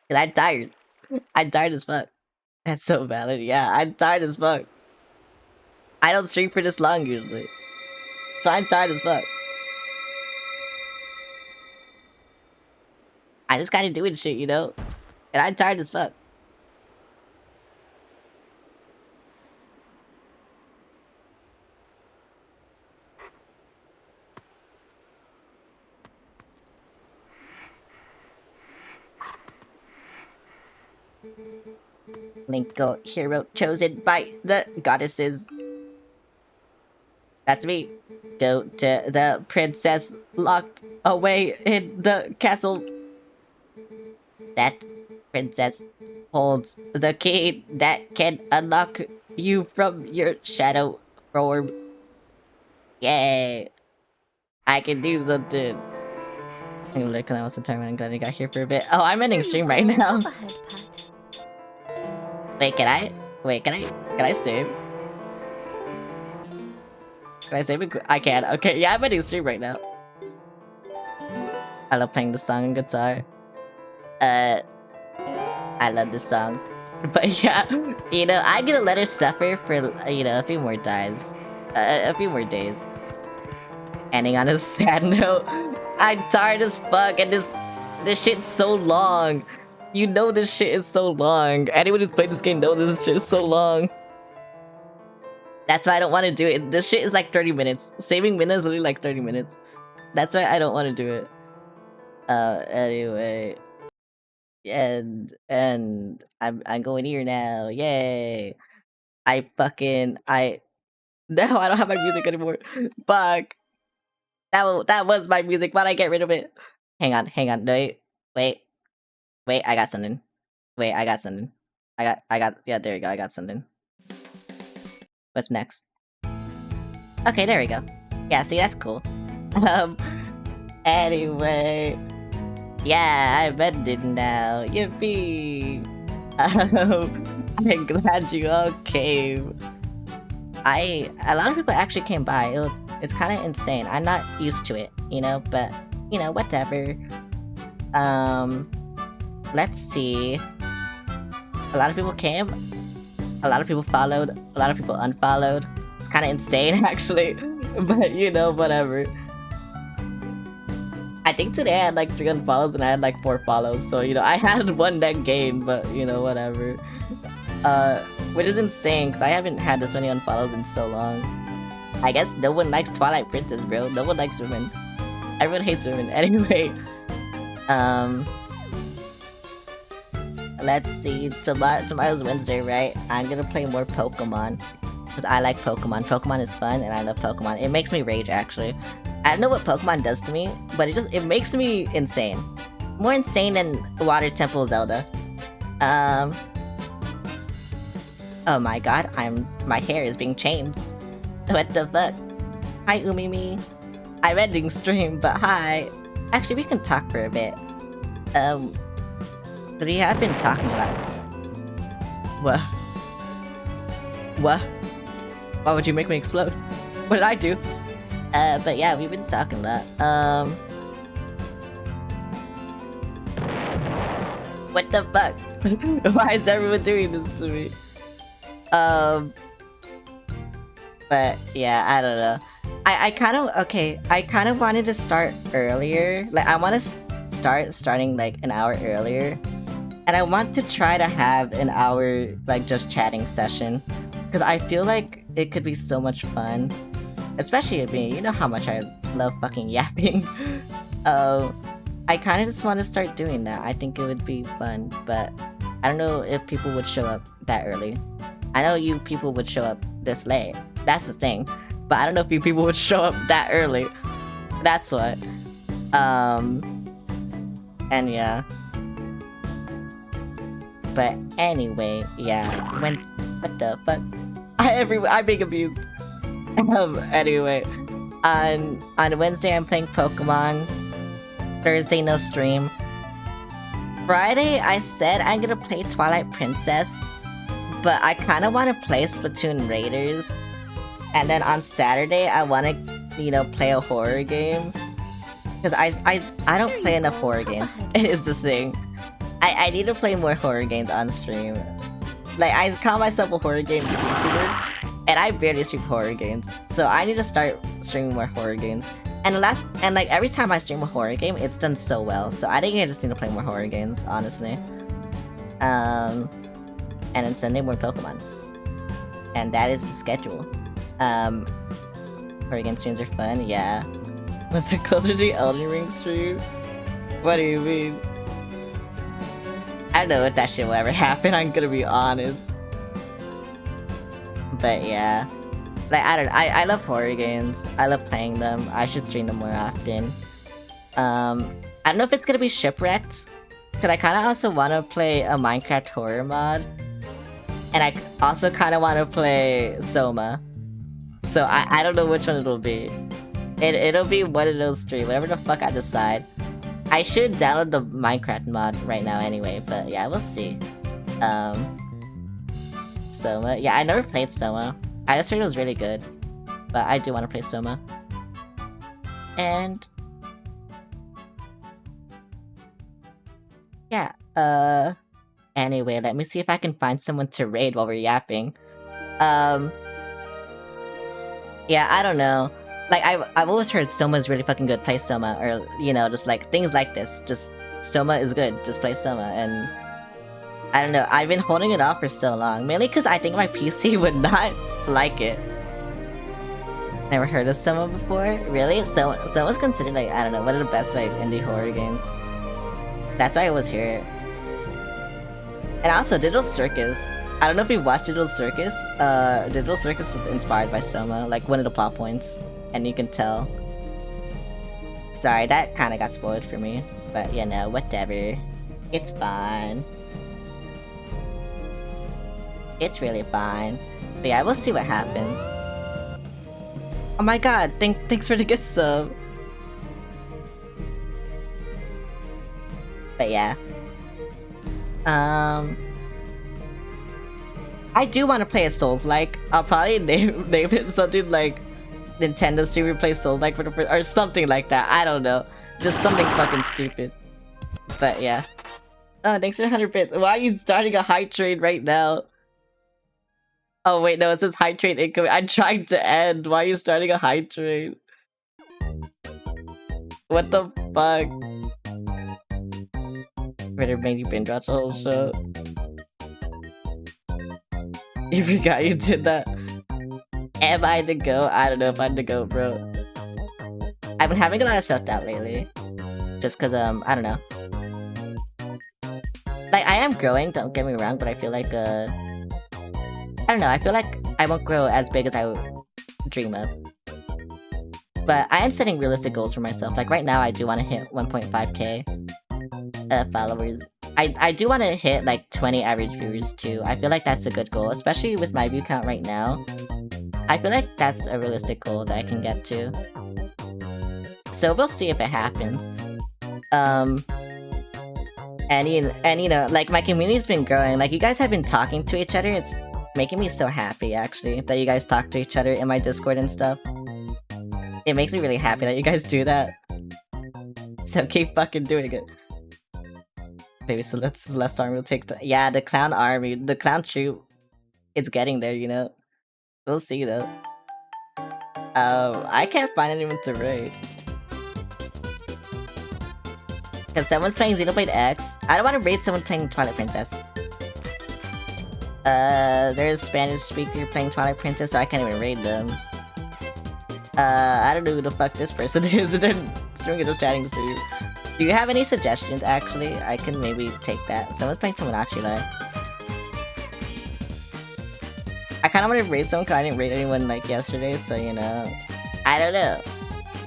And I'm tired. I'm tired as fuck. That's so valid. Yeah, I'm tired as fuck. I don't stream for this long usually. So I'm tired as fuck. I just gotta do it shit, you know? And I'm tired as fuck. Linko, hero chosen by the goddesses. That's me. Go to the princess locked away in the castle. That princess holds the key that can unlock you from your shadow form. Yay! I can do something. I'm gonna look at the time and I'm glad I got here for a bit. Oh, I'm ending stream right now. Wait, can I save? Can I save it? I can. Okay, yeah, I'm ending stream right now. I love playing the song on guitar. I love this song. But yeah, you know, I'm gonna let her suffer for, you know, a few more days. A few more days. Ending on a sad note. I'm tired as fuck, and this shit's so long. You know this shit is so long. Anyone who's played this game knows this shit is so long. That's why I don't want to do it. This shit is like 30 minutes. Saving Minna is literally like 30 minutes. That's why I don't want to do it. Anyway. And I'm going here now. Yay. No, I don't have my music anymore. Fuck. That was my music. Why'd I get rid of it? Hang on. Wait, I got something. Wait, I got something. Yeah, there you go, I got something. What's next? Okay, there we go. Yeah, see, that's cool. Anyway. Yeah, I'm ended now. Yippee! I'm glad you all came. A lot of people actually came by. It's kind of insane. I'm not used to it, you know, but, you know, whatever. Let's see. A lot of people came. A lot of people followed. A lot of people unfollowed. It's kind of insane, actually. But, you know, whatever. I think today I had like 3 unfollows and I had like 4 follows. So, you know, I had 1 net gain, but, you know, whatever. Which is insane, because I haven't had this many unfollows in so long. I guess no one likes Twilight Princess, bro. No one likes women. Everyone hates women. Anyway. Let's see. Tomorrow's Wednesday, right? I'm gonna play more Pokemon. Because I like Pokemon. Pokemon is fun, and I love Pokemon. It makes me rage, actually. I don't know what Pokemon does to me, but it makes me insane. More insane than Water Temple Zelda. Oh my god, my hair is being chained. What the fuck? Hi, Umimi. I'm ending stream, but hi. Actually, we can talk for a bit. We have been talking a lot. What? What? Why would you make me explode? What did I do? But yeah, we've been talking a lot. What the fuck? Why is everyone doing this to me? But yeah, I don't know. I kind of wanted to start earlier. Like, I want to starting like an hour earlier. And I want to try to have an hour, like, just chatting session. Because I feel like it could be so much fun. Especially with me, you know how much I love fucking yapping. I kind of just want to start doing that. I think it would be fun, but I don't know if people would show up that early. I know you people would show up this late. That's the thing. But I don't know if you people would show up that early. That's what. And yeah. But anyway, yeah. What the fuck? I'm being abused. Anyway. On Wednesday, I'm playing Pokemon. Thursday, no stream. Friday, I said I'm gonna play Twilight Princess. But I kind of want to play Splatoon Raiders. And then on Saturday, I want to, you know, play a horror game. Because I don't play enough horror games, is the thing. I need to play more horror games on stream. Like, I call myself a horror game YouTuber, and I barely stream horror games. So I need to start streaming more horror games. And like every time I stream a horror game, it's done so well. So I think I just need to play more horror games, honestly. And then Sunday more Pokemon. And that is the schedule. Horror game streams are fun, yeah. Was it closer to the Elden Ring stream? What do you mean? I don't know if that shit will ever happen, I'm gonna be honest. But yeah. Like, I love horror games. I love playing them. I should stream them more often. I don't know if it's gonna be Shipwrecked. Because I kind of also want to play a Minecraft horror mod. And I also kind of want to play Soma. So I don't know which one it'll be. It'll be one of those 3, whatever the fuck I decide. I should download the Minecraft mod right now anyway, but yeah, we'll see. Soma. Yeah, I never played Soma. I just heard it was really good. But I do want to play Soma. And yeah, anyway, let me see if I can find someone to raid while we're yapping. Yeah, I don't know. Like, I've always heard Soma's really fucking good, play Soma, or, you know, just like, things like this. Just, Soma is good, just play Soma, and I don't know, I've been holding it off for so long, mainly because I think my PC would not like it. Never heard of Soma before? Really? Soma's considered like, I don't know, one of the best like indie horror games. That's why I was here. And also Digital Circus. I don't know if you watched Digital Circus. Digital Circus was inspired by Soma, like one of the plot points. And you can tell. Sorry, that kinda got spoiled for me. But you know, whatever. It's fine. It's really fine. But yeah, we'll see what happens. Oh my god, thanks for the gift sub. But yeah. I do want to play a Souls-like. I'll probably name it something like Nintendo Stream Replay Souls-like for the first, or something like that. I don't know. Just something fucking stupid. But yeah. Oh, thanks for 100 bits. Why are you starting a hype train right now? Oh wait, no, it says hype train incoming. I'm trying to end. Why are you starting a hype train? What the fuck? Better make you binge watch the whole show. You forgot you did that. Am I the GOAT? I don't know if I'm the GOAT, bro. I've been having a lot of self-doubt lately. Just cause, I don't know. Like, I am growing, don't get me wrong, but I feel like, I don't know, I feel like I won't grow as big as I dream of. But I am setting realistic goals for myself. Like, right now, I do want to hit 1.5k followers. I do want to hit, like, 20 average viewers, too. I feel like that's a good goal, especially with my view count right now. I feel like that's a realistic goal that I can get to. So we'll see if it happens. And you know, like, my community's been growing. Like, you guys have been talking to each other. It's making me so happy, actually, that you guys talk to each other in my Discord and stuff. It makes me really happy that you guys do that. So keep fucking doing it. Maybe Celeste Army will take yeah, the clown army, the clown troop. It's getting there, you know? We'll see, though. I can't find anyone to raid. Because someone's playing Xenoblade X. I don't want to raid someone playing Twilight Princess. There's a Spanish speaker playing Twilight Princess, so I can't even raid them. I don't know who the fuck this person is, and then Swing just chatting to you. Do you have any suggestions, actually? I can maybe take that. Someone's playing Tomodachi Life. I kinda want to raid someone because I didn't raid anyone, like, yesterday, so, you know. I don't know.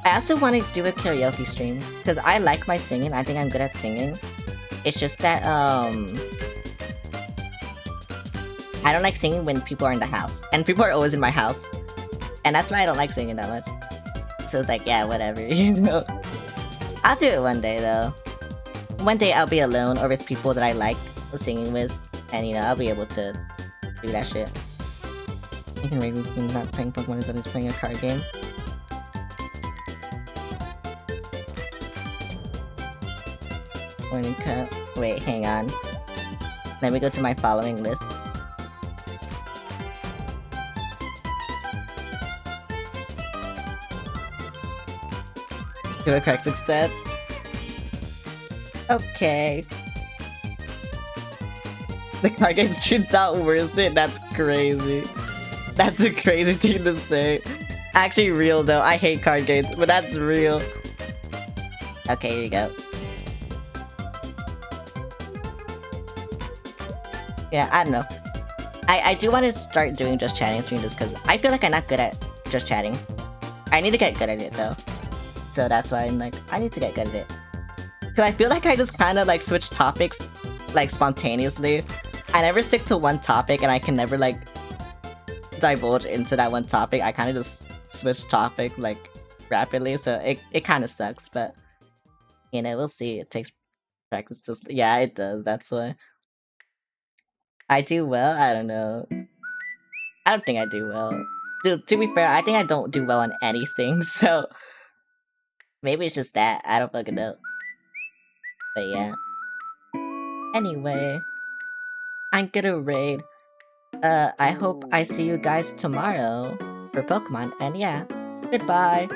I also want to do a karaoke stream, because I like my singing. I think I'm good at singing. It's just that, I don't like singing when people are in the house. And people are always in my house. And that's why I don't like singing that much. So it's like, yeah, whatever, you know? I'll do it one day, though. One day I'll be alone or with people that I like singing with. And, you know, I'll be able to do that shit. You can raid me when not playing Pokemon instead of playing a card game. Morning cut. Wait, hang on. Let me go to my following list. Do a correct success. Okay. The card game stream's not worth it. That's crazy. That's a crazy thing to say. Actually real though. I hate card games, but that's real. Okay, here you go. Yeah, I don't know. I do want to start doing just chatting streams just because I feel like I'm not good at just chatting. I need to get good at it though. So that's why I'm like, I need to get good at it. Because I feel like I just kind of like switch topics like spontaneously. I never stick to one topic and I can never like divulge into that one topic. I kind of just switch topics like rapidly. So it kind of sucks, but you know, we'll see. It takes practice. Just, yeah, it does. That's why. I do well? I don't know. I don't think I do well. Dude, to be fair, I think I don't do well on anything, so maybe it's just that. I don't fucking know. But yeah. Anyway, I'm gonna raid. I hope I see you guys tomorrow for Pokemon, and yeah, goodbye.